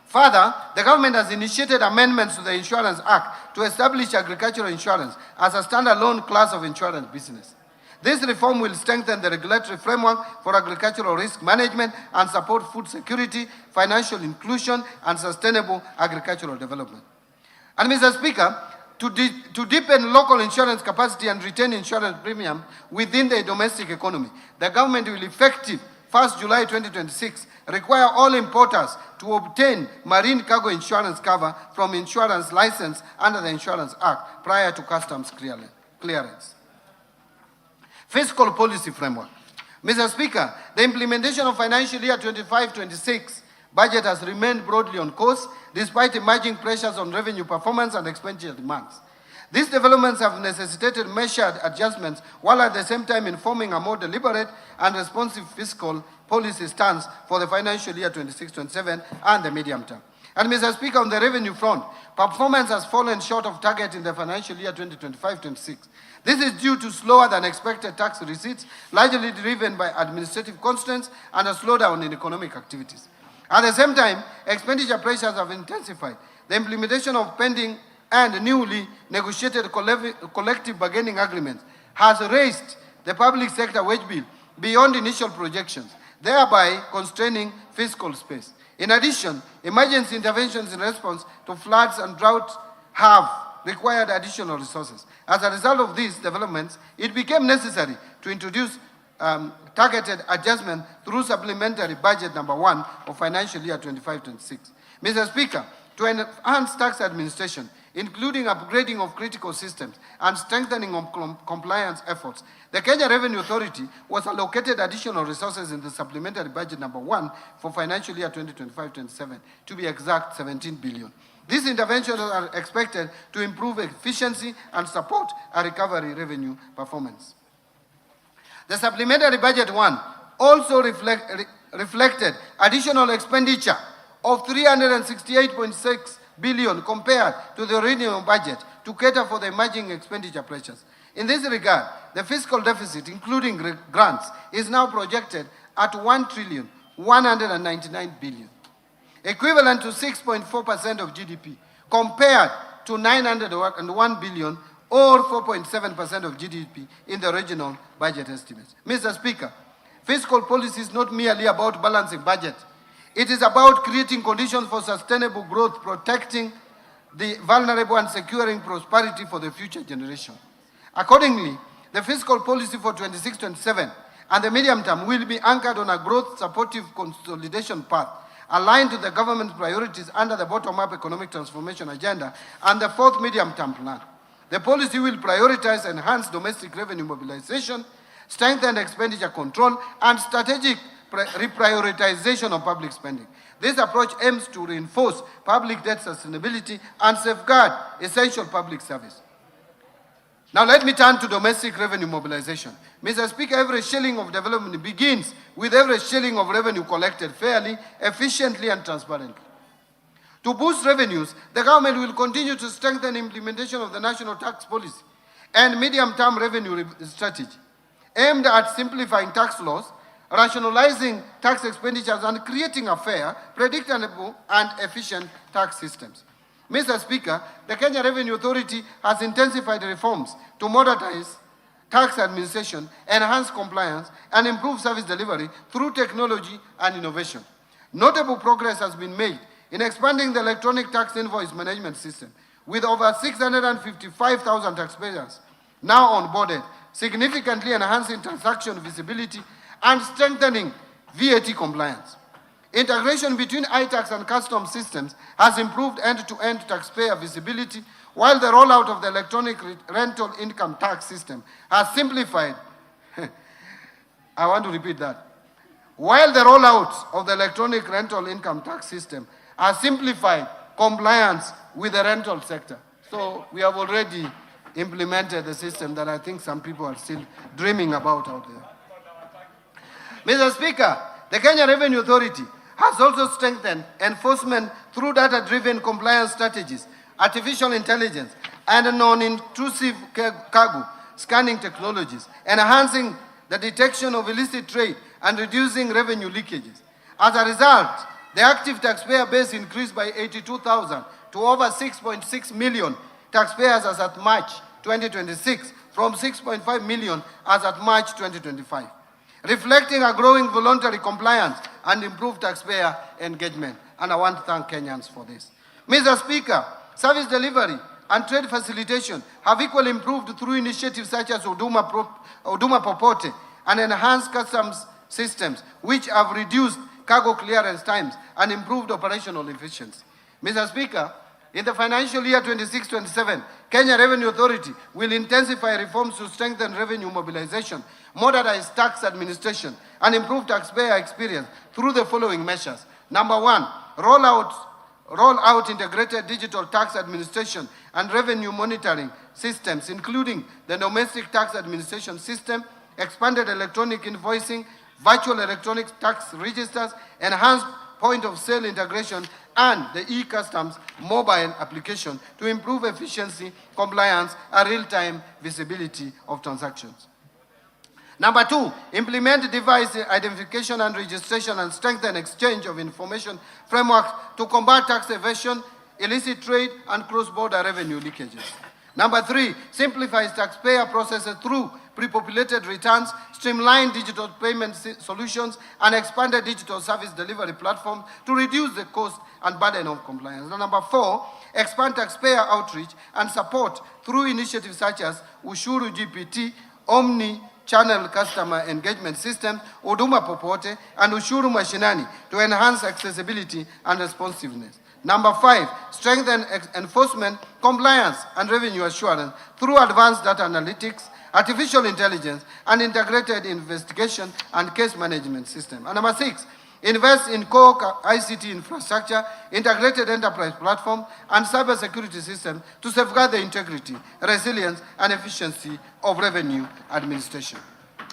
[SPEAKER 12] Further, the government has initiated amendments to the Insurance Act to establish agricultural insurance as a standalone class of insurance business. This reform will strengthen the regulatory framework for agricultural risk management and support food security, financial inclusion, and sustainable agricultural development. And Mr. Speaker, to deepen local insurance capacity and retain insurance premium within the domestic economy, the government will effective 1st July 2026 require all importers to obtain marine cargo insurance cover from insurance license under the Insurance Act prior to customs clearance. Fiscal policy framework. Mr. Speaker, the implementation of financial year 25-26 budget has remained broadly on course despite emerging pressures on revenue performance and expenditure demands. These developments have necessitated measured adjustments while at the same time informing a more deliberate and responsive fiscal policy stance for the financial year 26-27 and the medium term. And Mr. Speaker, on the revenue front, performance has fallen short of target in the financial year 2025-26. This is due to slower than expected tax receipts, largely driven by administrative constraints and a slowdown in economic activities. At the same time, expenditure pressures have intensified. The implementation of pending and newly negotiated collective bargaining agreements has raised the public sector wage bill beyond initial projections, thereby constraining fiscal space. In addition, emergency interventions in response to floods and drought have required additional resources. As a result of these developments, it became necessary to introduce targeted adjustment through supplementary budget number 1 of financial year 25-26. Mr. Speaker, to enhance tax administration, including upgrading of critical systems and strengthening of compliance efforts, the Kenya Revenue Authority was allocated additional resources in the supplementary budget number 1 for financial year 2025-27, to be exact, 17 billion. These interventions are expected to improve efficiency and support a recovery revenue performance. The supplementary budget 1 also reflected additional expenditure of 368.6 billion compared to the original budget to cater for the emerging expenditure pressures. In this regard, the fiscal deficit, including grants, is now projected at 1,199 billion, equivalent to 6.4% of GDP, compared to 901 billion or 4.7% of GDP in the original budget estimates. Mr. Speaker, fiscal policy is not merely about balancing budget. It is about creating conditions for sustainable growth, protecting the vulnerable and securing prosperity for the future generation. Accordingly, the fiscal policy for 26-27 and the medium term will be anchored on a growth-supportive consolidation path aligned to the government's priorities under the bottom-up economic transformation agenda and the 4th medium-term plan. The policy will prioritize enhanced domestic revenue mobilization, strengthened expenditure control, and strategic reprioritization of public spending. This approach aims to reinforce public debt sustainability and safeguard essential public service. Now let me turn to domestic revenue mobilization. Mr. Speaker, every shilling of development begins with every shilling of revenue collected fairly, efficiently, and transparently. To boost revenues, the government will continue to strengthen implementation of the national tax policy and medium-term revenue strategy, aimed at simplifying tax laws, rationalizing tax expenditures, and creating a fair, predictable, and efficient tax systems. Mr. Speaker, the Kenya Revenue Authority has intensified reforms to modernize tax administration, enhance compliance, and improve service delivery through technology and innovation. Notable progress has been made in expanding the electronic tax invoice management system, with over 655,000 taxpayers now onboarded, significantly enhancing transaction visibility and strengthening VAT compliance. Integration between iTax and customs systems has improved end-to-end taxpayer visibility, while the rollout of the electronic rental income tax system has simplified. I want to repeat that. While the rollout of the electronic rental income tax system has simplified compliance with the rental sector. So we have already implemented the system that I think some people are still dreaming about out there. Mr. Speaker, the Kenya Revenue Authority has also strengthened enforcement through data-driven compliance strategies, artificial intelligence, and non-intrusive cargo scanning technologies, enhancing the detection of illicit trade and reducing revenue leakages. As a result, the active taxpayer base increased by 82,000 to over 6.6 million taxpayers as at March 2026, from 6.5 million as at March 2025, reflecting a growing voluntary compliance and improved taxpayer engagement. And I want to thank Kenyans for this. Mr. Speaker, service delivery and trade facilitation have equally improved through initiatives such as Huduma Popote and enhanced customs systems, which have reduced cargo clearance times and improved operational efficiency. Mr. Speaker, in the financial year 26-27, Kenya Revenue Authority will intensify reforms to strengthen revenue mobilization, modernize tax administration, and improve taxpayer experience through the following measures. Number one, roll out integrated digital tax administration and revenue monitoring systems, including the domestic tax administration system, expanded electronic invoicing, virtual electronic tax registers, enhanced point-of-sale integration, and the e-customs mobile application to improve efficiency, compliance, and real-time visibility of transactions. Number two, implement device identification and registration and strengthen exchange of information frameworks to combat tax evasion, illicit trade, and cross-border revenue leakages. Number three, simplifies taxpayer processes through pre-populated returns, streamlined digital payment solutions, and expanded digital service delivery platforms to reduce the cost and burden of compliance. And number four, expand taxpayer outreach and support through initiatives such as Ushuru GPT, Omni-Channel Customer Engagement System, Huduma Popote, and Ushuru Mashinani to enhance accessibility and responsiveness. Number five, strengthen enforcement, compliance, and revenue assurance through advanced data analytics, artificial intelligence, and integrated investigation and case management system. And number six, invest in core ICT infrastructure, integrated enterprise platform, and cybersecurity systems to safeguard the integrity, resilience, and efficiency of revenue administration.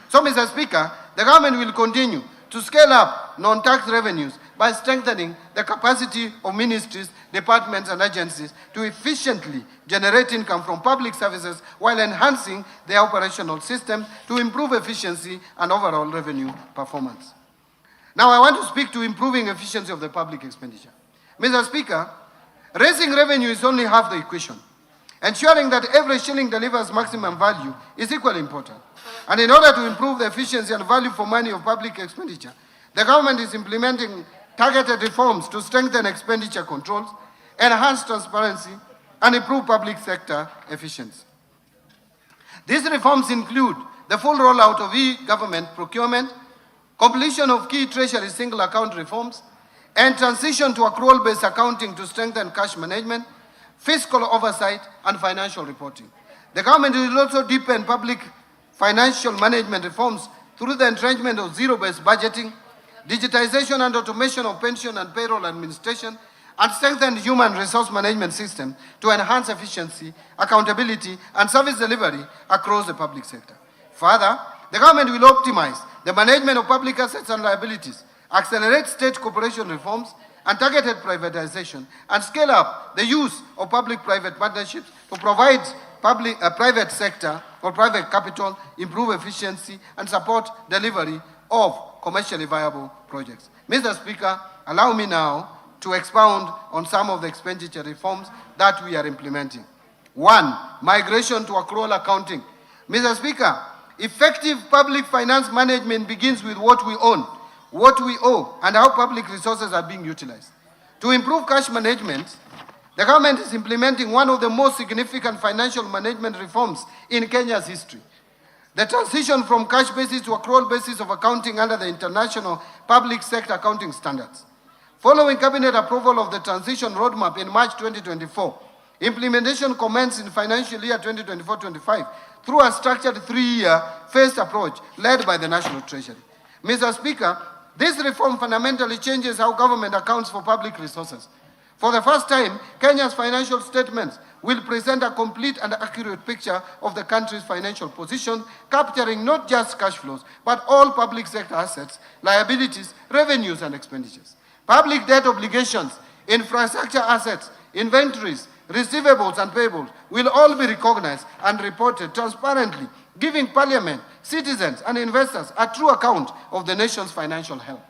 [SPEAKER 12] So, Mr. Speaker, the government will continue to scale up non-tax revenues by strengthening the capacity of ministries, departments, and agencies to efficiently generate income from public services while enhancing their operational system to improve efficiency and overall revenue performance. Now, I want to speak to improving efficiency of the public expenditure. Mr. Speaker, raising revenue is only half the equation. Ensuring that every shilling delivers maximum value is equally important. And in order to improve the efficiency and value for money of public expenditure, the government is implementing targeted reforms to strengthen expenditure controls, enhance transparency, and improve public sector efficiency. These reforms include the full rollout of e-government procurement, completion of key Treasury single account reforms, and transition to accrual-based accounting to strengthen cash management, fiscal oversight, and financial reporting. The government will also deepen public financial management reforms through the entrenchment of zero-based budgeting, digitization and automation of pension and payroll administration, and strengthen the human resource management system to enhance efficiency, accountability, and service delivery across the public sector. Further, the government will optimize the management of public assets and liabilities, accelerate state corporation reforms and targeted privatization, and scale up the use of public-private partnerships to provide private sector or private capital, improve efficiency, and support delivery of commercially viable projects. Mr. Speaker, allow me now to expound on some of the expenditure reforms that we are implementing. 1, migration to accrual accounting. Mr. Speaker, effective public finance management begins with what we own, what we owe, and how public resources are being utilized. To improve cash management, the government is implementing one of the most significant financial management reforms in Kenya's history. The transition from cash basis to accrual basis of accounting under the International Public Sector Accounting Standards. Following cabinet approval of the transition roadmap in March 2024, implementation commenced in financial year 2024-25 through a structured 3-year phased approach led by the National Treasury. Mr. Speaker, this reform fundamentally changes how government accounts for public resources. For the first time, Kenya's financial statements will present a complete and accurate picture of the country's financial position, capturing not just cash flows, but all public sector assets, liabilities, revenues, and expenditures. Public debt obligations, infrastructure assets, inventories, receivables, and payables will all be recognized and reported transparently, giving Parliament, citizens, and investors a true account of the nation's financial health.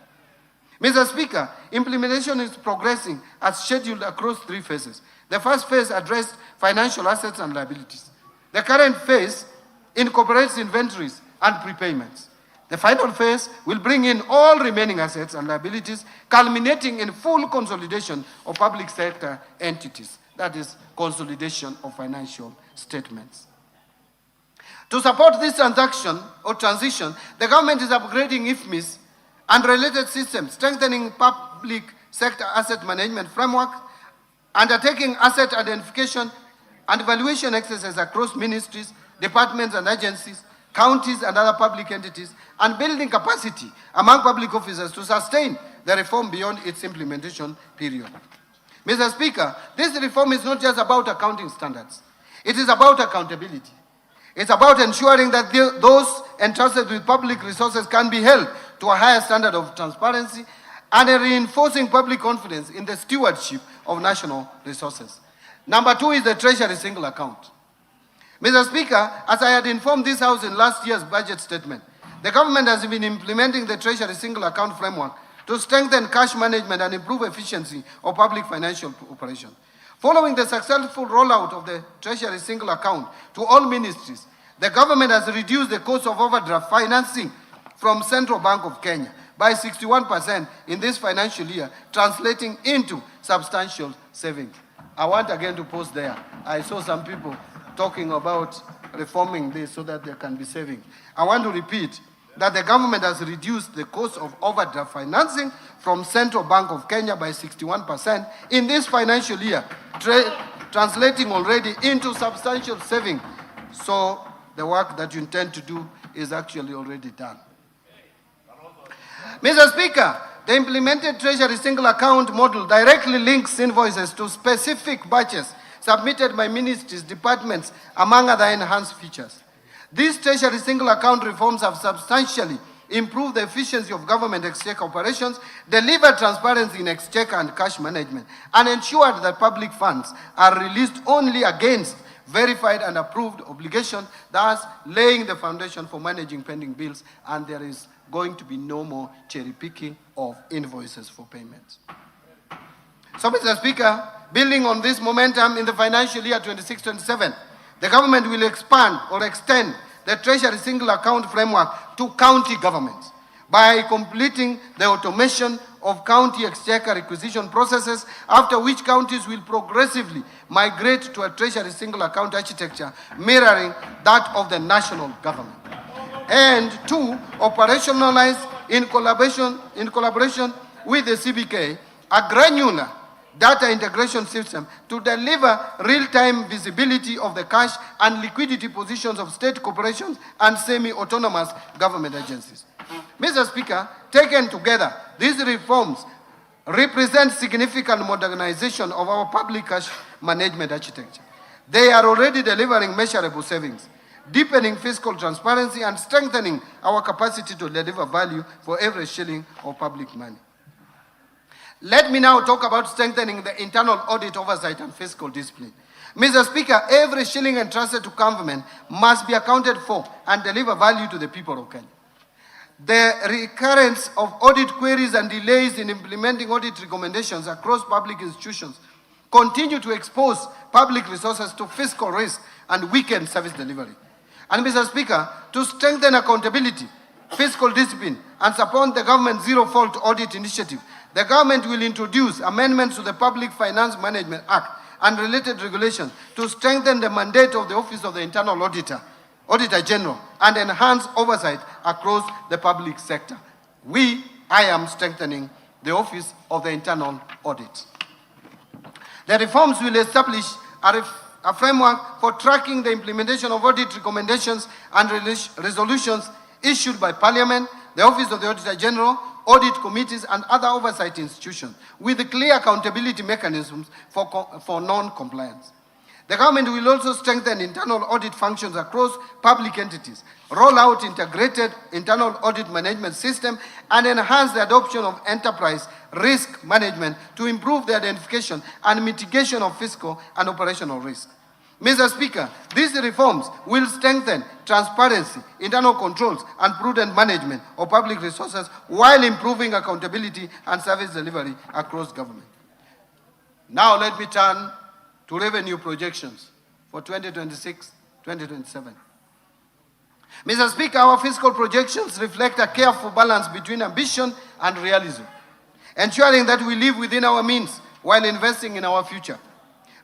[SPEAKER 12] Mr. Speaker, implementation is progressing as scheduled across 3 phases. The first phase addressed financial assets and liabilities. The current phase incorporates inventories and prepayments. The final phase will bring in all remaining assets and liabilities, culminating in full consolidation of public sector entities. That is, consolidation of financial statements. To support this transition, the government is upgrading IFMIS and related systems, strengthening public sector asset management framework, undertaking asset identification and evaluation exercises across ministries, departments and agencies, counties and other public entities, and building capacity among public officers to sustain the reform beyond its implementation period. Mr. Speaker, this reform is not just about accounting standards. It is about accountability. It's about ensuring that those entrusted with public resources can be held to a higher standard of transparency and reinforcing public confidence in the stewardship of national resources. Number 2 is the Treasury single account. Mr. Speaker, as I had informed this House in last year's budget statement, the government has been implementing the Treasury single account framework to strengthen cash management and improve efficiency of public financial operations. Following the successful rollout of the Treasury single account to all ministries, the government has reduced the cost of overdraft financing from Central Bank of Kenya by 61% in this financial year, translating into substantial savings. I want again to pause there. I saw some people talking about reforming this so that there can be savings. I want to repeat that the government has reduced the cost of overdraft financing from Central Bank of Kenya by 61% in this financial year, translating already into substantial savings. So the work that you intend to do is actually already done. Mr. Speaker, the implemented Treasury single account model directly links invoices to specific batches submitted by ministries, departments, among other enhanced features. These Treasury single account reforms have substantially improved the efficiency of government exchequer operations, delivered transparency in exchequer and cash management, and ensured that public funds are released only against verified and approved obligations, thus laying the foundation for managing pending bills, and there is going to be no more cherry picking of invoices for payments. So, Mr. Speaker, building on this momentum in the financial year 26-27, the government will expand or extend the Treasury single account framework to county governments by completing the automation of county exchequer requisition processes, after which counties will progressively migrate to a Treasury single account architecture mirroring that of the national government. And 2, operationalize in collaboration with the CBK a granular data integration system to deliver real-time visibility of the cash and liquidity positions of state corporations and semi-autonomous government agencies. Mr. Speaker, taken together, these reforms represent significant modernization of our public cash management architecture. They are already delivering measurable savings, deepening fiscal transparency, and strengthening our capacity to deliver value for every shilling of public money. Let me now talk about strengthening the internal audit oversight and fiscal discipline. Mr. Speaker, every shilling entrusted to government must be accounted for and deliver value to the people of Kenya. The recurrence of audit queries and delays in implementing audit recommendations across public institutions continue to expose public resources to fiscal risk and weaken service delivery. And Mr. Speaker, to strengthen accountability, fiscal discipline, and support the government's zero-fault audit initiative, the government will introduce amendments to the Public Finance Management Act and related regulations to strengthen the mandate of the Office of the Internal Auditor General, and enhance oversight across the public sector. I am strengthening the Office of the Internal Audit. The reforms will establish a framework for tracking the implementation of audit recommendations and resolutions issued by Parliament, the Office of the Auditor General, audit committees, and other oversight institutions, with clear accountability mechanisms for non-compliance. The government will also strengthen internal audit functions across public entities, roll out integrated internal audit management system, and enhance the adoption of enterprise risk management to improve the identification and mitigation of fiscal and operational risk. Mr. Speaker, these reforms will strengthen transparency, internal controls, and prudent management of public resources while improving accountability and service delivery across government. Now let me turn to revenue projections for 2026-2027. Mr. Speaker, our fiscal projections reflect a careful balance between ambition and realism, ensuring that we live within our means while investing in our future.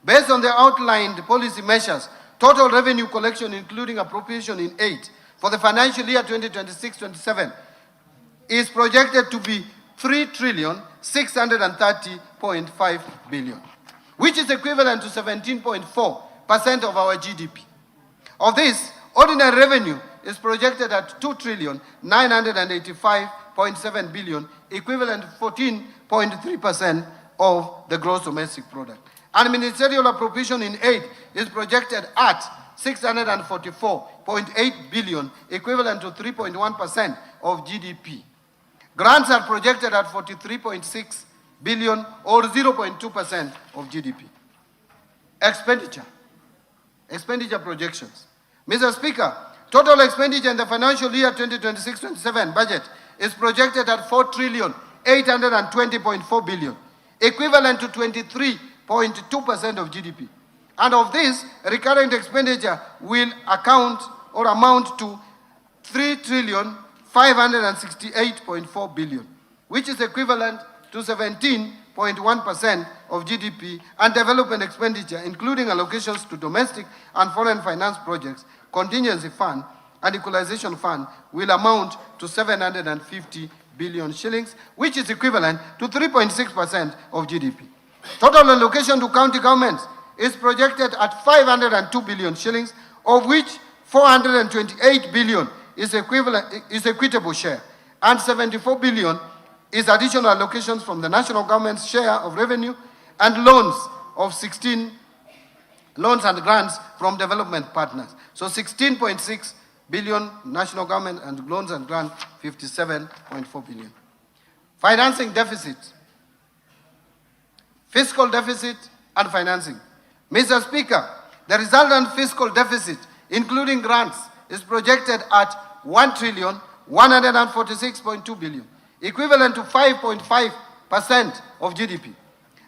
[SPEAKER 12] Based on the outlined policy measures, total revenue collection, including appropriation in aid, for the financial year 2026-27 is projected to be 3,630.5 billion, which is equivalent to 17.4% of our GDP. Of this, ordinary revenue is projected at 2,985.7 billion, equivalent to 14.3% of the gross domestic product. And ministerial appropriation in aid is projected at 644.8 billion, equivalent to 3.1% of GDP. Grants are projected at 43.6 billion, or 0.2% of GDP. Expenditure projections. Mr. Speaker, total expenditure in the financial year 2026-27 budget is projected at 4,820.4 billion, equivalent to 23.2% of GDP. And of this, recurrent expenditure will amount to 3,568.4 billion, which is equivalent to 17.1% of GDP, and development expenditure, including allocations to domestic and foreign finance projects, contingency fund, and equalization fund, will amount to 750 billion shillings, which is equivalent to 3.6% of GDP. Total allocation to county governments is projected at 502 billion shillings, of which 428 billion is equitable share, and 74 billion is additional allocations from the national government's share of revenue, and loans and grants from development partners. So 16.6 billion national government, and loans and grants 57.4 billion. Financing deficit, fiscal deficit and financing. Mr. Speaker, the resultant fiscal deficit, including grants, is projected at 1,146.2 billion, equivalent to 5.5% of GDP.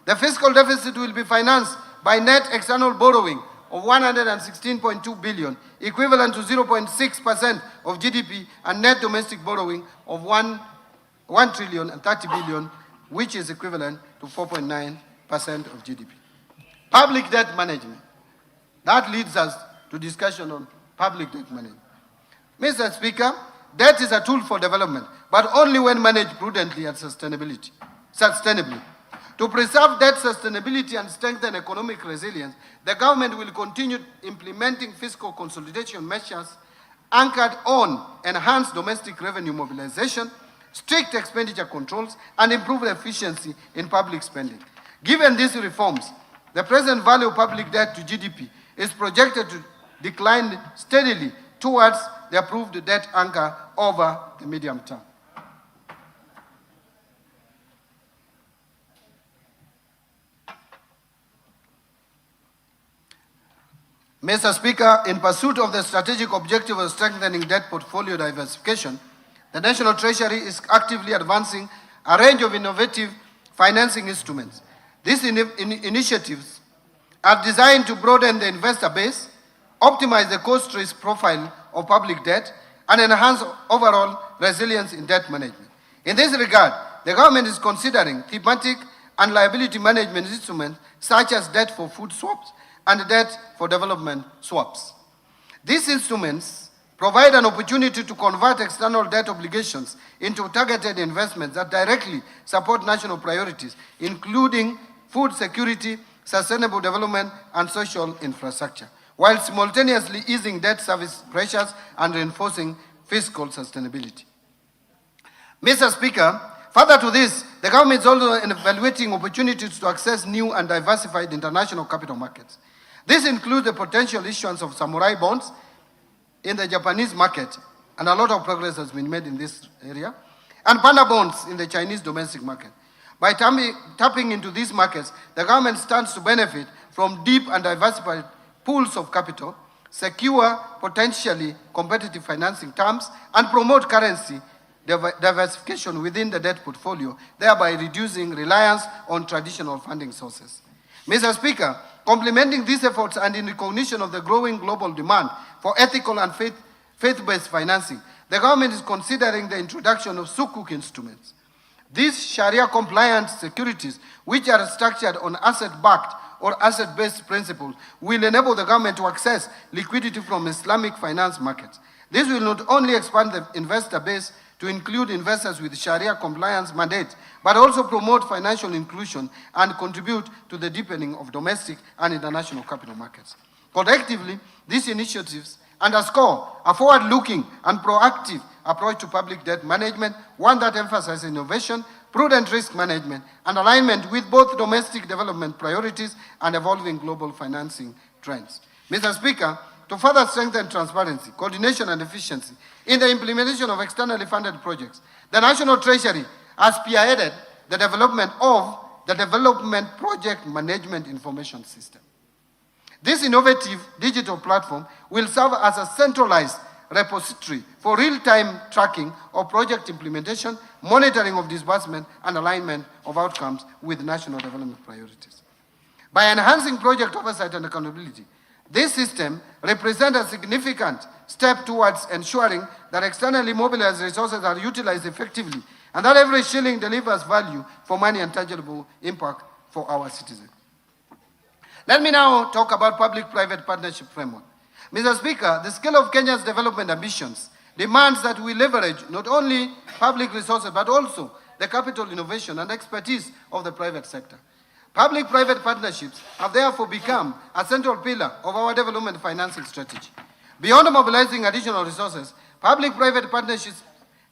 [SPEAKER 12] The fiscal deficit will be financed by net external borrowing of 116.2 billion, equivalent to 0.6% of GDP, and net domestic borrowing of 1,030 billion, which is equivalent to 4.9% of GDP. Public debt management. That leads us to discussion on public debt management. Mr. Speaker, debt is a tool for development, but only when managed prudently and sustainably. To preserve debt sustainability and strengthen economic resilience, the government will continue implementing fiscal consolidation measures anchored on enhanced domestic revenue mobilization, strict expenditure controls, and improved efficiency in public spending. Given these reforms, the present value of public debt to GDP is projected to decline steadily towards the approved debt anchor over the medium term. Mr. Speaker, in pursuit of the strategic objective of strengthening debt portfolio diversification, the National Treasury is actively advancing a range of innovative financing instruments. These initiatives are designed to broaden the investor base, optimize the cost risk profile of public debt, and enhance overall resilience in debt management. In this regard, the government is considering thematic and liability management instruments such as debt for food swaps and debt for development swaps. These instruments provide an opportunity to convert external debt obligations into targeted investments that directly support national priorities, including food security, sustainable development, and social infrastructure, while simultaneously easing debt service pressures and reinforcing fiscal sustainability. Mr. Speaker, further to this, the government is also evaluating opportunities to access new and diversified international capital markets. This includes the potential issuance of samurai bonds in the Japanese market, and a lot of progress has been made in this area, and panda bonds in the Chinese domestic market. By tapping into these markets, the government stands to benefit from deep and diversified pools of capital, secure potentially competitive financing terms, and promote currency diversification within the debt portfolio, thereby reducing reliance on traditional funding sources. Mr. Speaker, complementing these efforts and in recognition of the growing global demand for ethical and faith-based financing, the government is considering the introduction of sukuk instruments. These Sharia-compliant securities, which are structured on asset-backed or asset-based principles, will enable the government to access liquidity from Islamic finance markets. This will not only expand the investor base to include investors with Sharia compliance mandates, but also promote financial inclusion and contribute to the deepening of domestic and international capital markets. Collectively, these initiatives underscore a forward-looking and proactive approach to public debt management, one that emphasizes innovation, prudent risk management, and alignment with both domestic development priorities and evolving global financing trends. Mr. Speaker, to further strengthen transparency, coordination, and efficiency in the implementation of externally funded projects, the National Treasury has spearheaded the development of the Development Project Management Information System. This innovative digital platform will serve as a centralized repository for real-time tracking of project implementation, monitoring of disbursement, and alignment of outcomes with national development priorities. By enhancing project oversight and accountability, this system represents a significant step towards ensuring that externally mobilized resources are utilized effectively and that every shilling delivers value for money and tangible impact for our citizens. Let me now talk about public-private partnership framework. Mr. Speaker, the scale of Kenya's development ambitions demands that we leverage not only public resources but also the capital, innovation, and expertise of the private sector. Public-private partnerships have therefore become a central pillar of our development financing strategy. Beyond mobilizing additional resources, public-private partnerships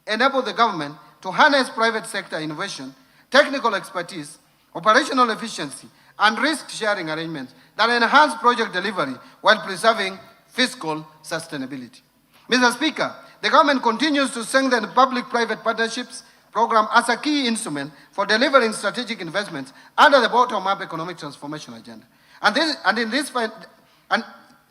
[SPEAKER 12] enable the government to harness private sector innovation, technical expertise, operational efficiency, and risk-sharing arrangements that enhance project delivery while preserving fiscal sustainability. Mr. Speaker, the government continues to strengthen the public-private partnerships program as a key instrument for delivering strategic investments under the bottom-up economic transformation agenda.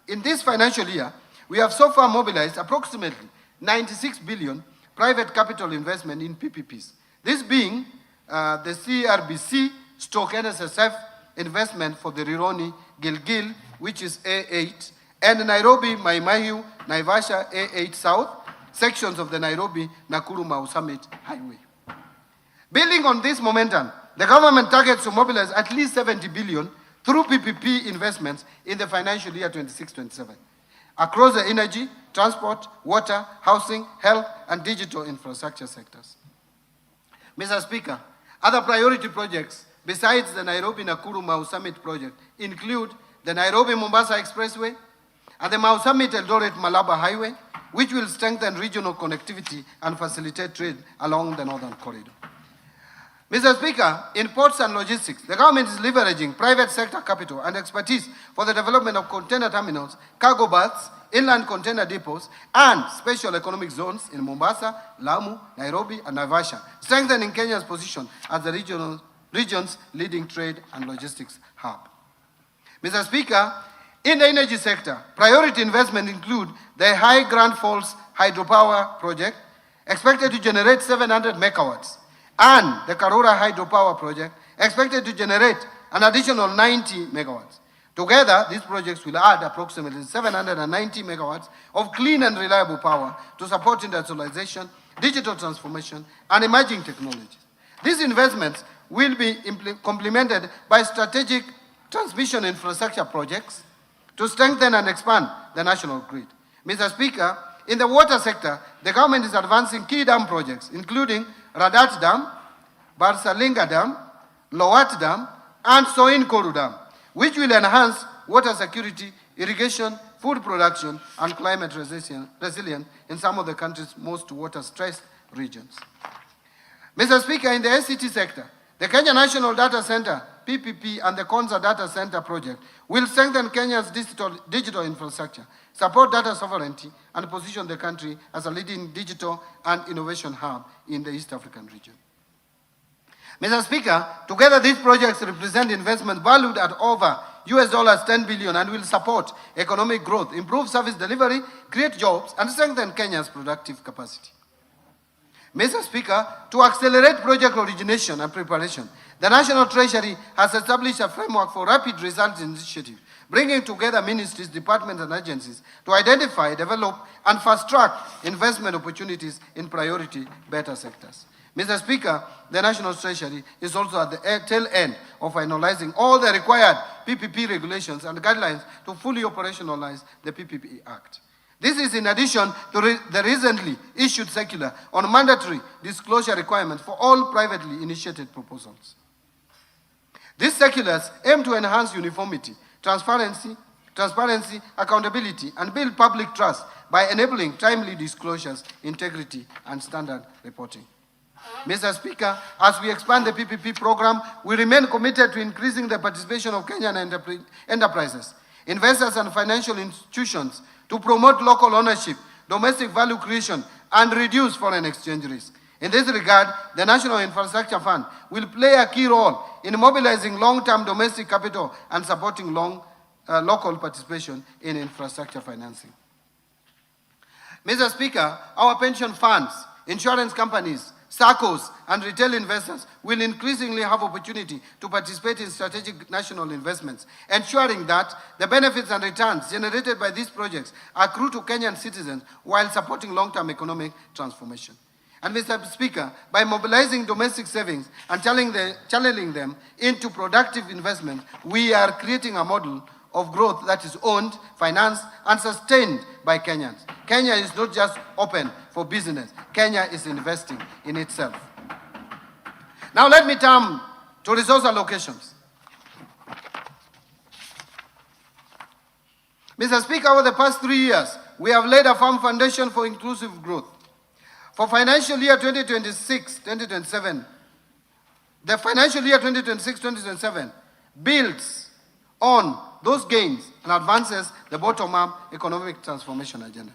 [SPEAKER 12] In this financial year, we have so far mobilized approximately 96 billion private capital investment in PPPs. This being the CRBC/NSSF investment for the Rironi Gilgil, which is A8, and Nairobi Mai Naivasha A8 South, sections of the Nairobi Nakuru Mau Summit Highway. Building on this momentum, the government targets to mobilize at least 70 billion through PPP investments in the financial year 26-27 across the energy, transport, water, housing, health, and digital infrastructure sectors. Mr. Speaker, other priority projects besides the Nairobi-Nakuru Mau Summit project, include the Nairobi-Mombasa Expressway and the Mau Summit-Eldoret-Malaba Highway, which will strengthen regional connectivity and facilitate trade along the northern corridor. Mr. Speaker, in ports and logistics, the government is leveraging private sector capital and expertise for the development of container terminals, cargo berths, inland container depots, and special economic zones in Mombasa, Lamu, Nairobi, and Naivasha, strengthening Kenya's position as the region's leading trade and logistics hub. Mr. Speaker, in the energy sector, priority investment include the High Grand Falls hydropower project, expected to generate 700 megawatts, and the Karura hydropower project, expected to generate an additional 90 megawatts. Together, these projects will add approximately 790 megawatts of clean and reliable power to support industrialization, digital transformation, and emerging technologies. These investments will be complemented by strategic transmission infrastructure projects to strengthen and expand the national grid. Mr. Speaker, in the water sector, the government is advancing key dam projects, including Radat Dam, Barsalinga Dam, Lowat Dam, and Soin Koru Dam, which will enhance water security, irrigation, food production, and climate resilience in some of the country's most water-stressed regions. Mr. Speaker, in the ICT sector, the Kenya National Data Center, PPP, and the Konza Data Center project will strengthen Kenya's digital infrastructure, support data sovereignty, and position the country as a leading digital and innovation hub in the East African region. Mr. Speaker, together these projects represent investment valued at over $10 billion and will support economic growth, improve service delivery, create jobs, and strengthen Kenya's productive capacity. Mr. Speaker, to accelerate project origination and preparation, the National Treasury has established a framework for rapid results initiative, bringing together ministries, departments, and agencies to identify, develop, and fast-track investment opportunities in priority beta sectors. Mr. Speaker, the National Treasury is also at the tail end of finalizing all the required PPP regulations and guidelines to fully operationalize the PPP Act. This is in addition to the recently issued circular on mandatory disclosure requirements for all privately initiated proposals. These circulars aim to enhance uniformity, transparency, accountability, and build public trust by enabling timely disclosures, integrity, and standard reporting. Mr. Speaker, as we expand the PPP program, we remain committed to increasing the participation of Kenyan enterprises, investors, and financial institutions to promote local ownership, domestic value creation, and reduce foreign exchange risk. In this regard, the National Infrastructure Fund will play a key role in mobilizing long-term domestic capital and supporting local participation in infrastructure financing. Mr. Speaker, our pension funds, insurance companies, SACCOs, and retail investors will increasingly have opportunity to participate in strategic national investments, ensuring that the benefits and returns generated by these projects accrue to Kenyan citizens while supporting long-term economic transformation. And Mr. Speaker, by mobilizing domestic savings and channeling them into productive investment, we are creating a model of growth that is owned, financed, and sustained by Kenyans. Kenya is not just open for business. Kenya is investing in itself. Now let me turn to resource allocations. Mr. Speaker, over the past 3 years, we have laid a firm foundation for inclusive growth. For financial year 2026-2027, the financial year 2026-2027 builds on those gains and advances the bottom-up economic transformation agenda.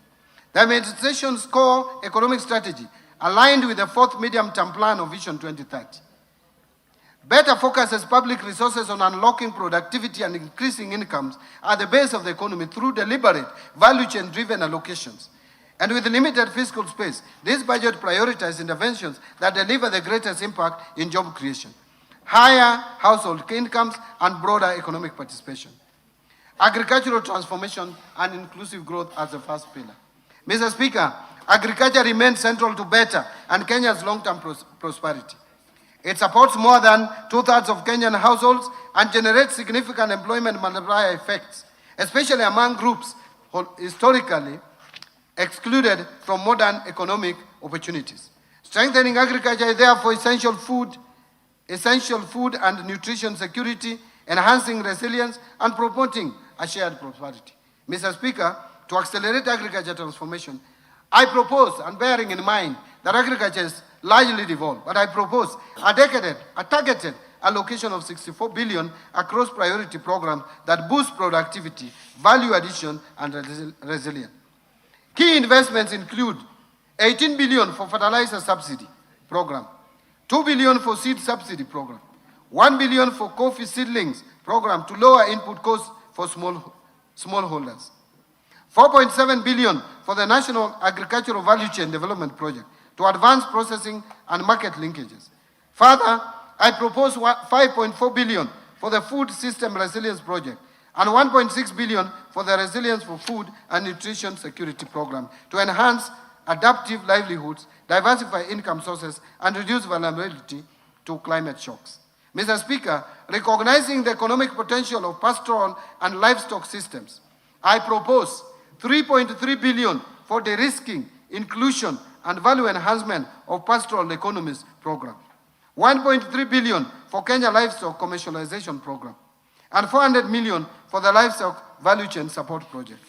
[SPEAKER 12] The administration's core economic strategy aligned with the fourth medium-term plan of Vision 2030. Better focuses public resources on unlocking productivity and increasing incomes at the base of the economy through deliberate, value chain-driven allocations. And with limited fiscal space, this budget prioritizes interventions that deliver the greatest impact in job creation, higher household incomes, and broader economic participation. Agricultural transformation and inclusive growth as the first pillar. Mr. Speaker, agriculture remains central to better and Kenya's long-term prosperity. It supports more than 2/3 of Kenyan households and generates significant employment multiplier effects, especially among groups historically excluded from modern economic opportunities. Strengthening agriculture is therefore essential essential food and nutrition security, enhancing resilience, and promoting a shared prosperity. Mr. Speaker, to accelerate agriculture transformation, I propose, and bearing in mind that agriculture is largely devolved, but I propose a targeted allocation of 64 billion across priority programs that boost productivity, value addition, and resilience. Key investments include 18 billion for fertilizer subsidy program, 2 billion for seed subsidy program, 1 billion for coffee seedlings program to lower input costs for smallholders, 4.7 billion for the National Agricultural Value Chain Development Project to advance processing and market linkages. Further, I propose 5.4 billion for the Food System Resilience Project and 1.6 billion for the Resilience for Food and Nutrition Security Program to enhance adaptive livelihoods, diversify income sources, and reduce vulnerability to climate shocks. Mr. Speaker, recognizing the economic potential of pastoral and livestock systems, I propose 3.3 billion for de-risking, inclusion, and value enhancement of pastoral economies program, 1.3 billion for Kenya Livestock Commercialization Program, and 400 million for the Livestock Value Chain Support Project.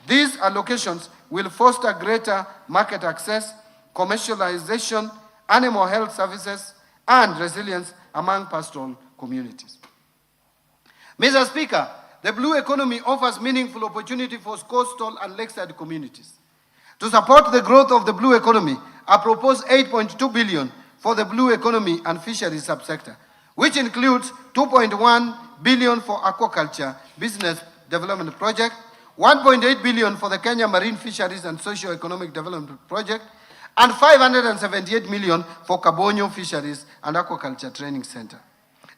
[SPEAKER 12] These allocations will foster greater market access, commercialization, animal health services, and resilience among pastoral communities. Mr. Speaker, the blue economy offers meaningful opportunity for coastal and lakeside communities. To support the growth of the blue economy, I propose 8.2 billion for the blue economy and fisheries subsector, which includes 2.1 billion for aquaculture business development project, 1.8 billion for the Kenya Marine Fisheries and Socio-Economic Development Project, and 578 million for Kabonyo Fisheries and Aquaculture Training Center.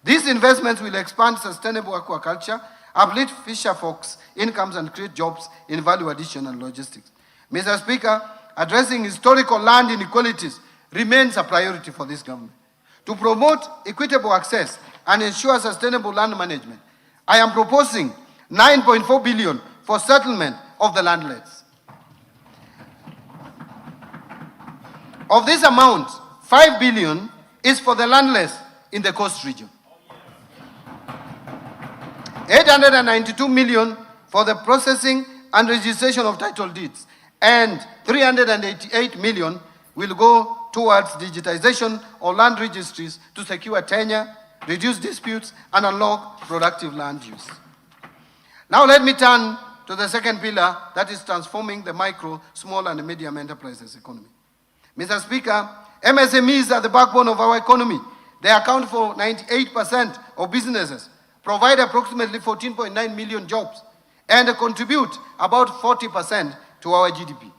[SPEAKER 12] These investments will expand sustainable aquaculture, uplift fisher folks' incomes, and create jobs in value addition and logistics. Mr. Speaker, addressing historical land inequalities remains a priority for this government. To promote equitable access and ensure sustainable land management, I am proposing 9.4 billion for settlement of the landless. Of this amount, 5 billion is for the landless in the coast region. 892 million for the processing and registration of title deeds, and 388 million will go towards digitization of land registries to secure tenure, reduce disputes, and unlock productive land use. Now let me turn to the second pillar, that is transforming the micro, small, and medium enterprises economy. Mr. Speaker, MSMEs are the backbone of our economy. They account for 98% of businesses, provide approximately 14.9 million jobs, and contribute about 40% to our GDP.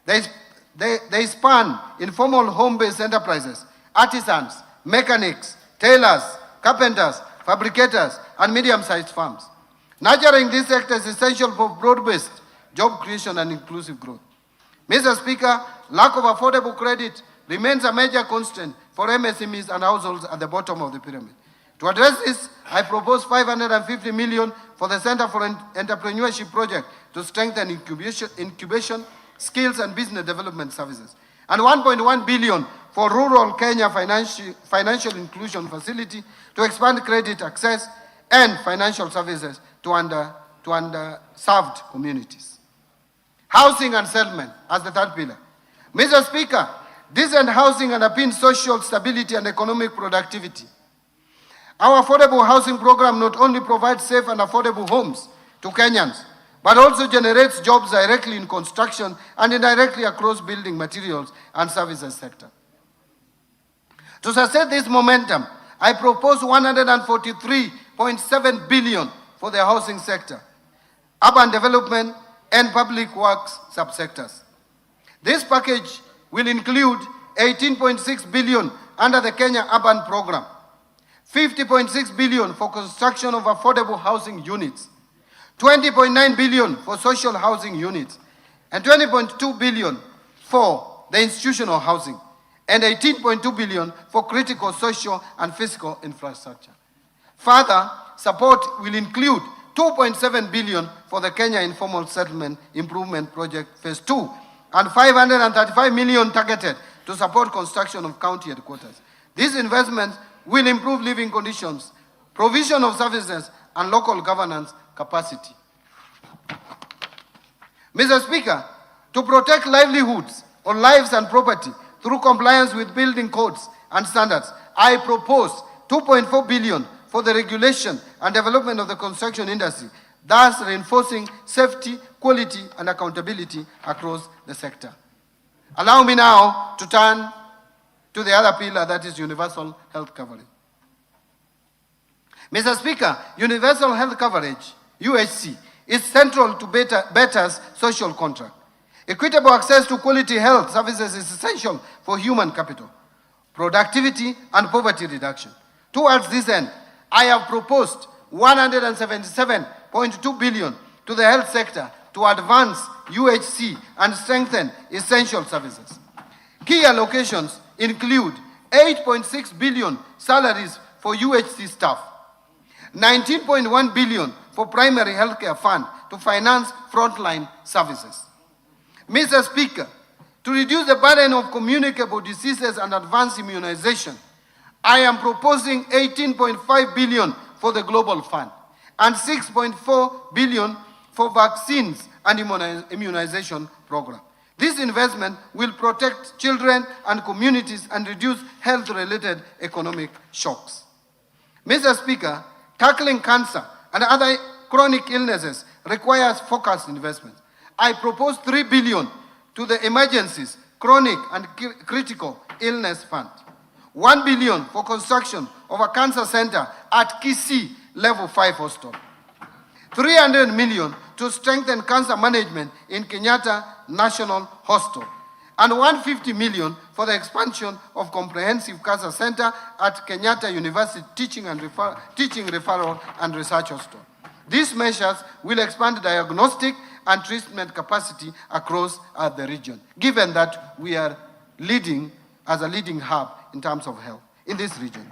[SPEAKER 12] They span informal home-based enterprises, artisans, mechanics, tailors, carpenters, fabricators, and medium-sized firms. Nurturing these sectors is essential for broad-based job creation and inclusive growth. Mr. Speaker, lack of affordable credit remains a major constraint for MSMEs and households at the bottom of the pyramid. To address this, I propose 550 million for the Center for Entrepreneurship Project to strengthen incubation, skills, and business development services, and 1.1 billion for rural Kenya financial inclusion facility to expand credit access and financial services to underserved communities. Housing and settlement as the third pillar. Mr. Speaker, decent housing underpins social stability and economic productivity. Our affordable housing program not only provides safe and affordable homes to Kenyans, but also generates jobs directly in construction and indirectly across building materials and services sector. To sustain this momentum, I propose 143.7 billion for the housing sector, urban development, and public works subsectors. This package will include 18.6 billion under the Kenya Urban Program, 50.6 billion for construction of affordable housing units, 20.9 billion for social housing units, and 20.2 billion for the institutional housing, and 18.2 billion for critical social and physical infrastructure. Further, support will include 2.7 billion for the Kenya Informal Settlement Improvement Project Phase 2, and 535 million targeted to support construction of county headquarters. These investments will improve living conditions, provision of services, and local governance capacity. Mr. Speaker, to protect livelihoods or lives and property through compliance with building codes and standards, I propose 2.4 billion for the regulation and development of the construction industry, thus reinforcing safety, quality, and accountability across the sector. Allow me now to turn to the other pillar, that is universal health coverage. Mr. Speaker, universal health coverage, UHC, is central to better's social contract. Equitable access to quality health services is essential for human capital, productivity, and poverty reduction. Towards this end, I have proposed 177.2 billion to the health sector to advance UHC and strengthen essential services. Key allocations include 8.6 billion salaries for UHC staff, 19.1 billion for primary healthcare fund to finance frontline services. Mr. Speaker, to reduce the burden of communicable diseases and advance immunization, I am proposing 18.5 billion for the Global Fund and 6.4 billion for vaccines and immunization program. This investment will protect children and communities and reduce health-related economic shocks. Mr. Speaker, tackling cancer and other chronic illnesses requires focused investment. I propose 3 billion to the Emergencies, Chronic and Critical Illness Fund, 1 billion for construction of a cancer center at Kisii Level 5 Hospital, 300 million to strengthen cancer management in Kenyatta National Hospital, and 150 million for the expansion of Comprehensive Cancer Center at Kenyatta University Teaching Referral and Research Hospital. These measures will expand diagnostic and treatment capacity across the region, given that we are leading as a leading hub in terms of health in this region.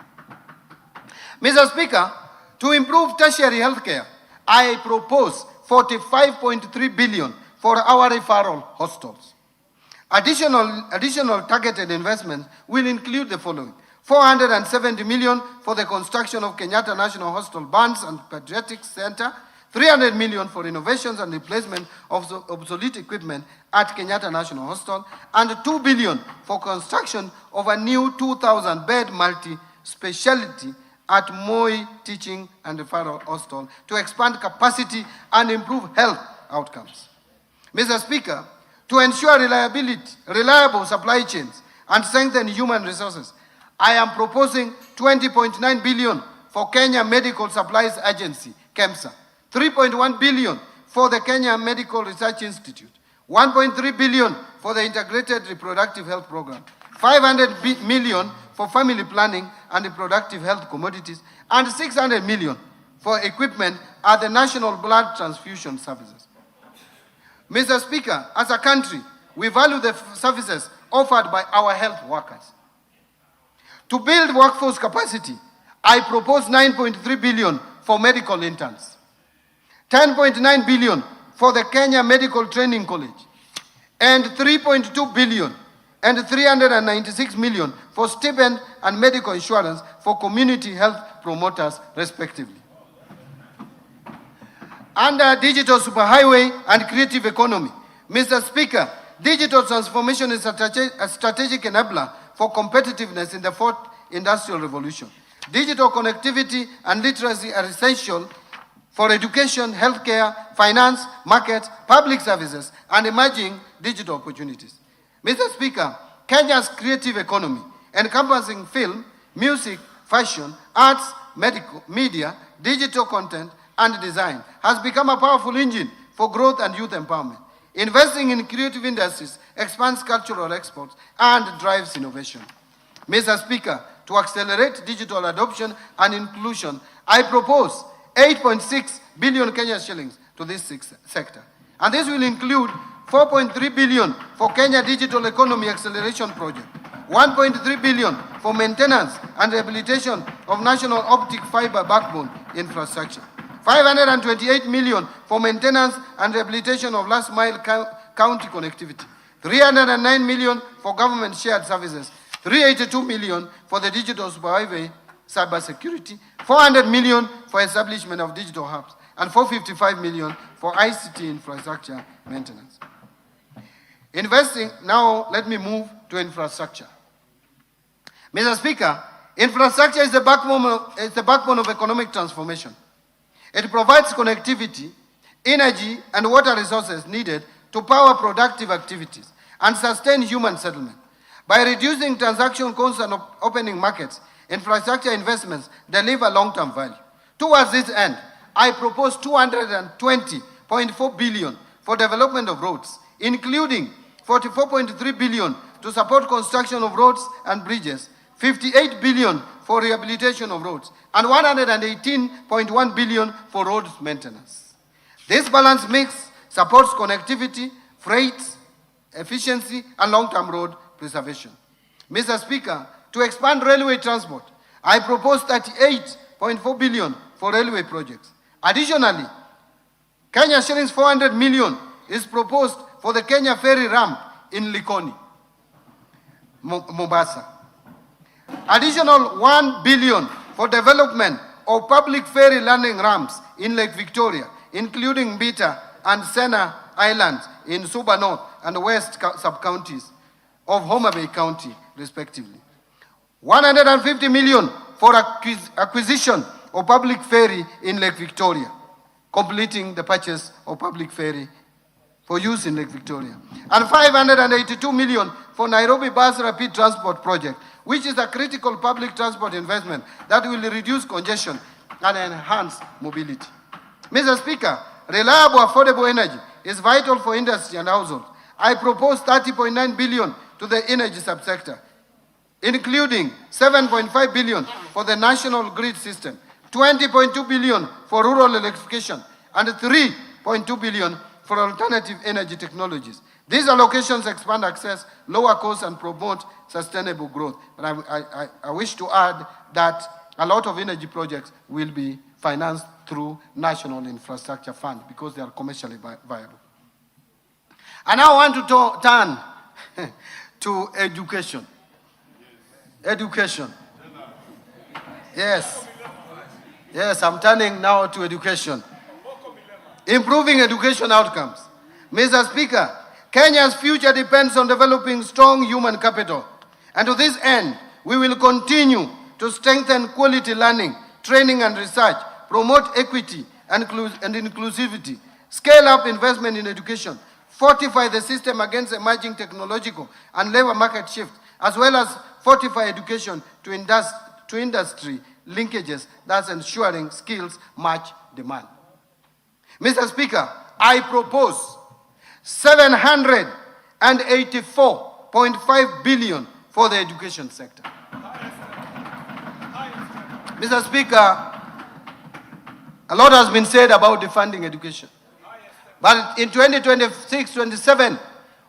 [SPEAKER 12] Mr. Speaker, to improve tertiary healthcare, I propose 45.3 billion for our referral hospitals. Additional targeted investments will include the following: 470 million for the construction of Kenyatta National Hospital Burns and Pediatrics Center, 300 million for innovations and replacement of obsolete equipment at Kenyatta National Hospital, and 2 billion for construction of a new 2,000-bed multi-speciality at Moi Teaching and Referral Hospital to expand capacity and improve health outcomes. Mr. Speaker, to ensure reliable supply chains and strengthen human resources, I am proposing 20.9 billion for Kenya Medical Supplies Agency, KEMSA, 3.1 billion for the Kenya Medical Research Institute, 1.3 billion for the Integrated Reproductive Health Program, 500 million for family planning and reproductive health commodities, and 600 million for equipment at the National Blood Transfusion Services. Mr. Speaker, as a country, we value the services offered by our health workers. To build workforce capacity, I propose 9.3 billion for medical interns, 10.9 billion for the Kenya Medical Training College, and 3.2 billion and 396 million for stipend and medical insurance for community health promoters, respectively. Under digital superhighway and creative economy, Mr. Speaker, digital transformation is a strategic enabler for competitiveness in the fourth industrial revolution. Digital connectivity and literacy are essential for education, healthcare, finance, markets, public services, and emerging digital opportunities. Mr. Speaker, Kenya's creative economy, encompassing film, music, fashion, arts, media, digital content, and design, has become a powerful engine for growth and youth empowerment. Investing in creative industries expands cultural exports and drives innovation. Mr. Speaker, to accelerate digital adoption and inclusion, I propose 8.6 billion Kenya shillings to this sector. And this will include 4.3 billion for Kenya Digital Economy Acceleration Project, 1.3 billion for maintenance and rehabilitation of national optic fiber backbone infrastructure, 528 million for maintenance and rehabilitation of last mile county connectivity, 309 million for government shared services, 382 million for the digital superhighway cybersecurity, 400 million for establishment of digital hubs, and 455 million for ICT infrastructure maintenance. Investing, now let me move to infrastructure. Mr. Speaker, infrastructure is the backbone of economic transformation. It provides connectivity, energy, and water resources needed to power productive activities and sustain human settlement. By reducing transaction costs and opening markets, infrastructure investments deliver long-term value. Towards this end, I propose 220.4 billion for development of roads, including 44.3 billion to support construction of roads and bridges, 58 billion for rehabilitation of roads, and 118.1 billion for roads maintenance. This balanced mix supports connectivity, freight, efficiency, and long-term road preservation. Mr. Speaker, to expand railway transport, I propose 38.4 billion for railway projects. Additionally, Kenya shillings 400 million is proposed for the Kenya ferry ramp in Likoni, Mombasa. Additional 1 billion for development of public ferry landing ramps in Lake Victoria, including Mbita and Sena Islands in Suba North and West sub-counties of Homa Bay County, respectively. 150 million for acquisition of public ferry in Lake Victoria, completing the purchase of public ferry for use in Lake Victoria. And 582 million for Nairobi Bus Rapid Transport Project, which is a critical public transport investment that will reduce congestion and enhance mobility. Mr. Speaker, reliable, affordable energy is vital for industry and households. I propose 30.9 billion to the energy subsector, including 7.5 billion for the national grid system, 20.2 billion for rural electrification, and 3.2 billion for alternative energy technologies. These allocations expand access, lower costs, and promote sustainable growth. But I wish to add that a lot of energy projects will be financed through National Infrastructure Fund because they are commercially viable. And I want to turn to education. Education. Yes. Yes, I'm turning now to education. Improving education outcomes. Mr. Speaker, Kenya's future depends on developing strong human capital. And to this end, we will continue to strengthen quality learning, training and research, promote equity and inclusivity, scale up investment in education, fortify the system against emerging technological and labor market shift, as well as fortify education to industry linkages, thus ensuring skills match demand. Mr. Speaker, I propose 784.5 billion for the education sector. Mr. Speaker, a lot has been said about defunding education. But in 2026-27,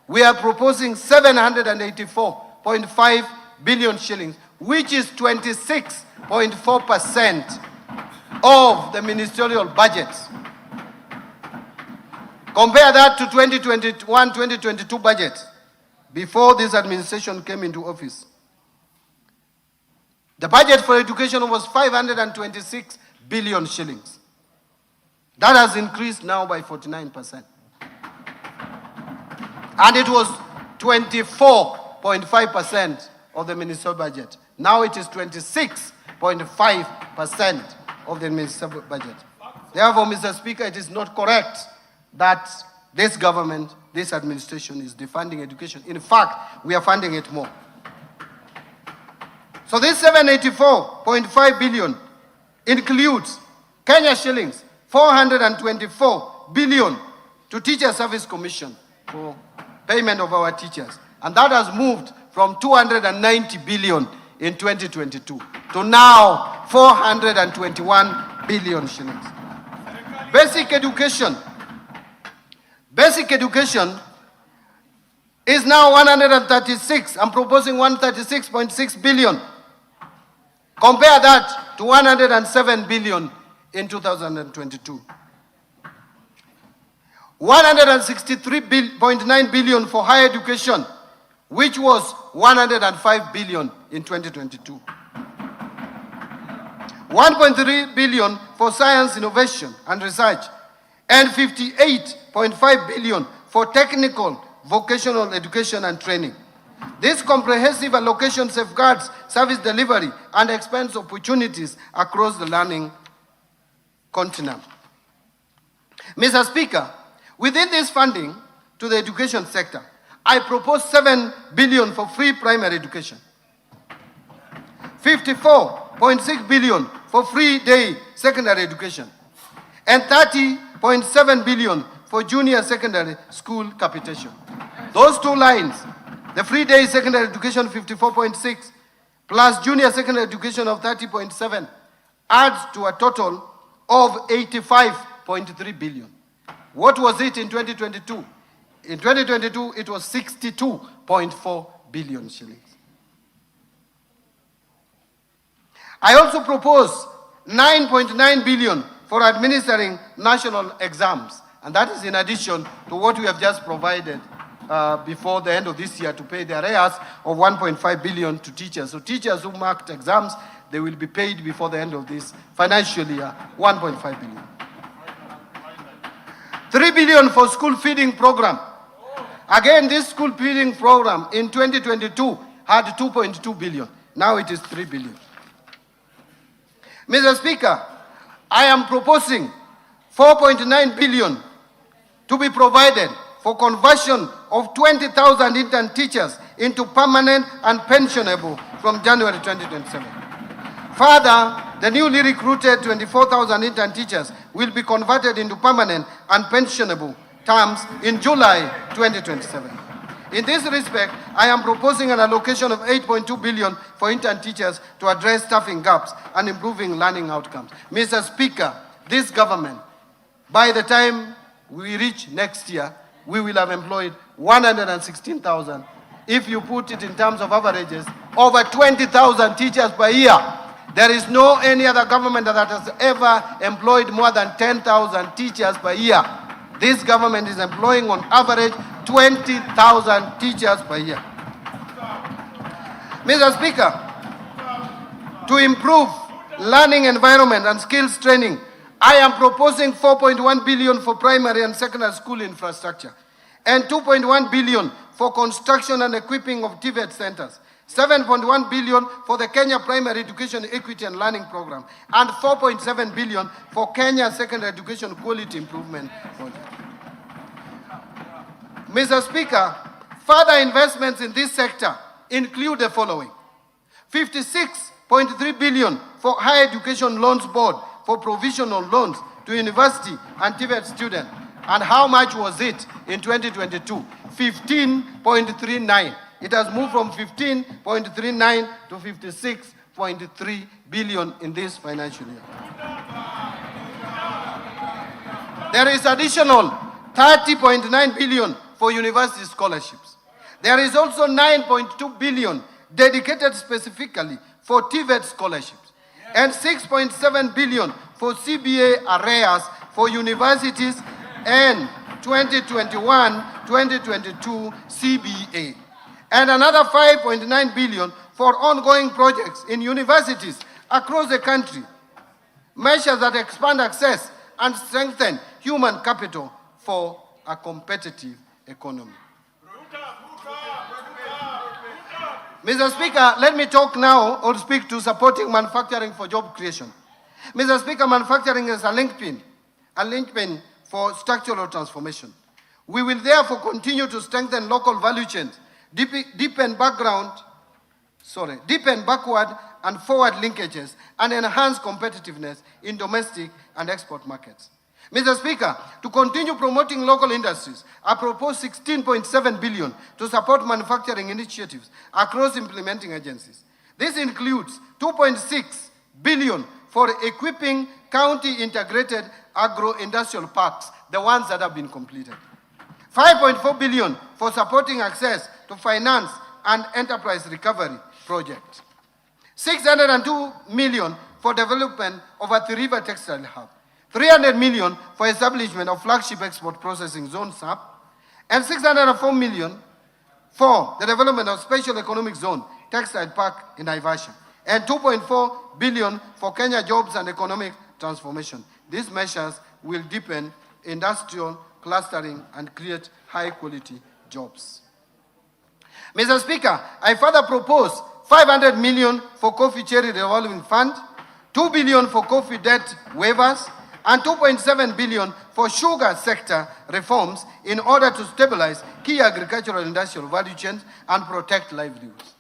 [SPEAKER 12] we are proposing 784.5 billion shillings, which is 26.4% of the ministerial budgets. Compare that to 2021-2022 budget, before this administration came into office. The budget for education was 526 billion shillings. That has increased now by 49%. And it was 24.5% of the ministerial budget. Now it is 26.5% of the ministerial budget. Therefore, Mr. Speaker, it is not correct that this government, this administration is defunding education. In fact, we are funding it more. So this 784.5 billion includes Kenya shillings 424 billion to Teacher Service Commission for payment of our teachers. And that has moved from 290 billion in 2022 to now 421 billion shillings. Basic education. Basic education is now 136. I'm proposing 136.6 billion. Compare that to 107 billion in 2022. 163.9 billion for higher education, which was 105 billion in 2022. 1.3 billion for science, innovation and research, and 58.5 billion for technical, vocational education and training. This comprehensive allocation safeguards service delivery and expands opportunities across the learning continent. Mr. Speaker, within this funding to the education sector, I propose 7 billion for free primary education, 54.6 billion for free day secondary education, and 30.7 billion for junior secondary school capitation. Those two lines, the free day secondary education 54.6 plus junior secondary education of 30.7 adds to a total of 85.3 billion. What was it in 2022? In 2022, it was 62.4 billion shillings. I also propose 9.9 billion for administering national exams, and that is in addition to what we have just provided before the end of this year to pay the arrears of 1.5 billion to teachers. So teachers who marked exams, they will be paid before the end of this financial year, 1.5 billion. 3 billion for school feeding program. Again, this school feeding program in 2022 had 2.2 billion. Now it is 3 billion. Mr. Speaker, I am proposing 4.9 billion to be provided for conversion of 20,000 intern teachers into permanent and pensionable from January 2027. Further, the newly recruited 24,000 intern teachers will be converted into permanent and pensionable terms in July 2027. In this respect, I am proposing an allocation of 8.2 billion for intern teachers to address staffing gaps and improving learning outcomes. Mr. Speaker, this government, by the time we reach next year, we will have employed 116,000. If you put it in terms of averages, over 20,000 teachers per year. There is no any other government that has ever employed more than 10,000 teachers per year. This government is employing on average 20,000 teachers per year. Mr. Speaker, to improve learning environment and skills training, I am proposing 4.1 billion for primary and secondary school infrastructure and 2.1 billion for construction and equipping of TVET centers, 7.1 billion for the Kenya Primary Education Equity and Learning Program, and 4.7 billion for Kenya Secondary Education Quality Improvement Project. Mr. Speaker, further investments in this sector include the following: 56.3 billion for Higher Education Loans Board for provisional loans to university and TVET students. And how much was it in 2022? 15.39. It has moved from 15.39 to 56.3 billion in this financial year. There is additional 30.9 billion for university scholarships. There is also 9.2 billion dedicated specifically for TVET scholarships, and 6.7 billion for CBA arrears for universities and 2021-2022 CBA, and another 5.9 billion for ongoing projects in universities across the country, measures that expand access and strengthen human capital for a competitive economy. Mr. Speaker, let me talk now or speak to supporting manufacturing for job creation. Mr. Speaker, manufacturing is a linchpin for structural transformation. We will therefore continue to strengthen local value chains, deepen backward and forward linkages, and enhance competitiveness in domestic and export markets. Mr. Speaker, to continue promoting local industries, I propose 16.7 billion to support manufacturing initiatives across implementing agencies. This includes 2.6 billion for equipping county integrated agro-industrial parks, the ones that have been completed. 5.4 billion for supporting access to finance and enterprise recovery projects. 602 million for development of a three-river textile hub. 300 million for establishment of flagship export processing zone SAP, and 604 million for the development of special economic zone textile park in Naivasha, and 2.4 billion for Kenya Jobs and Economic Transformation. These measures will deepen industrial clustering and create high-quality jobs. Mr. Speaker, I further propose 500 million for Coffee Cherry Revolving Fund, 2 billion for coffee debt waivers, and 2.7 billion for sugar sector reforms in order to stabilize key agricultural and industrial value chains and protect livelihoods.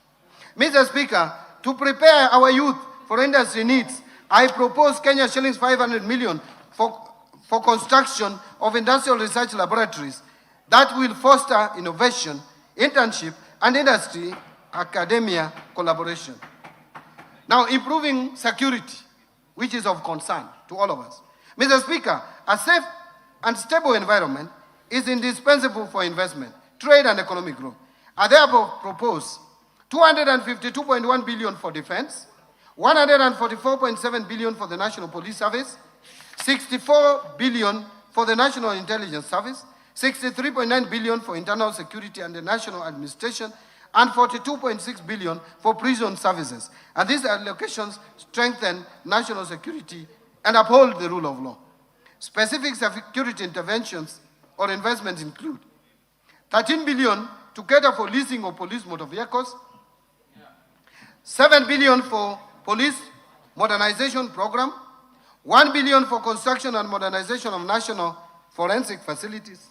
[SPEAKER 12] Mr. Speaker, to prepare our youth for industry needs, I propose Kenya shillings 500 million for construction of industrial research laboratories that will foster innovation, internship, and industry academia collaboration. Now, improving security, which is of concern to all of us. Mr. Speaker, a safe and stable environment is indispensable for investment, trade, and economic growth. I therefore propose 252.1 billion for defense, 144.7 billion for the National Police Service, 64 billion for the National Intelligence Service, 63.9 billion for internal security and the national administration, and 42.6 billion for prison services. And these allocations strengthen national security and uphold the rule of law. Specific security interventions or investments include 13 billion to cater for leasing of police motor vehicles, 7 billion for police modernization program, 1 billion for construction and modernization of national forensic facilities.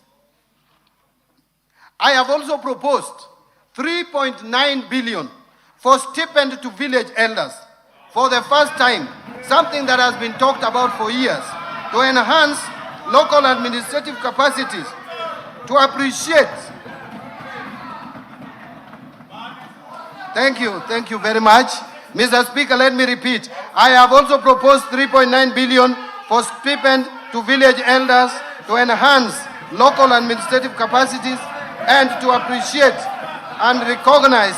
[SPEAKER 12] I have also proposed 3.9 billion for stipend to village elders for the first time, something that has been talked about for years, to enhance local administrative capacities, to appreciate. Thank you very much. Mr. Speaker, let me repeat. I have also proposed 3.9 billion for stipend to village elders to enhance local administrative capacities and to appreciate and recognize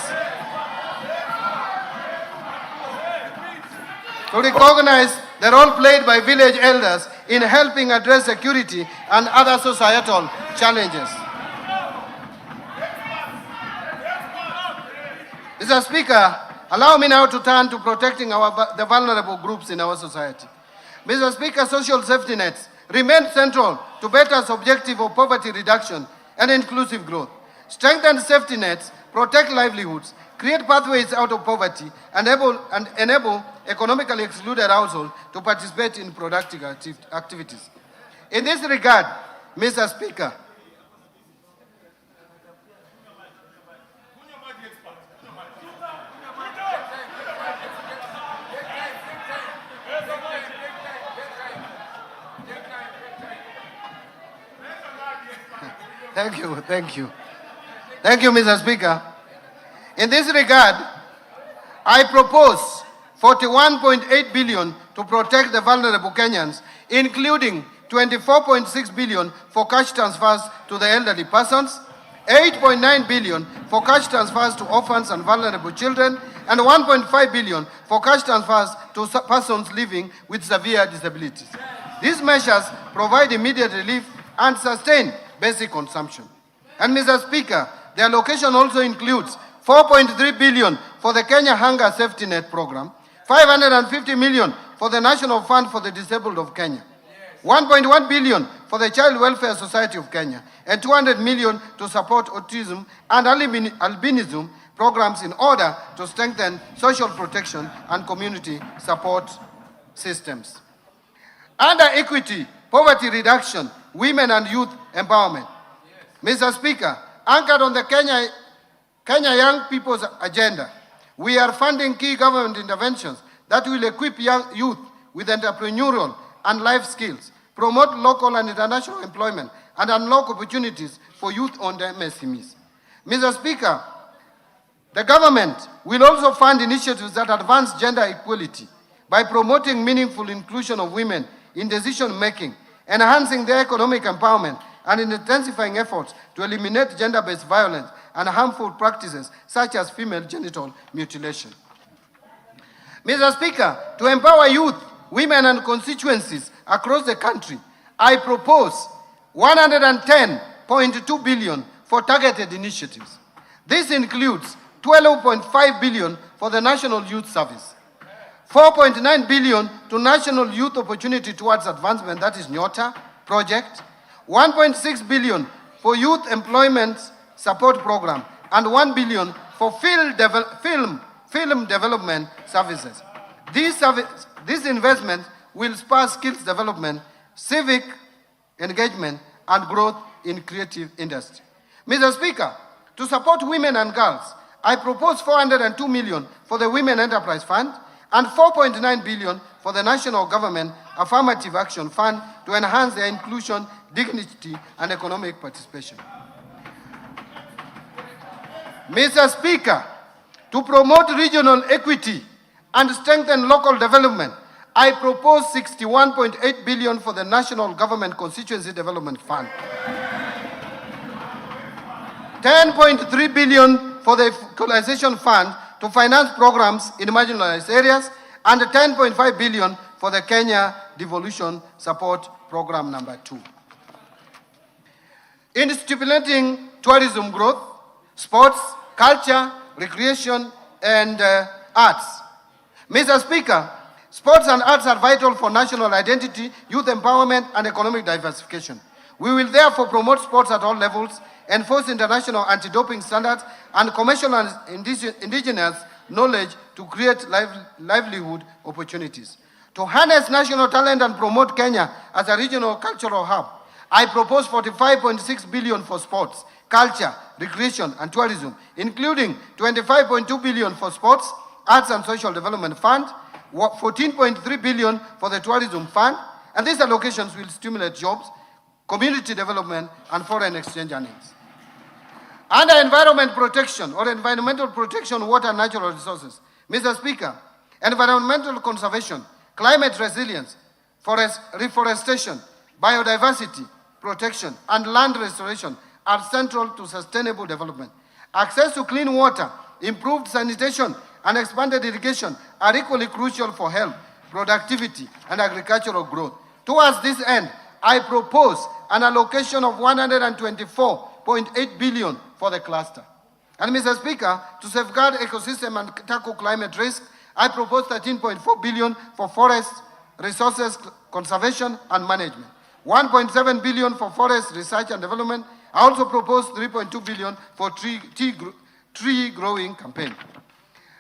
[SPEAKER 12] the role played by village elders in helping address security and other societal challenges. Mr. Speaker, allow me now to turn to protecting the vulnerable groups in our society. Mr. Speaker, social safety nets remain central to BETA's objective of poverty reduction and inclusive growth. Strengthened safety nets protect livelihoods, create pathways out of poverty, and enable economically excluded households to participate in productive activities. In this regard, Mr. Speaker, Thank you, Mr. Speaker. In this regard, I propose 41.8 billion to protect the vulnerable Kenyans, including 24.6 billion for cash transfers to the elderly persons, 8.9 billion for cash transfers to orphans and vulnerable children, and 1.5 billion for cash transfers to persons living with severe disabilities. These measures provide immediate relief and sustain basic consumption. And Mr. Speaker, the allocation also includes 4.3 billion for the Kenya Hunger Safety Net Program, 550 million for the National Fund for the Disabled of Kenya, 1.1 billion for the Child Welfare Society of Kenya, and 200 million to support autism and albinism programs in order to strengthen social protection and community support systems. Under equity, poverty reduction, women and youth empowerment. Mr. Speaker, anchored on the Kenya Young People's Agenda, we are funding key government interventions that will equip young youth with entrepreneurial and life skills, promote local and international employment, and unlock opportunities for youth-owned MSMEs. Mr. Speaker, the government will also fund initiatives that advance gender equality by promoting meaningful inclusion of women in decision-making, enhancing their economic empowerment, and in intensifying efforts to eliminate gender-based violence and harmful practices such as female genital mutilation. Mr. Speaker, to empower youth, women, and constituencies across the country, I propose 110.2 billion for targeted initiatives. This includes 12.5 billion for the National Youth Service, 4.9 billion to National Youth Opportunity Towards Advancement, that is NYOTA project, 1.6 billion for Youth Employment Support Program, and 1 billion for film development services. These investments will spur skills development, civic engagement, and growth in creative industry. Mr. Speaker, to support women and girls, I propose 402 million for the Women Enterprise Fund and 4.9 billion for the National Government Affirmative Action Fund to enhance their inclusion, dignity, and economic participation. Mr. Speaker, to promote regional equity and strengthen local development, I propose 61.8 billion for the National Government Constituency Development Fund, 10.3 billion for the Equalization Fund to finance programs in marginalized areas, and 10.5 billion for the Kenya Devolution Support Program number 2. In stimulating tourism growth, sports, culture, recreation, and arts. Mr. Speaker, sports and arts are vital for national identity, youth empowerment, and economic diversification. We will therefore promote sports at all levels, enforce international anti-doping standards, and commercial and indigenous knowledge to create livelihood opportunities. To harness national talent and promote Kenya as a regional cultural hub, I propose 45.6 billion for sports, culture, recreation, and tourism, including 25.2 billion for sports, arts and social development fund, 14.3 billion for the tourism fund, and these allocations will stimulate jobs, community development, and foreign exchange earnings. Under environment protection or environmental protection, water and natural resources, Mr. Speaker, environmental conservation, climate resilience, forest reforestation, biodiversity protection, and land restoration are central to sustainable development. Access to clean water, improved sanitation, and expanded irrigation are equally crucial for health, productivity, and agricultural growth. Towards this end, I propose an allocation of 124.8 billion for the cluster. And Mr. Speaker, to safeguard ecosystem and tackle climate risk, I propose 13.4 billion for forest resources conservation and management, 1.7 billion for forest research and development. I also propose 3.2 billion for tree growing campaign.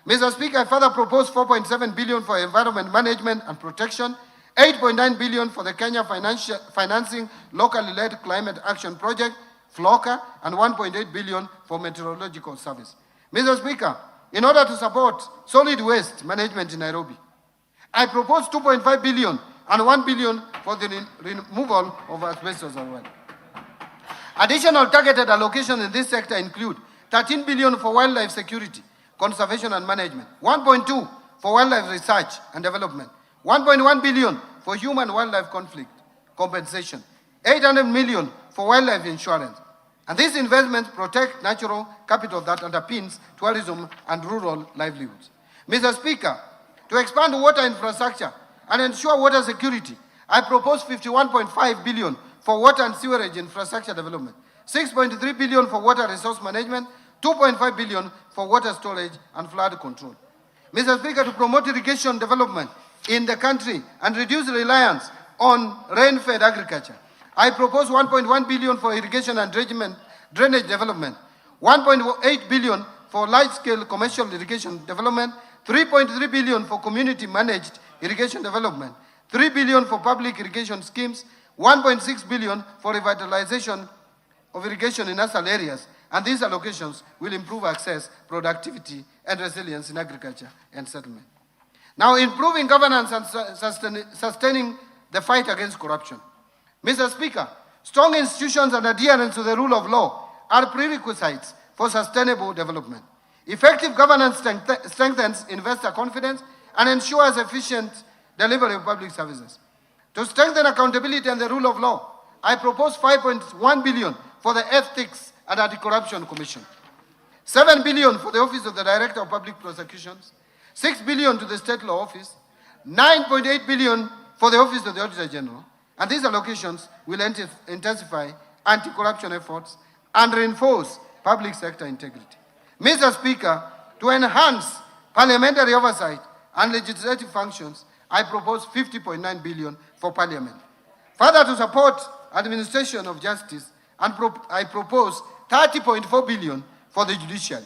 [SPEAKER 12] Mr. Speaker, I further propose 4.7 billion for environment management and protection, 8.9 billion for the Kenya Financing Locally Led Climate Action Project, FLOCA, and 1.8 billion for meteorological service. Mr. Speaker, in order to support solid waste management in Nairobi, I propose 2.5 billion and 1 billion for the removal of asbestos as well. Additional targeted allocations in this sector include 13 billion for wildlife security, conservation and management, 1.2 for wildlife research and development, 1.1 billion for human-wildlife conflict compensation, 800 million for wildlife insurance. And these investments protect natural capital that underpins tourism and rural livelihoods. Mr. Speaker, to expand water infrastructure and ensure water security, I propose 51.5 billion for water and sewerage infrastructure development, 6.3 billion for water resource management, 2.5 billion for water storage and flood control. Mr. Speaker, to promote irrigation development in the country and reduce reliance on rain-fed agriculture, I propose 1.1 billion for irrigation and drainage development, 1.8 billion for large-scale commercial irrigation development, 3.3 billion for community-managed irrigation development, 3 billion for public irrigation schemes, 1.6 billion for revitalization of irrigation in nasal areas, and these allocations will improve access, productivity, and resilience in agriculture and settlement. Now, improving governance and sustaining the fight against corruption. Mr. Speaker, strong institutions and adherence to the rule of law are prerequisites for sustainable development. Effective governance strengthens investor confidence and ensures efficient delivery of public services. To strengthen accountability and the rule of law, I propose 5.1 billion for the Ethics and Anti-Corruption Commission, 7 billion for the Office of the Director of Public Prosecutions, 6 billion to the State Law Office, 9.8 billion for the Office of the Auditor General, and these allocations will intensify anti-corruption efforts and reinforce public sector integrity. Mr. Speaker, to enhance parliamentary oversight and legislative functions, I propose 50.9 billion for Parliament. Further, to support administration of justice, I propose 30.4 billion for the judiciary.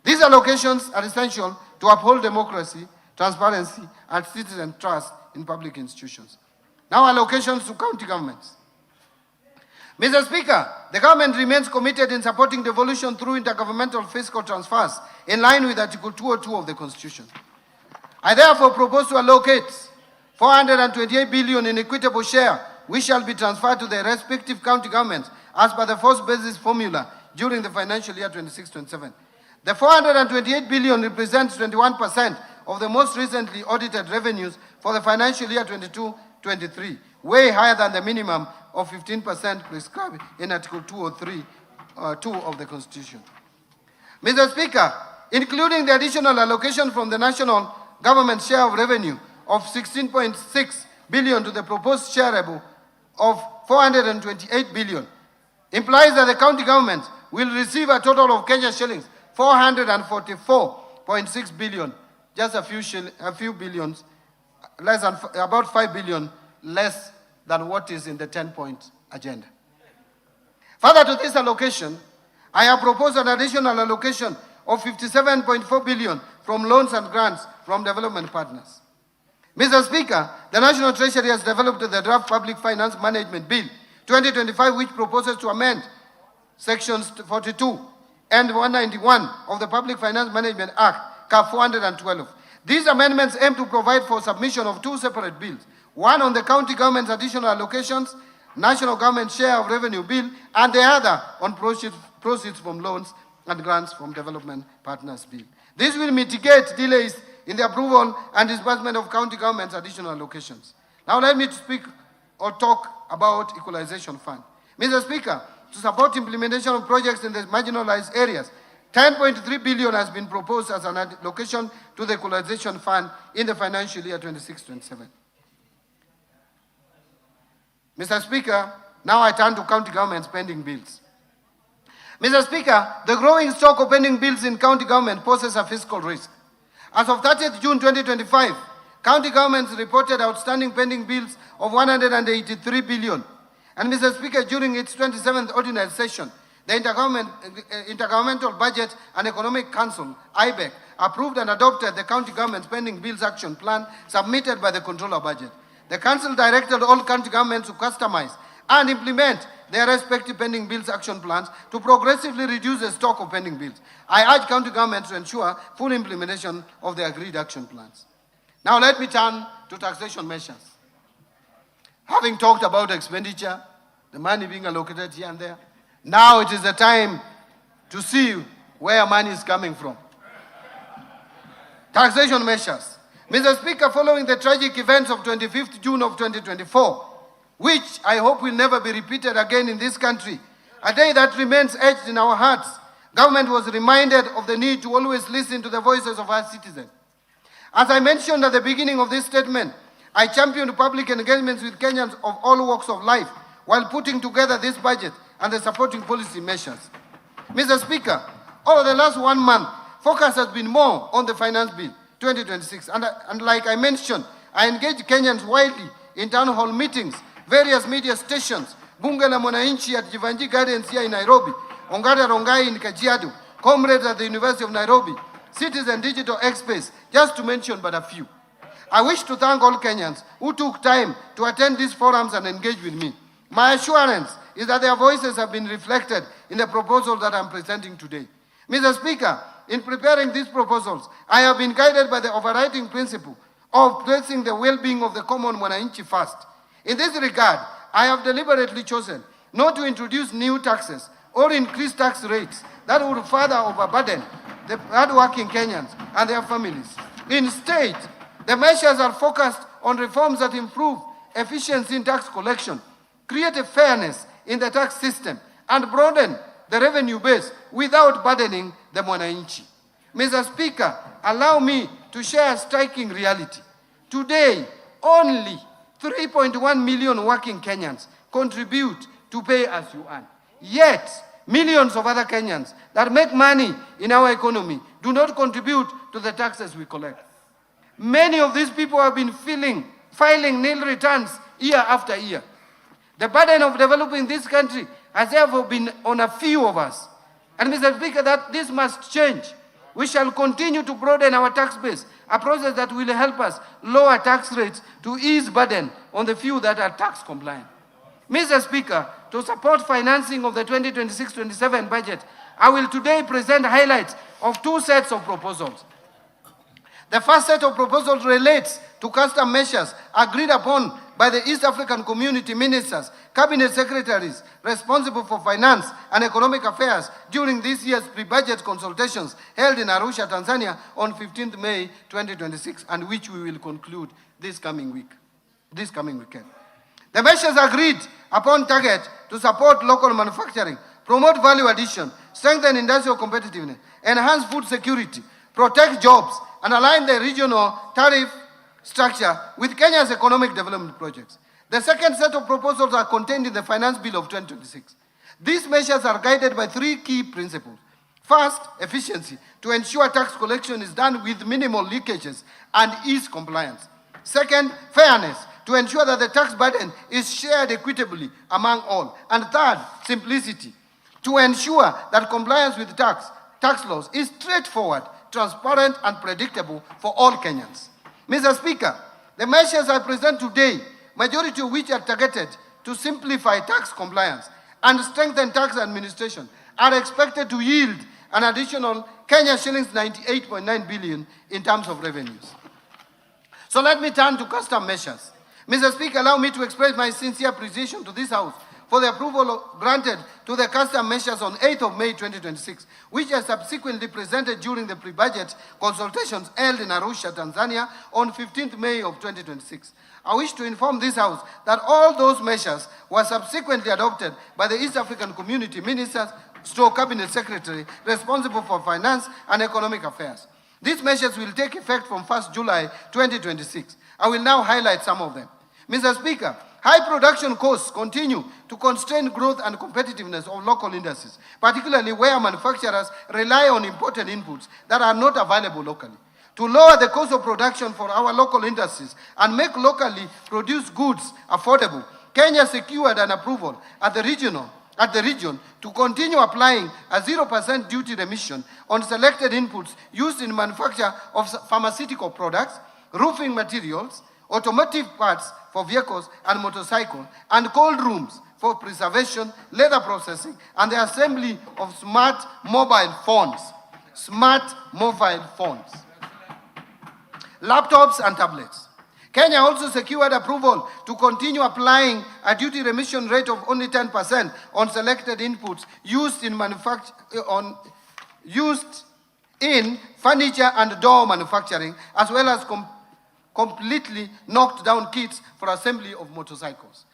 [SPEAKER 12] These allocations are essential to uphold democracy, transparency, and citizen trust in public institutions. Now, allocations to county governments. Mr. Speaker, the government remains committed in supporting devolution through intergovernmental fiscal transfers in line with Article 202 of the Constitution. I therefore propose to allocate 428 billion in equitable share, which shall be transferred to the respective county governments as per the first basis formula during the financial year 26-27. The 428 billion represents 21% of the most recently audited revenues for the financial year 22-23, way higher than the minimum of 15% prescribed in Article 203(2) of the Constitution. Mr. Speaker, including the additional allocation from the national government share of revenue of 16.6 billion to the proposed shareable of 428 billion, implies that the county government will receive a total of Kenya shillings 444.6 billion, just a few billions, less than about 5 billion less than what is in the 10-point agenda. Further to this allocation, I have proposed an additional allocation of 57.4 billion from loans and grants from development partners. Mr. Speaker, the National Treasury has developed the Draft Public Finance Management Bill 2025, which proposes to amend Sections 42 and 191 of the Public Finance Management Act, CAF 412. These amendments aim to provide for submission of two separate bills, one on the county government's additional allocations, national government share of revenue bill, and the other on proceeds from loans and grants from development partners bill. This will mitigate delays in the approval and disbursement of county government's additional allocations. Now let me speak or talk about equalization fund. Mr. Speaker, to support implementation of projects in the marginalized areas, 10.3 billion has been proposed as an allocation to the equalization fund in the financial year 26-27. Mr. Speaker, now I turn to county government's pending bills. Mr. Speaker, the growing stock of pending bills in county government poses a fiscal risk. As of 30th June 2025, county governments reported outstanding pending bills of 183 billion. And Mr. Speaker, during its 27th ordinary session, the Intergovernmental Budget and Economic Council, IBEC, approved and adopted the county government's pending bills action plan submitted by the Controller Budget. The Council directed all county governments to customize and implement their respective pending bills action plans to progressively reduce the stock of pending bills. I urge county governments to ensure full implementation of the agreed action plans. Now let me turn to taxation measures. Having talked about expenditure, the money being allocated here and there, now it is the time to see where money is coming from. Taxation measures. Mr. Speaker, following the tragic events of 25th June of 2024, which I hope will never be repeated again in this country, a day that remains etched in our hearts, government was reminded of the need to always listen to the voices of our citizens. As I mentioned at the beginning of this statement, I championed public engagements with Kenyans of all walks of life while putting together this budget and the supporting policy measures. Mr. Speaker, over the last 1 month, focus has been more on the Finance Bill 2026. And like I mentioned, I engaged Kenyans widely in town hall meetings, various media stations, Bunge la Mwananchi at Jivanji Gardens here in Nairobi, Ongata Rongai in Kajiado, comrades at the University of Nairobi, Citizen Digital Express, just to mention but a few. I wish to thank all Kenyans who took time to attend these forums and engage with me. My assurance is that their voices have been reflected in the proposal that I'm presenting today. Mr. Speaker, in preparing these proposals, I have been guided by the overriding principle of placing the well-being of the common Mwananchi first. In this regard, I have deliberately chosen not to introduce new taxes or increase tax rates that would further overburden the hardworking Kenyans and their families. Instead, the measures are focused on reforms that improve efficiency in tax collection, create a fairness in the tax system, and broaden the revenue base without burdening the Mwananchi. Mr. Speaker, allow me to share a striking reality. Today, only 3.1 million working Kenyans contribute to pay as you earn. Yet, millions of other Kenyans that make money in our economy do not contribute to the taxes we collect.
[SPEAKER 13] Many of these people have been filing nil returns year after year. The burden of developing this country has therefore been on a few of us. And Mr. Speaker, that this must change. We shall continue to broaden our tax base, a process that will help us lower tax rates to ease burden on the few that are tax compliant. Mr. Speaker, to support financing of the 2026-27 budget, I will today present highlights of two sets of proposals. The first set of proposals relates to custom measures agreed upon by the East African Community Ministers, Cabinet Secretaries responsible for finance and economic affairs during this year's pre-budget consultations held in Arusha, Tanzania on 15th May 2026, and which we will conclude this coming weekend. The measures agreed upon target to support local manufacturing, promote value addition, strengthen industrial competitiveness, enhance food security, protect jobs, and align the regional tariff structure with Kenya's economic development projects. The second set of proposals are contained in the Finance Bill of 2026. These measures are guided by three key principles. First, efficiency, to ensure tax collection is done with minimal leakages and ease compliance. Second, fairness, to ensure that the tax burden is shared equitably among all. And third, simplicity, to ensure that compliance with tax laws is straightforward, transparent, and predictable for all Kenyans. Mr. Speaker, the measures I present today, majority of which are targeted to simplify tax compliance and strengthen tax administration, are expected to yield an additional Kenya shillings 98.9 billion in terms of revenues. So let me turn to custom measures. Mr. Speaker, allow me to express my sincere appreciation to this House for the approval granted to the custom measures on 8th of May 2026, which are subsequently presented during the pre-budget consultations held in Arusha, Tanzania on 15th May of 2026. I wish to inform this House that all those measures were subsequently adopted by the East African Community Ministers, Cabinet Secretary responsible for finance and economic affairs. These measures will take effect from 1st July 2026. I will now highlight some of them. Mr. Speaker, high production costs continue to constrain growth and competitiveness of local industries, particularly where manufacturers rely on imported inputs that are not available locally. To lower the cost of production for our local industries and make locally produced goods affordable, Kenya secured an approval at the region to continue applying a 0% duty remission on selected inputs used in manufacture of pharmaceutical products, roofing materials, automotive parts for vehicles and motorcycles, and cold rooms for preservation, leather processing, and the assembly of smart mobile phones. Laptops and tablets. Kenya also secured approval to continue applying a duty remission rate of only 10% on selected inputs used in furniture and door manufacturing, as well as completely knocked down kits for assembly of motorcycles.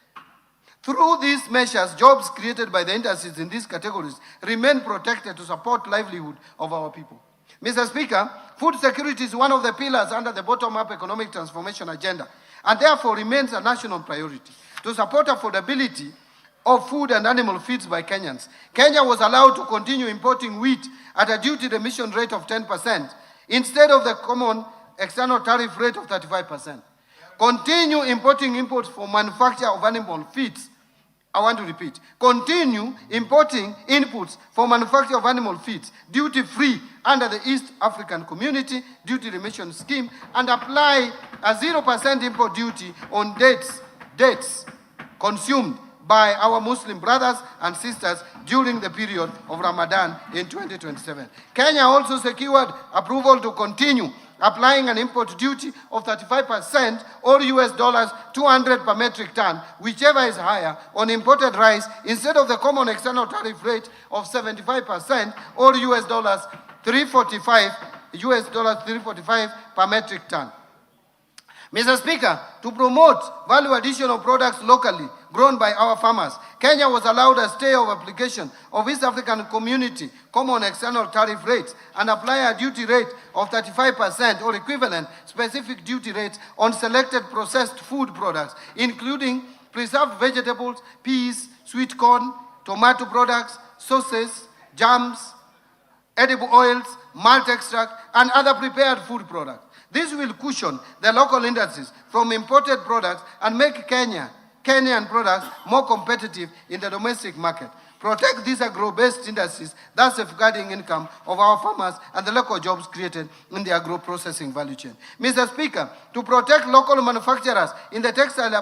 [SPEAKER 13] Through these measures, jobs created by the industries in these categories remain protected to support livelihood of our people. Mr. Speaker, food security is one of the pillars under the bottom-up economic transformation agenda, and therefore remains a national priority. To support affordability of food and animal feeds by Kenyans, Kenya was allowed to continue importing wheat at a duty remission rate of 10% instead of the common external tariff rate of 35%. Continue importing imports for manufacture of animal feeds. I want to repeat. Continue importing inputs for manufacture of animal feeds duty-free under the East African Community Duty Remission Scheme, and apply a 0% import duty on dates consumed by our Muslim brothers and sisters during the period of Ramadan in 2027. Kenya also secured approval to continue applying an import duty of 35% or $200 per metric ton, whichever is higher, on imported rice instead of the common external tariff rate of 75% or $345 per metric ton. Mr. Speaker, to promote value addition of products locally grown by our farmers, Kenya was allowed a stay of application of East African Community common external tariff rates and apply a duty rate of 35% or equivalent specific duty rates on selected processed food products, including preserved vegetables, peas, sweet corn, tomato products, sauces, jams, edible oils, malt extract, and other prepared food products.
[SPEAKER 12] This will cushion the local industries from imported products and make Kenyan products more competitive in the domestic market. Protect these agro-based industries, thus safeguarding income of our farmers and the local jobs created in the agro-processing value chain. Mr. Speaker, to protect local manufacturers in the textile,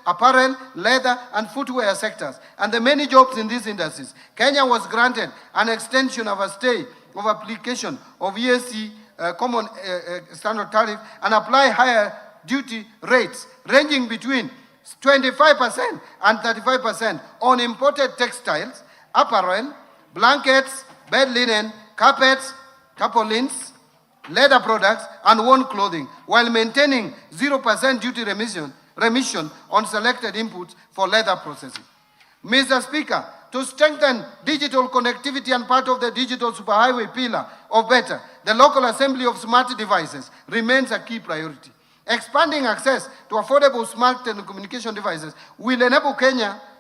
[SPEAKER 12] apparel, leather, and footwear sectors, and the many jobs in these industries, Kenya was granted an extension of a stay of application of ESC common standard tariff and apply higher duty rates ranging between 25% and 35% on imported textiles, apparel, blankets, bed linen, carpets, tarpaulins, leather products, and worn clothing, while maintaining 0% duty remission on selected inputs for leather processing. Mr. Speaker, to strengthen digital connectivity and part of the digital superhighway pillar of BETTER, the local assembly of smart devices remains a key priority. Expanding access to affordable smart telecommunication devices will enable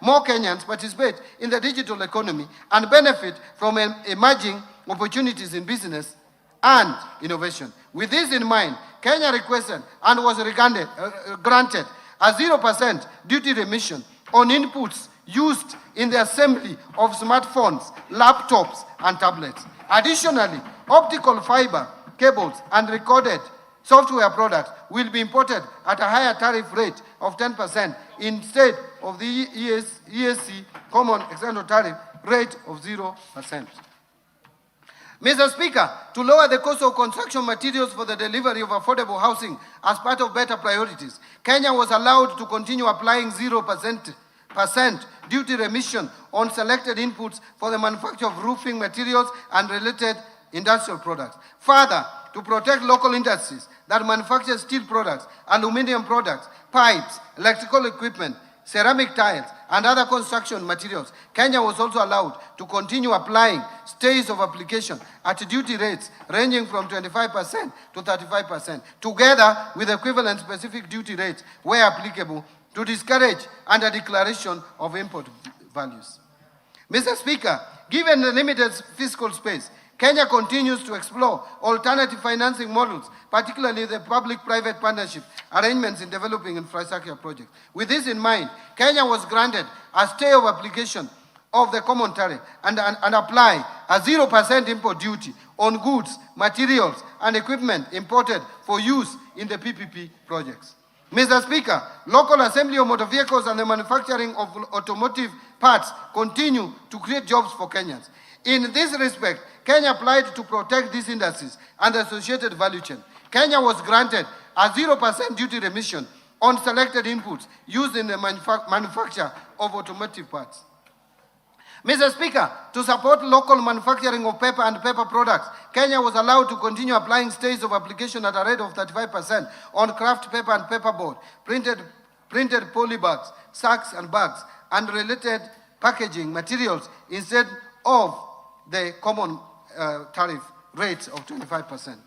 [SPEAKER 12] more Kenyans participate in the digital economy and benefit from emerging opportunities in business and innovation. With this in mind, Kenya requested and was granted a 0% duty remission on inputs used in the assembly of smartphones, laptops, and tablets. Additionally, optical fiber cables and recorded software products will be imported at a higher tariff rate of 10% instead of the ESC common external tariff rate of 0%. Mr. Speaker, to lower the cost of construction materials for the delivery of affordable housing as part of BETTER priorities, Kenya was allowed to continue applying 0% duty remission on selected inputs for the manufacture of roofing materials and related industrial products. Further, to protect local industries that manufacture steel products, aluminum products, pipes, electrical equipment, ceramic tiles, and other construction materials, Kenya was also allowed to continue applying stays of application at duty rates ranging from 25% to 35%, together with equivalent specific duty rates where applicable, to discourage under declaration of import values. Mr. Speaker, given the limited fiscal space, Kenya continues to explore alternative financing models, particularly the public-private partnership arrangements in developing infrastructure projects. With this in mind, Kenya was granted a stay of application of the common tariff and apply a 0% import duty on goods, materials, and equipment imported for use in the PPP projects. Mr. Speaker, local assembly of motor vehicles and the manufacturing of automotive parts continue to create jobs for Kenyans. In this respect, Kenya applied to protect these industries and the associated value chain. Kenya was granted a 0% duty remission on selected inputs used in the manufacture of automotive parts. Mr. Speaker, to support local manufacturing of paper and paper products, Kenya was allowed to continue applying stays of application at a rate of 35% on craft paper and paperboard, printed polybags, sacks and bags, and related packaging materials instead of the common tariff rates of 25%.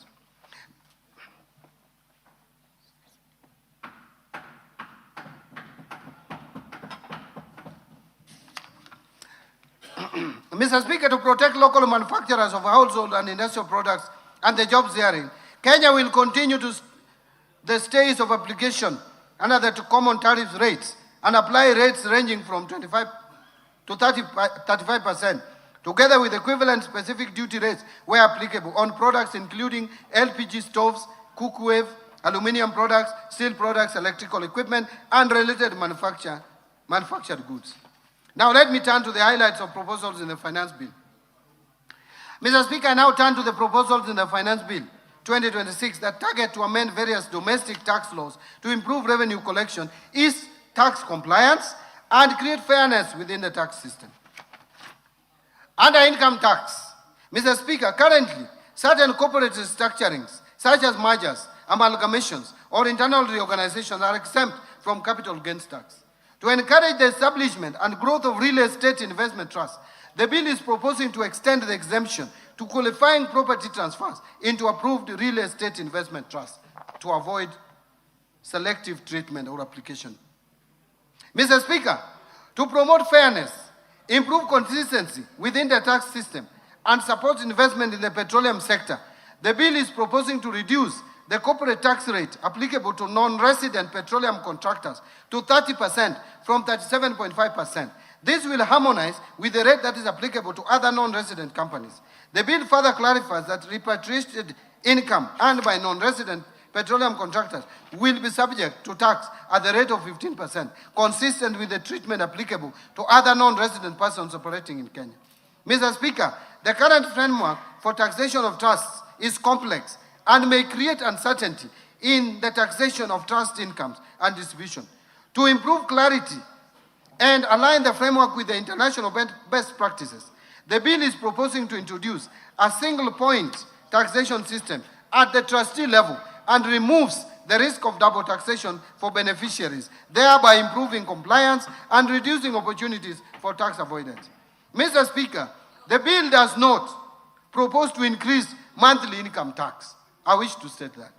[SPEAKER 12] Mr. Speaker, to protect local manufacturers of household and industrial products and the jobs therein, Kenya will continue to the stays of application under the common tariff rates and apply rates ranging from 25 to 35%, together with equivalent specific duty rates where applicable on products including LPG stoves, cookware, aluminum products, steel products, electrical equipment, and related manufactured goods. Now let me turn to the highlights of proposals in the Finance Bill. Mr. Speaker, I now turn to the proposals in the Finance Bill 2026 that target to amend various domestic tax laws to improve revenue collection, ease tax compliance, and create fairness within the tax system. Under income tax, Mr. Speaker, currently certain corporate restructurings, such as mergers, amalgamations, or internal reorganizations are exempt from capital gains tax. To encourage the establishment and growth of real estate investment trusts, the bill is proposing to extend the exemption to qualifying property transfers into approved real estate investment trusts to avoid selective treatment or application. Mr. Speaker, to promote fairness, improve consistency within the tax system, and support investment in the petroleum sector, The bill is proposing to reduce the corporate tax rate applicable to non-resident petroleum contractors to 30% from 37.5%. This will harmonize with the rate that is applicable to other non-resident companies. The bill further clarifies that repatriated income earned by non-resident petroleum contractors will be subject to tax at the rate of 15%, consistent with the treatment applicable to other non-resident persons operating in Kenya. Mr. Speaker, the current framework for taxation of trusts is complex and may create uncertainty in the taxation of trust incomes and distribution. To improve clarity and align the framework with the international best practices, the bill is proposing to introduce a single point taxation system at the trustee level and removes the risk of double taxation for beneficiaries, thereby improving compliance and reducing opportunities for tax avoidance. Mr. Speaker, the bill does not propose to increase monthly income tax. I wish to state that.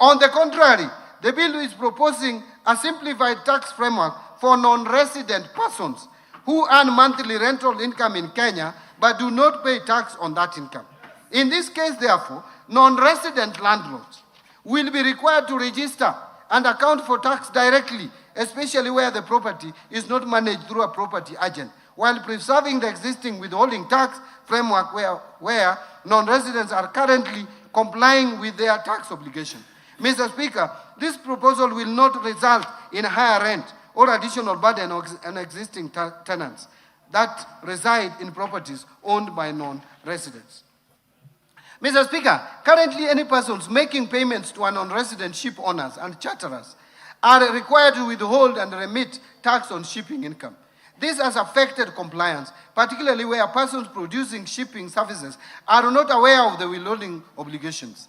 [SPEAKER 12] On the contrary, the bill is proposing a simplified tax framework for non-resident persons who earn monthly rental income in Kenya but do not pay tax on that income. In this case, therefore, non-resident landlords will be required to register and account for tax directly, especially where the property is not managed through a property agent, while preserving the existing withholding tax framework where non-residents are currently complying with their tax obligation. Mr. Speaker, this proposal will not result in higher rent or additional burden on existing tenants that reside in properties owned by non-residents. Mr. Speaker, currently any persons making payments to non-resident ship owners and charterers are required to withhold and remit tax on shipping income. This has affected compliance, particularly where persons producing shipping services are not aware of the withholding obligations.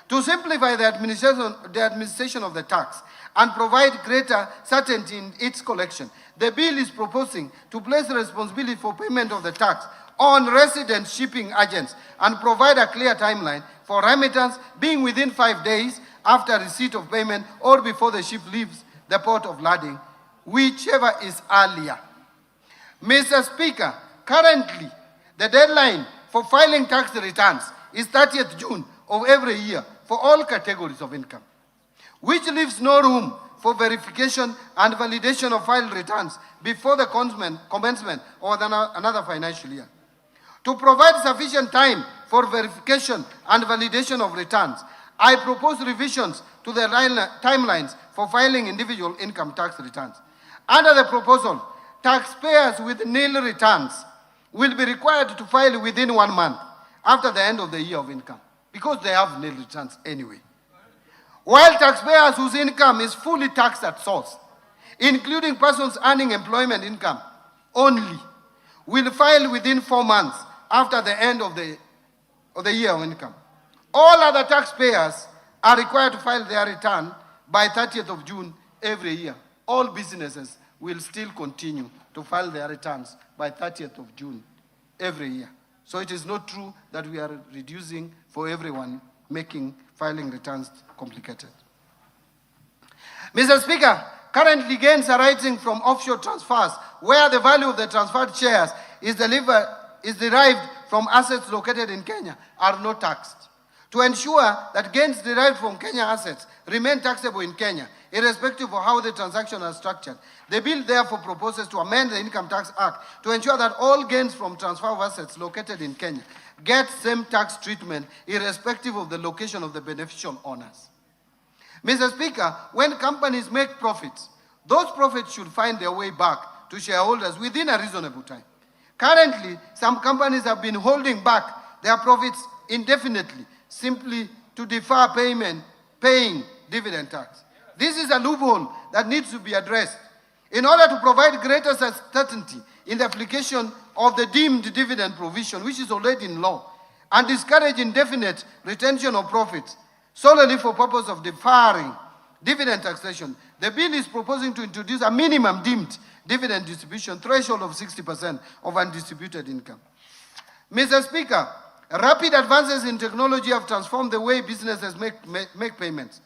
[SPEAKER 12] To simplify the administration of the tax and provide greater certainty in its collection, the bill is proposing to place the responsibility for payment of the tax on resident shipping agents and provide a clear timeline for remittance being within 5 days after receipt of payment or before the ship leaves the port of landing, whichever is earlier. Mr. Speaker, currently the deadline for filing tax returns is 30th June of every year for all categories of income, which leaves no room for verification and validation of filed returns before the commencement of another financial year. To provide sufficient time for verification and validation of returns, I propose revisions to the timelines for filing individual income tax returns. Under the proposal, taxpayers with nil returns will be required to file within 1 month after the end of the year of income, because they have nil returns anyway. While taxpayers whose income is fully taxed at source, including persons earning employment income only, will file within 4 months after the end of the year of income. All other taxpayers are required to file their return by 30th of June every year. All businesses will still continue to file their returns by 30th of June every year. So it is not true that we are reducing for everyone, making filing returns complicated. Mr. Speaker, currently gains arising from offshore transfers where the value of the transferred shares is derived from assets located in Kenya are not taxed. To ensure that gains derived from Kenya assets remain taxable in Kenya, irrespective of how the transaction is structured, the bill therefore proposes to amend the Income Tax Act to ensure that all gains from transfer of assets located in Kenya get same tax treatment irrespective of the location of the beneficial owners. Mr. Speaker, when companies make profits, those profits should find their way back to shareholders within a reasonable time. Currently, some companies have been holding back their profits indefinitely, simply to defer paying dividend tax. This is a loophole that needs to be addressed. In order to provide greater certainty in the application of the deemed dividend provision, which is already in law, and discourage indefinite retention of profits solely for purpose of deferring dividend taxation, the bill is proposing to introduce a minimum deemed dividend distribution threshold of 60% of undistributed income. Mr. Speaker, rapid advances in technology have transformed the way businesses make payments,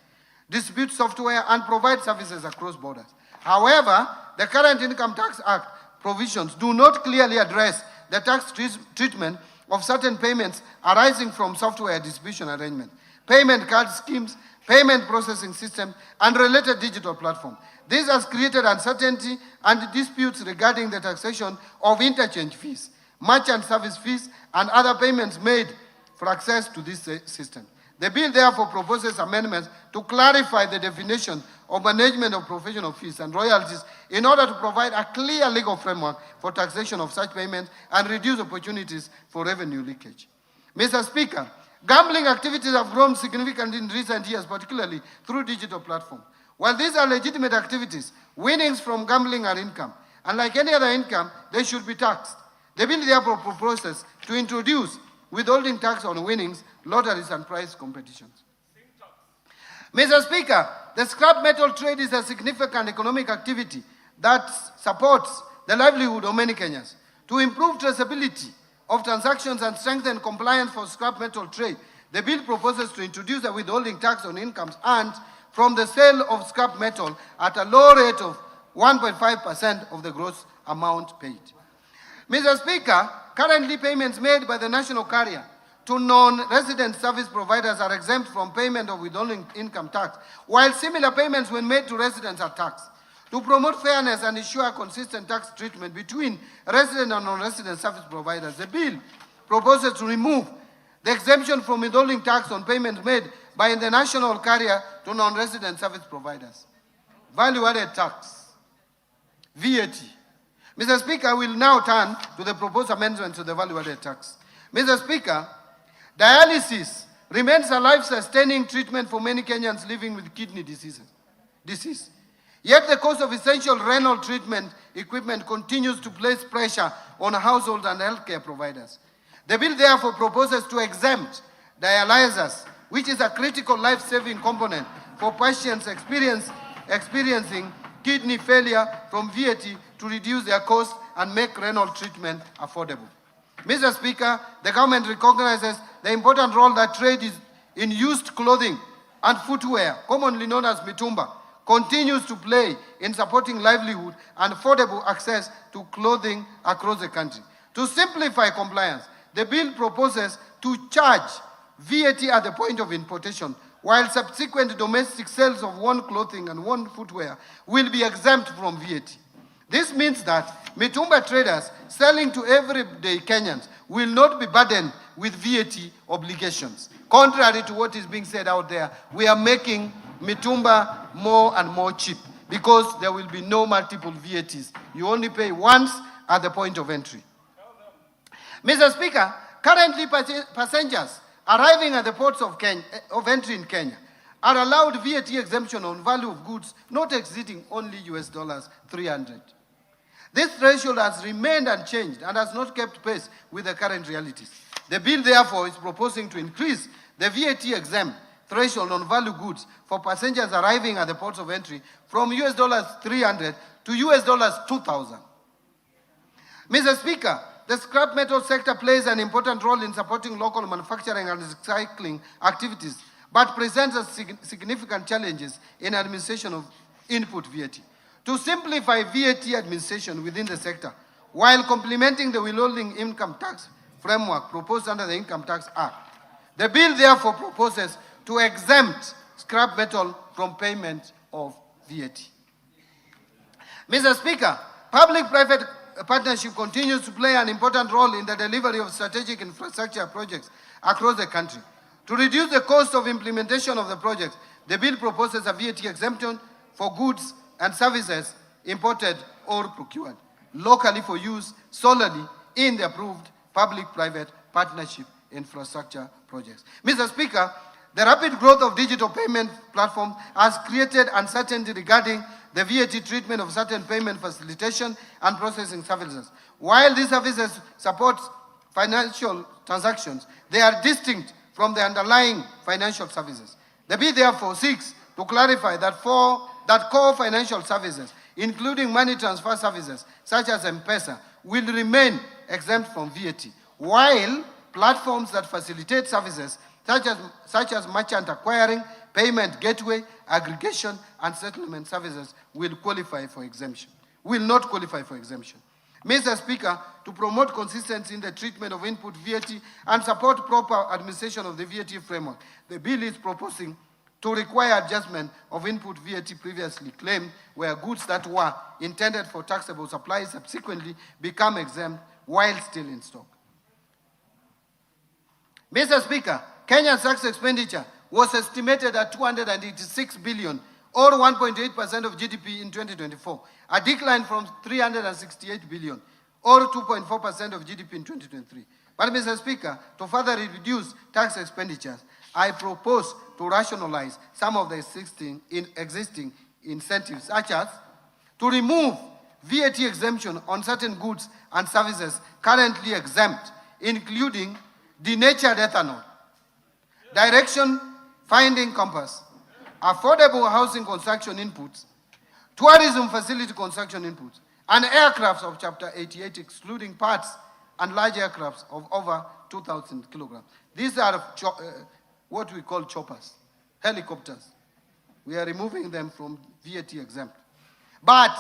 [SPEAKER 12] distribute software, and provide services across borders. However, the current Income Tax Act provisions do not clearly address the tax treatment of certain payments arising from software distribution arrangement, payment card schemes, payment processing system, and related digital platform. This has created uncertainty and disputes regarding the taxation of interchange fees, merchant service fees, and other payments made for access to this system. The bill therefore proposes amendments to clarify the definition of management of professional fees and royalties in order to provide a clear legal framework for taxation of such payments and reduce opportunities for revenue leakage. Mr. Speaker, gambling activities have grown significantly in recent years, particularly through digital platforms. While these are legitimate activities, winnings from gambling are income, and like any other income, they should be taxed. The bill therefore proposes to introduce withholding tax on winnings, lotteries, and prize competitions. Mr. Speaker, the scrap metal trade is a significant economic activity that supports the livelihood of many Kenyans. To improve traceability of transactions and strengthen compliance for scrap metal trade, the bill proposes to introduce a withholding tax on incomes earned from the sale of scrap metal at a low rate of 1.5% of the gross amount paid. Mr. Speaker, currently payments made by the national carrier to non-resident service providers are exempt from payment of withholding income tax, while similar payments when made to residents are taxed. To promote fairness and ensure consistent tax treatment between resident and non-resident service providers, the bill proposes to remove the exemption from withholding tax on payments made by the national carrier to non-resident service providers. Value-added tax, VAT. Mr. Speaker, I will now turn to the proposed amendments to the value-added tax. Mr. Speaker, dialysis remains a life-sustaining treatment for many Kenyans living with kidney disease. Yet the cost of essential renal treatment equipment continues to place pressure on households and healthcare providers. The bill therefore proposes to exempt dialyzers, which is a critical life-saving component for patients experiencing kidney failure, from VAT to reduce their cost and make renal treatment affordable. Mr. Speaker, the government recognizes the important role that trade is in used clothing and footwear, commonly known as mitumba, continues to play in supporting livelihood and affordable access to clothing across the country. To simplify compliance, the bill proposes to charge VAT at the point of importation, while subsequent domestic sales of worn clothing and worn footwear will be exempt from VAT. This means that mitumba traders selling to everyday Kenyans will not be burdened with VAT obligations. Contrary to what is being said out there, we are making mitumba more and more cheap because there will be no multiple VATs. You only pay once at the point of entry. Mr. Speaker, currently passengers arriving at the ports of entry in Kenya are allowed VAT exemption on value of goods not exceeding only $300. This threshold has remained unchanged and has not kept pace with the current realities. The bill therefore is proposing to increase the VAT exempt threshold on value goods for passengers arriving at the ports of entry from $300 to $2,000. Mr. Speaker, the scrap metal sector plays an important role in supporting local manufacturing and recycling activities, but presents significant challenges in administration of input VAT. To simplify VAT administration within the sector, while complementing the withholding income tax framework proposed under the Income Tax Act, the bill therefore proposes to exempt scrap metal from payment of VAT. Mr. Speaker, public-private partnership continues to play an important role in the delivery of strategic infrastructure projects across the country. To reduce the cost of implementation of the project, the bill proposes a VAT exemption for goods and services imported or procured locally for use solely in the approved public-private partnership infrastructure projects. Mr. Speaker, the rapid growth of digital payment platforms has created uncertainty regarding the VAT treatment of certain payment facilitation and processing services. While these services support financial transactions, they are distinct from the underlying financial services. The bill therefore seeks to clarify that core financial services, including money transfer services such as M-Pesa, will remain exempt from VAT, while platforms that facilitate services such as merchant acquiring, payment gateway, aggregation, and settlement services will not qualify for exemption. Mr. Speaker, to promote consistency in the treatment of input VAT and support proper administration of the VAT framework. The bill is proposing to require adjustment of input VAT previously claimed where goods that were intended for taxable supplies subsequently become exempt while still in stock. Mr. Speaker, Kenya's tax expenditure was estimated at 286 billion or 1.8% of GDP in 2024, a decline from 368 billion or 2.4% of GDP in 2023. But Mr. Speaker, to further reduce tax expenditures, I propose to rationalize some of the existing incentives, such as to remove VAT exemption on certain goods and services currently exempt, including denatured ethanol, direction finding compass, affordable housing construction inputs, tourism facility construction inputs, and aircrafts of Chapter 88, excluding parts and large aircrafts of over 2,000 kilograms. These are what we call choppers, helicopters. We are removing them from VAT exempt. But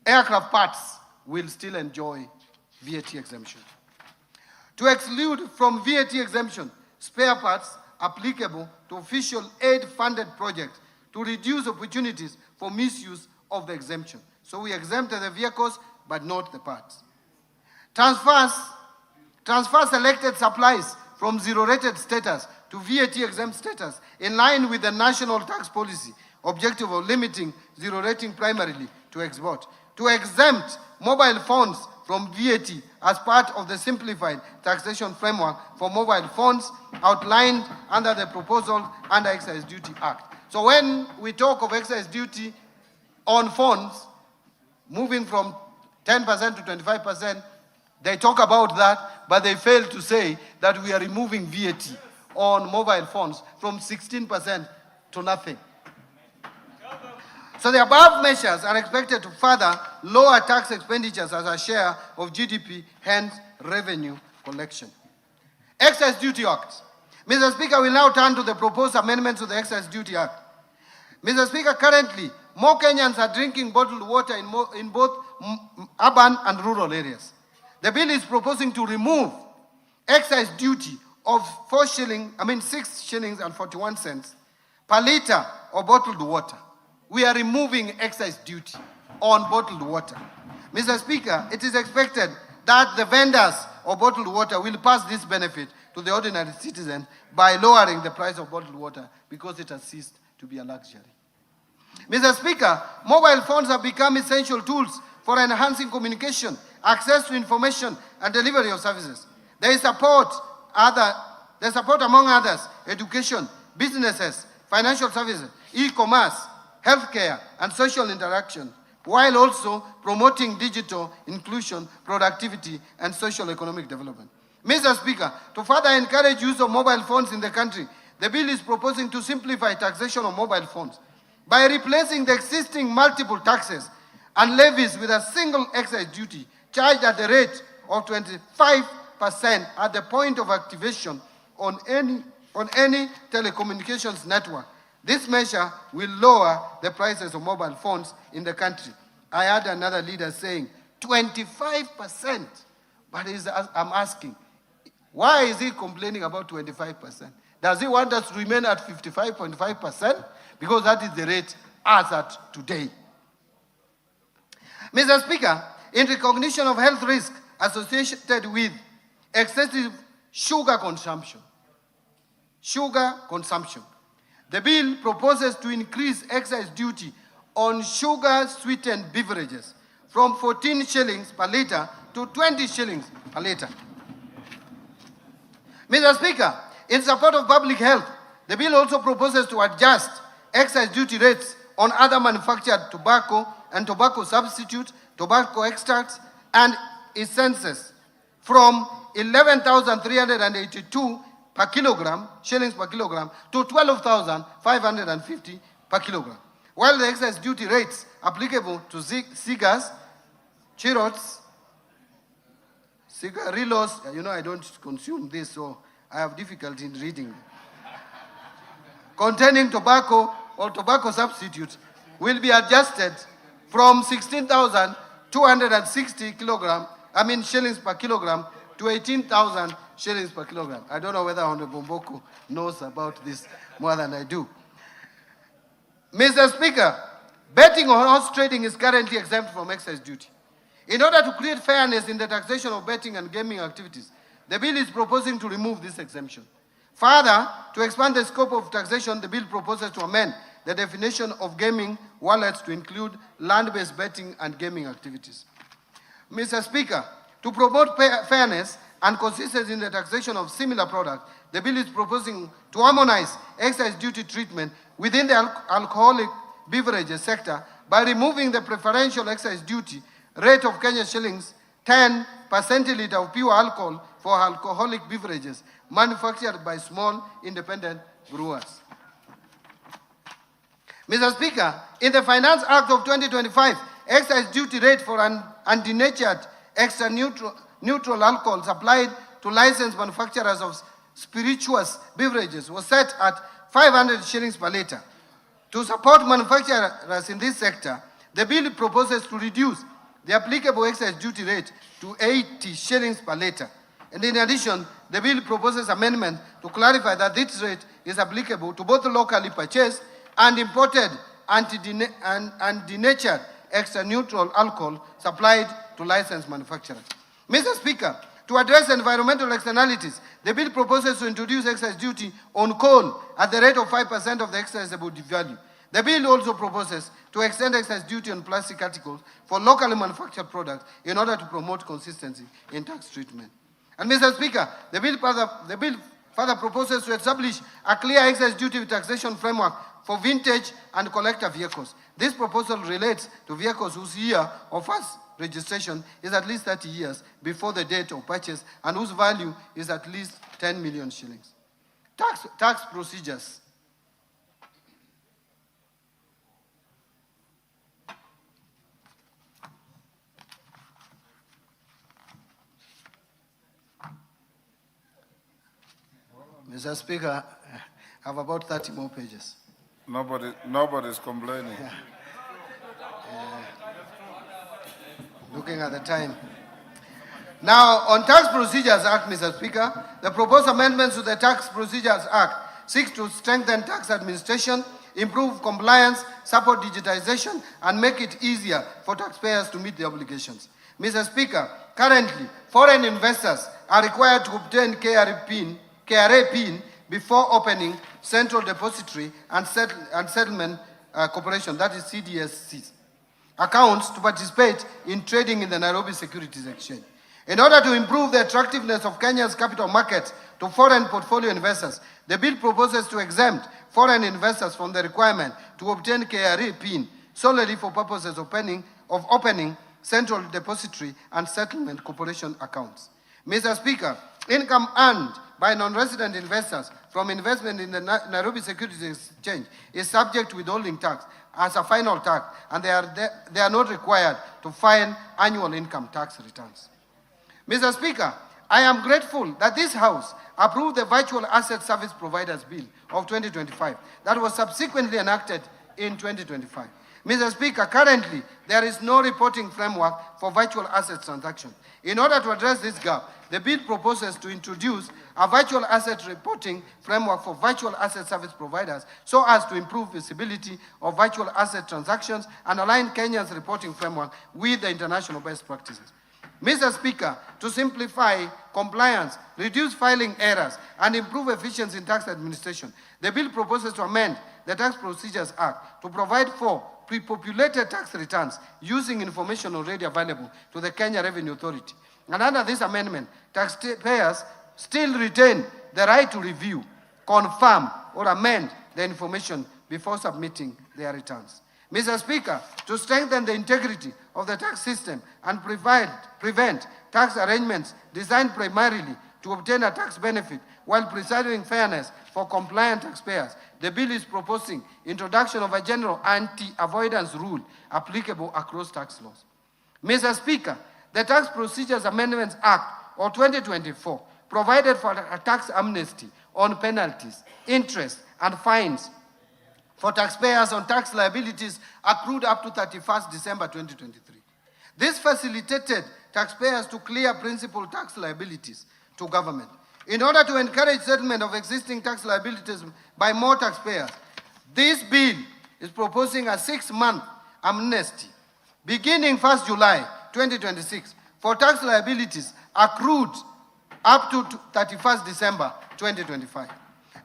[SPEAKER 12] aircraft parts will still enjoy VAT exemption. To exclude from VAT exemption spare parts applicable to official aid-funded projects to reduce opportunities for misuse of the exemption. So we exempted the vehicles, but not the parts. Transfer selected supplies from zero-rated status to VAT-exempt status in line with the national tax policy objective of limiting zero rating primarily to export. To exempt mobile phones from VAT as part of the simplified taxation framework for mobile phones outlined under the proposal under Excise Duty Act. So when we talk of excise duty on phones, moving from 10% to 25%, they talk about that, but they fail to say that we are removing VAT on mobile phones from 16% to nothing. So the above measures are expected to further lower tax expenditures as a share of GDP, hence revenue collection. Excise Duty Act. Mr. Speaker, we now turn to the proposed amendments to the Excise Duty Act. Mr. Speaker, currently, more Kenyans are drinking bottled water in both urban and rural areas. The bill is proposing to remove excise duty of 6 shillings and 41 cents per liter of bottled water. We are removing excise duty on bottled water. Mr. Speaker, it is expected that the vendors of bottled water will pass this benefit to the ordinary citizen by lowering the price of bottled water because it has ceased to be a luxury. Mr. Speaker, mobile phones have become essential tools for enhancing communication, access to information, and delivery of services. They support among others, education, businesses, financial services, e-commerce, healthcare, and social interaction, while also promoting digital inclusion, productivity, and social economic development. Mr. Speaker, to further encourage use of mobile phones in the country, the bill is proposing to simplify taxation of mobile phones by replacing the existing multiple taxes and levies with a single excise duty charged at the rate of 25% at the point of activation on any telecommunications network. This measure will lower the prices of mobile phones in the country. I heard another leader saying 25%, but I'm asking, why is he complaining about 25%? Does he want us to remain at 55.5%? Because that is the rate as at today. Mr. Speaker, in recognition of health risk associated with excessive sugar consumption, the bill proposes to increase excise duty on sugar-sweetened beverages from 14 shillings per litre to 20 shillings per litre. Mr. Speaker, in support of public health, the bill also proposes to adjust excise duty rates on other manufactured tobacco and tobacco substitutes, tobacco extracts, and essences from 11,382 shillings per kilogram to 12,550 per kilogram. While the excise duty rates applicable to cigars, churros, cigarillos, I don't consume this, so I have difficulty in reading, containing tobacco or tobacco substitutes will be adjusted from 16,260 shillings per kilogram to 18,000 shillings per kilogram. I don't know whether Honorable Mboko knows about this more than I do. Mr. Speaker, betting on horse trading is currently exempt from excise duty. In order to create fairness in the taxation of betting and gaming activities, the bill is proposing to remove this exemption. Further, to expand the scope of taxation, the bill proposes to amend the definition of gaming wallets to include land-based betting and gaming activities. Mr. Speaker, to promote fairness and consistency in the taxation of similar products, the bill is proposing to harmonize excise duty treatment within the alcoholic beverages sector by removing the preferential excise duty rate of Kenya shillings 10 per centiliter of pure alcohol for alcoholic beverages manufactured by small independent brewers. Mr. Speaker, in the Finance Act of 2025, excise duty rate for undenatured extra neutral alcohols applied to licensed manufacturers of spirituous beverages was set at 500 shillings per litre. To support manufacturers in this sector, the bill proposes to reduce the applicable excise duty rate to 80 shillings per litre. And in addition, the bill proposes amendment to clarify that this rate is applicable to both locally purchased and imported undenatured extra neutral alcohol supplied to licensed manufacturers. Mr. Speaker, to address environmental externalities, the bill proposes to introduce excise duty on coal at the rate of 5% of the excisable value. The bill also proposes to extend excise duty on plastic articles for locally manufactured products in order to promote consistency in tax treatment. And Mr. Speaker, the bill further proposes to establish a clear excise duty taxation framework for vintage and collector vehicles. This proposal relates to vehicles whose year of first registration is at least 30 years before the date of purchase and whose value is at least 10 million shillings. Tax procedures. Mr. Speaker, I have about 30 more pages.
[SPEAKER 5] Nobody's complaining.
[SPEAKER 12] Looking at the time. Now, on Tax Procedures Act, Mr. Speaker, the proposed amendments to the Tax Procedures Act seeks to strengthen tax administration, improve compliance, support digitization, and make it easier for taxpayers to meet their obligations. Mr. Speaker, currently, foreign investors are required to obtain KRA PIN before opening Central Depository and Settlement Corporation, that is CDSC, accounts to participate in trading in the Nairobi Securities Exchange. In order to improve the attractiveness of Kenya's capital markets to foreign portfolio investors, the bill proposes to exempt foreign investors from the requirement to obtain KRA PIN solely for purposes of opening Central Depository and Settlement Corporation accounts. Mr. Speaker, income earned by non-resident investors from investment in the Nairobi Securities Exchange is subject to withholding tax as a final tax, and they are not required to file annual income tax returns. Mr. Speaker, I am grateful that this House approved the Virtual Asset Service Providers Bill of 2025 that was subsequently enacted in 2025. Mr. Speaker, currently, there is no reporting framework for virtual asset transactions. In order to address this gap, the bill proposes to introduce a virtual asset reporting framework for virtual asset service providers so as to improve visibility of virtual asset transactions and align Kenya's reporting framework with the international best practices. Mr. Speaker, to simplify compliance, reduce filing errors, and improve efficiency in tax administration, the bill proposes to amend the Tax Procedures Act to provide for pre-populated tax returns using information already available to the Kenya Revenue Authority. And under this amendment, taxpayers still retain the right to review, confirm, or amend the information before submitting their returns. Mr. Speaker, to strengthen the integrity of the tax system and prevent tax arrangements designed primarily to obtain a tax benefit while preserving fairness for compliant taxpayers, the bill is proposing introduction of a general anti-avoidance rule applicable across tax laws. Mr. Speaker, the Tax Procedures Amendments Act of 2024 provided for a tax amnesty on penalties, interest, and fines for taxpayers on tax liabilities accrued up to 31st December 2023. This facilitated taxpayers to clear principal tax liabilities to government. In order to encourage settlement of existing tax liabilities by more taxpayers, this bill is proposing a 6-month amnesty beginning 1st July 2026 for tax liabilities accrued up to 31st December 2025.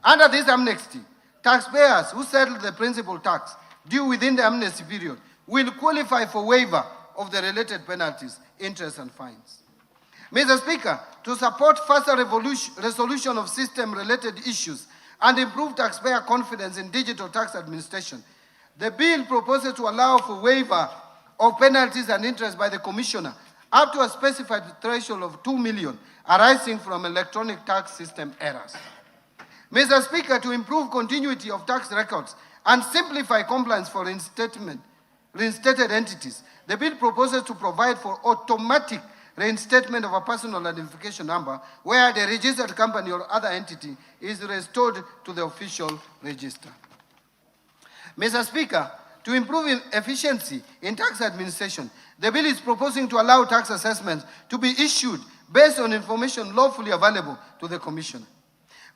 [SPEAKER 12] Under this amnesty, taxpayers who settle the principal tax due within the amnesty period will qualify for waiver of the related penalties, interest, and fines. Mr. Speaker, to support faster resolution of system-related issues and improve taxpayer confidence in digital tax administration, the bill proposes to allow for waiver of penalties and interest by the Commissioner up to a specified threshold of 2 million arising from electronic tax system errors. Mr. Speaker, to improve continuity of tax records and simplify compliance for reinstated entities, the bill proposes to provide for automatic reinstatement of a personal identification number where the registered company or other entity is restored to the official register. Mr. Speaker, to improve efficiency in tax administration, the bill is proposing to allow tax assessments to be issued based on information lawfully available to the Commissioner.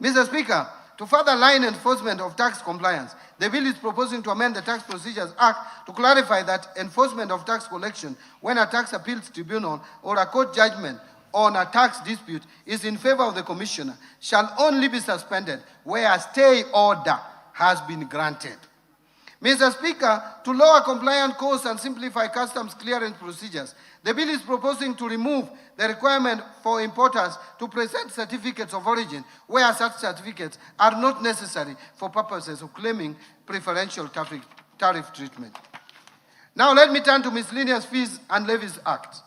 [SPEAKER 12] Mr. Speaker, to further line enforcement of tax compliance, the bill is proposing to amend the Tax Procedures Act to clarify that enforcement of tax collection when a tax appeals tribunal or a court judgment on a tax dispute is in favor of the Commissioner shall only be suspended where a stay order has been granted. Mr. Speaker, to lower compliance costs and simplify customs clearance procedures, the bill is proposing to remove the requirement for importers to present certificates of origin where such certificates are not necessary for purposes of claiming preferential tariff treatment. Now let me turn to Miscellaneous Fees and Levies Act.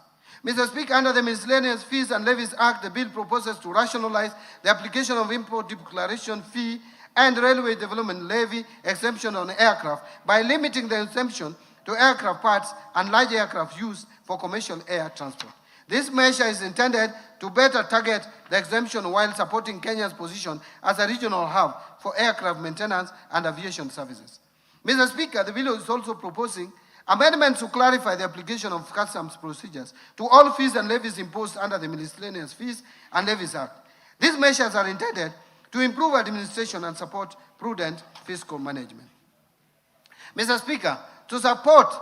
[SPEAKER 12] Mr. Speaker, under the Miscellaneous Fees and Levies Act, the bill proposes to rationalize the application of import declaration fee and railway development levy exemption on aircraft by limiting the exemption to aircraft parts and large aircraft used for commercial air transport. This measure is intended to better target the exemption while supporting Kenya's position as a regional hub for aircraft maintenance and aviation services. Mr. Speaker, the bill is also proposing amendments to clarify the application of customs procedures to all fees and levies imposed under the Miscellaneous Fees and Levies Act. These measures are intended to improve administration and support prudent fiscal management. Mr. Speaker, to support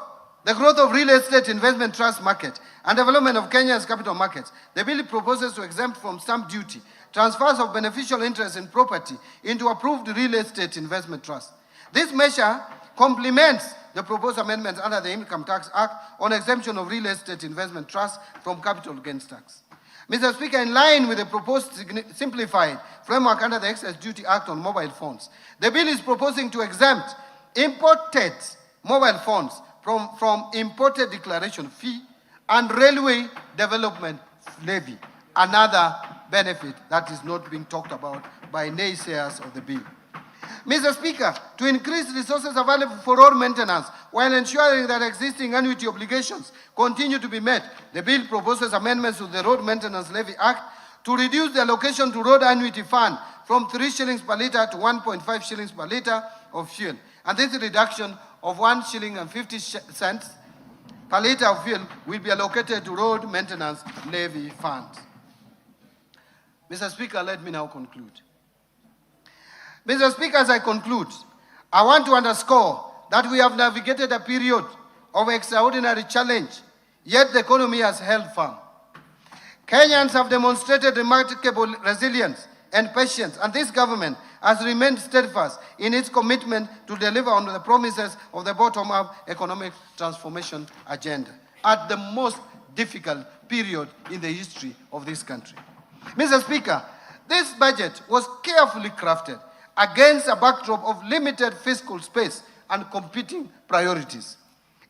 [SPEAKER 12] the growth of real estate investment trust market and development of Kenya's capital markets, the bill proposes to exempt from stamp duty transfers of beneficial interest in property into approved real estate investment trust. This measure complements the proposed amendments under the Income Tax Act on exemption of real estate investment trust from capital gains tax. Mr. Speaker, in line with the proposed simplified framework under the Excess Duty Act on mobile phones, the bill is proposing to exempt imported mobile phones from imported declaration fee and railway development levy, another benefit that is not being talked about by naysayers of the bill. Mr. Speaker, to increase resources available for road maintenance while ensuring that existing annuity obligations continue to be met, the bill proposes amendments to the Road Maintenance Levy Act to reduce the allocation to road annuity fund from 3 shillings per litre to 1.5 shillings per litre of fuel. And this reduction of 1 shilling and 50 cents per litre of fuel will be allocated to road maintenance levy funds. Mr. Speaker, let me now conclude. Mr. Speaker, as I conclude, I want to underscore that we have navigated a period of extraordinary challenge, yet the economy has held firm. Kenyans have demonstrated remarkable resilience and patience, and this government has remained steadfast in its commitment to deliver on the promises of the bottom-up economic transformation agenda at the most difficult period in the history of this country. Mr. Speaker, this budget was carefully crafted against a backdrop of limited fiscal space and competing priorities.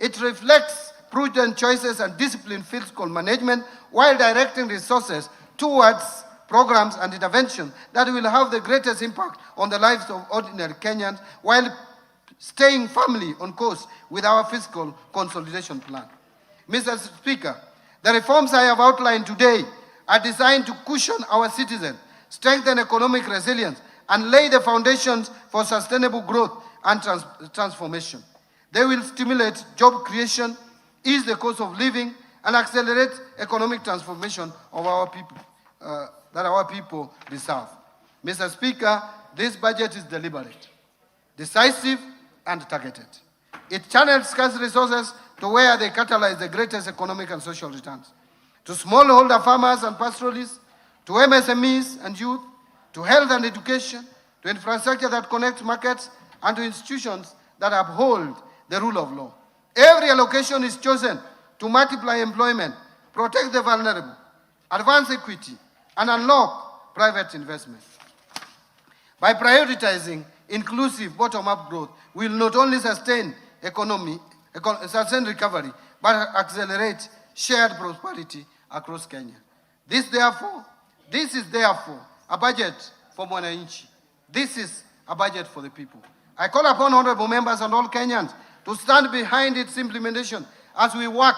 [SPEAKER 12] It reflects prudent choices and disciplined fiscal management while directing resources towards programs and interventions that will have the greatest impact on the lives of ordinary Kenyans while staying firmly on course with our fiscal consolidation plan. Mr. Speaker, the reforms I have outlined today are designed to cushion our citizens, strengthen economic resilience, and lay the foundations for sustainable growth and transformation. They will stimulate job creation, ease the cost of living, and accelerate economic transformation of our people, that our people deserve. Mr. Speaker, this budget is deliberate, decisive, and targeted. It channels scarce resources to where they catalyze the greatest economic and social returns. To smallholder farmers and pastoralists, to MSMEs and youth, to health and education, to infrastructure that connects markets, and to institutions that uphold the rule of law. Every allocation is chosen to multiply employment, protect the vulnerable, advance equity, and unlock private investment. By prioritizing inclusive bottom-up growth, we will not only sustain recovery, but accelerate shared prosperity across Kenya. This is therefore a budget for Mwananchi. This is a budget for the people. I call upon honorable members and all Kenyans to stand behind its implementation as we work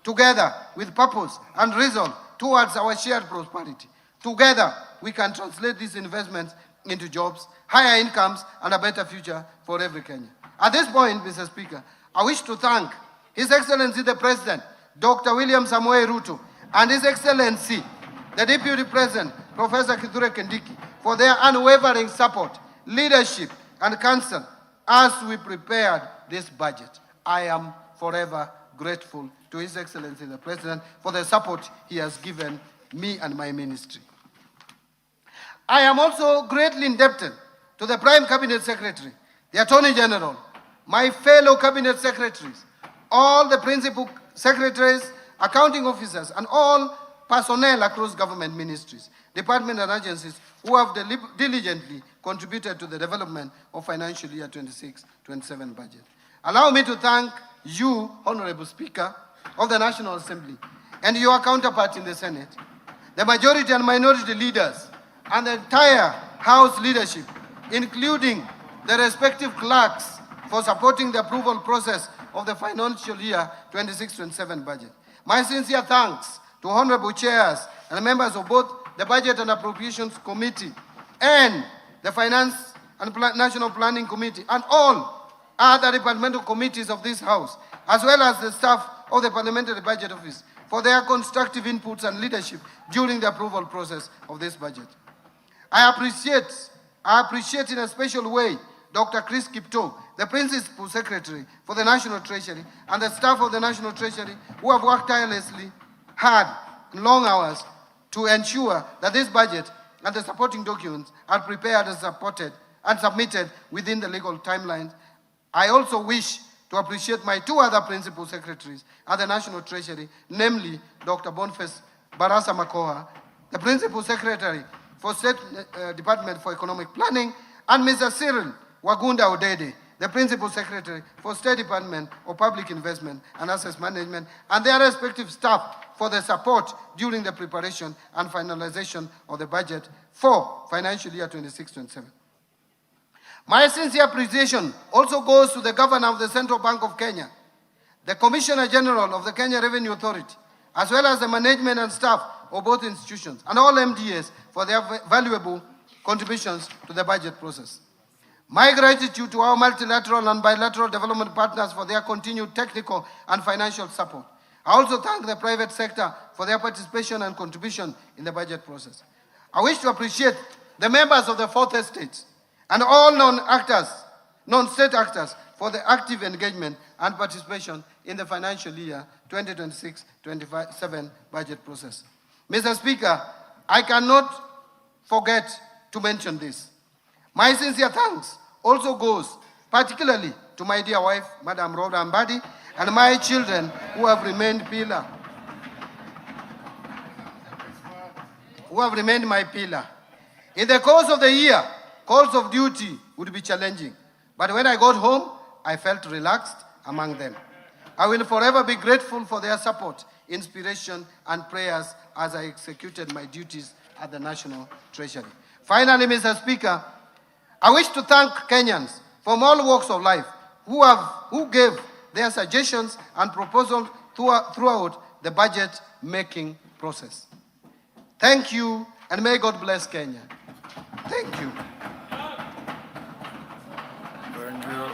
[SPEAKER 12] together with purpose and resolve towards our shared prosperity. Together, we can translate these investments into jobs, higher incomes, and a better future for every Kenyan. At this point, Mr. Speaker, I wish to thank His Excellency the President, Dr. William Samoei Ruto, and His Excellency, the Deputy President, Professor Kithure Kindiki, for their unwavering support, leadership, and counsel as we prepared this budget. I am forever grateful to His Excellency the President for the support he has given me and my ministry. I am also greatly indebted to the Prime Cabinet Secretary, the Attorney General, my fellow Cabinet Secretaries, all the Principal Secretaries, accounting officers, and all personnel across government ministries, departments, and agencies who have diligently contributed to the development of financial year 26-27 budget. Allow me to thank you, Honorable Speaker of the National Assembly, and your counterpart in the Senate, the majority and minority leaders, and the entire House leadership, including the respective clerks, for supporting the approval process of the financial year 26-27 budget. My sincere thanks to honorable chairs and members of both the Budget and Appropriations Committee and the Finance and National Planning Committee and all other departmental committees of this House, as well as the staff of the Parliamentary Budget Office, for their constructive inputs and leadership during the approval process of this budget. I appreciate in a special way Dr. Chris Kipto, the Principal Secretary for the National Treasury, and the staff of the National Treasury who have worked tirelessly, hard, and long hours to ensure that this budget and the supporting documents are prepared and supported and submitted within the legal timelines. I also wish to appreciate my two other Principal Secretaries at the National Treasury, namely Dr. Boniface Barasa Makoha, the Principal Secretary for State Department for Economic Planning, and Mr. Cyril Wagunda Odede, the Principal Secretary for State Department of Public Investment and Assets Management, and their respective staff for the support during the preparation and finalization of the budget for financial year 26-27. My sincere appreciation also goes to the Governor of the Central Bank of Kenya, the Commissioner General of the Kenya Revenue Authority, as well as the management and staff of both institutions, and all MDAs for their valuable contributions to the budget process. My gratitude to our multilateral and bilateral development partners for their continued technical and financial support. I also thank the private sector for their participation and contribution in the budget process. I wish to appreciate the members of the Fourth Estate and all non-state actors for the active engagement and participation in the financial year 2026-27 budget process. Mr. Speaker, I cannot forget to mention this. My sincere thanks also goes particularly to my dear wife, Madam Rhoda Mbadi, and my children who have remained my pillar. In the course of the year, calls of duty would be challenging, but when I got home, I felt relaxed among them. I will forever be grateful for their support, inspiration, and prayers as I executed my duties at the National Treasury. Finally, Mr. Speaker, I wish to thank Kenyans from all walks of life who gave their suggestions and proposals throughout the budget-making process. Thank you, and may God bless Kenya. Thank you.
[SPEAKER 5] Thank you.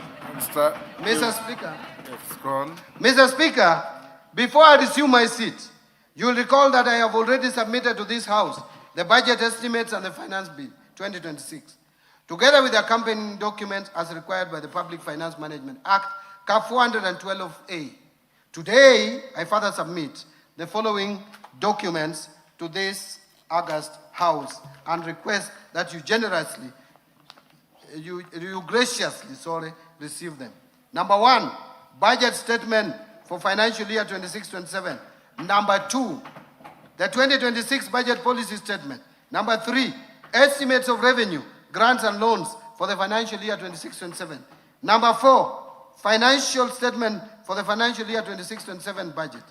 [SPEAKER 12] Mr. Speaker.
[SPEAKER 5] Yes, go on.
[SPEAKER 12] Mr. Speaker, before I resume my seat, you will recall that I have already submitted to this House the budget estimates and the finance bill 2026, together with the accompanying documents as required by the Public Finance Management Act, CAP 412A. Today, I further submit the following documents to this August House and request that you generously, you graciously, receive them. Number 1, budget statement for financial year 26-27. Number 2, the 2026 budget policy statement. Number 3, estimates of revenue, grants and loans for the financial year 26-27. Number 4, financial statement for the financial year 26-27 budget.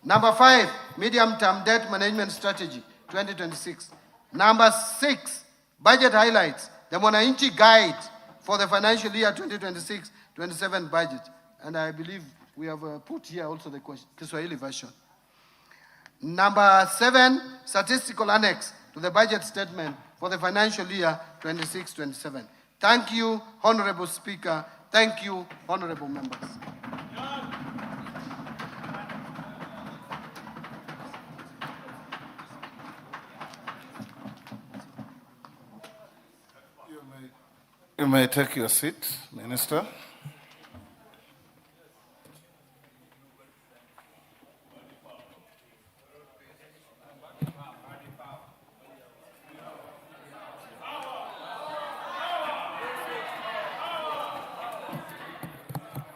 [SPEAKER 12] Number 5, medium-term debt management strategy 2026. Number 6, budget highlights, the Mwananchi guide for the financial year 2026-27 budget. And I believe we have put here also the Kiswahili version. Number 7, statistical annex to the budget statement for the financial year 26-27. Thank you, Honorable Speaker. Thank you, honorable members.
[SPEAKER 5] You may take your seat, Minister.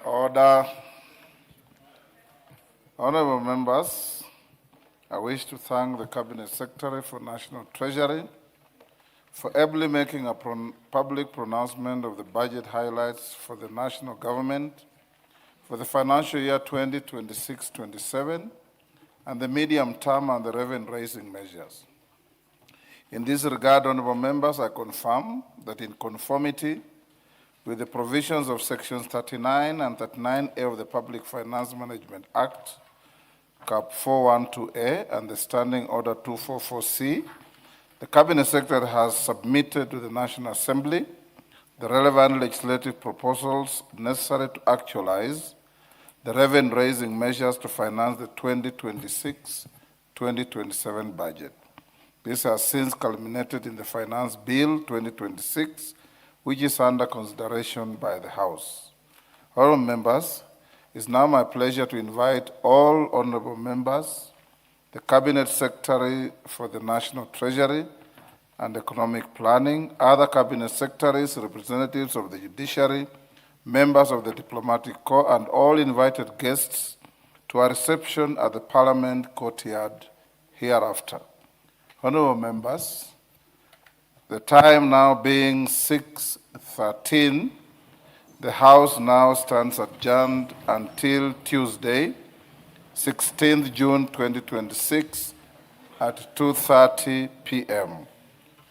[SPEAKER 5] Order. Honorable members, I wish to thank the Cabinet Secretary for National Treasury for ably making a public pronouncement of the budget highlights for the national government for the financial year 2026-27 and the medium term and the revenue-raising measures. In this regard, honorable members, I confirm that in conformity with the provisions of sections 39 and 39A of the Public Finance Management Act, CAP 412A, and the Standing Order 244C, the Cabinet Secretary has submitted to the National Assembly the relevant legislative proposals necessary to actualize the revenue-raising measures to finance the 2026-2027 budget. This has since culminated in the Finance Bill 2026, which is under consideration by the House. Honorable members, it is now my pleasure to invite all honorable members, the Cabinet Secretary for the National Treasury and Economic Planning, other Cabinet Secretaries, representatives of the Judiciary, members of the Diplomatic Corps, and all invited guests to a reception at the Parliament courtyard hereafter. Honorable members, the time now being 6:13, the House now stands adjourned until Tuesday, 16th June 2026 at 2:30 p.m.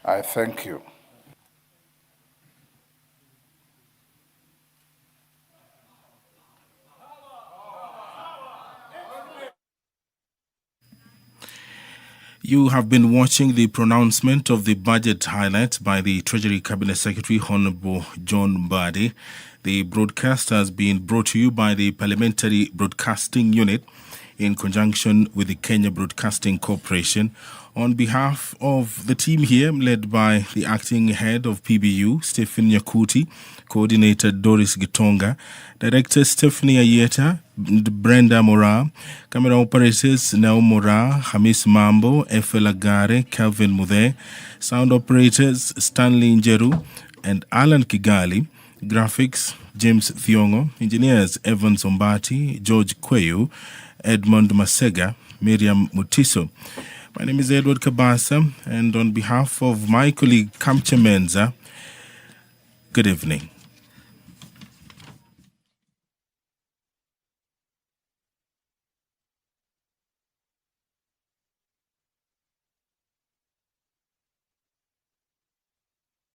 [SPEAKER 5] I thank you.
[SPEAKER 3] You have been watching the pronouncement of the budget highlights by the Treasury Cabinet Secretary, Honorable John Mbadi. The broadcast has been brought to you by the Parliamentary Broadcasting Unit in conjunction with the Kenya Broadcasting Corporation. On behalf of the team here, led by the acting head of PBU, Stephen Nyakuti, Coordinator Doris Gitonga, Director Stephanie Ayeta, Brenda Mora, Camera Operators Nao Mora, Hamis Mambo, Efe Lagare, Calvin Muthe, Sound Operators Stanley Njeru and Alan Kigali, Graphics James Thiongo, Engineers Evan Zombati, George Kweyu, Edmond Masega, Miriam Mutiso. My name is Edward Kabasa, and on behalf of my colleague Kamche Menza, good evening.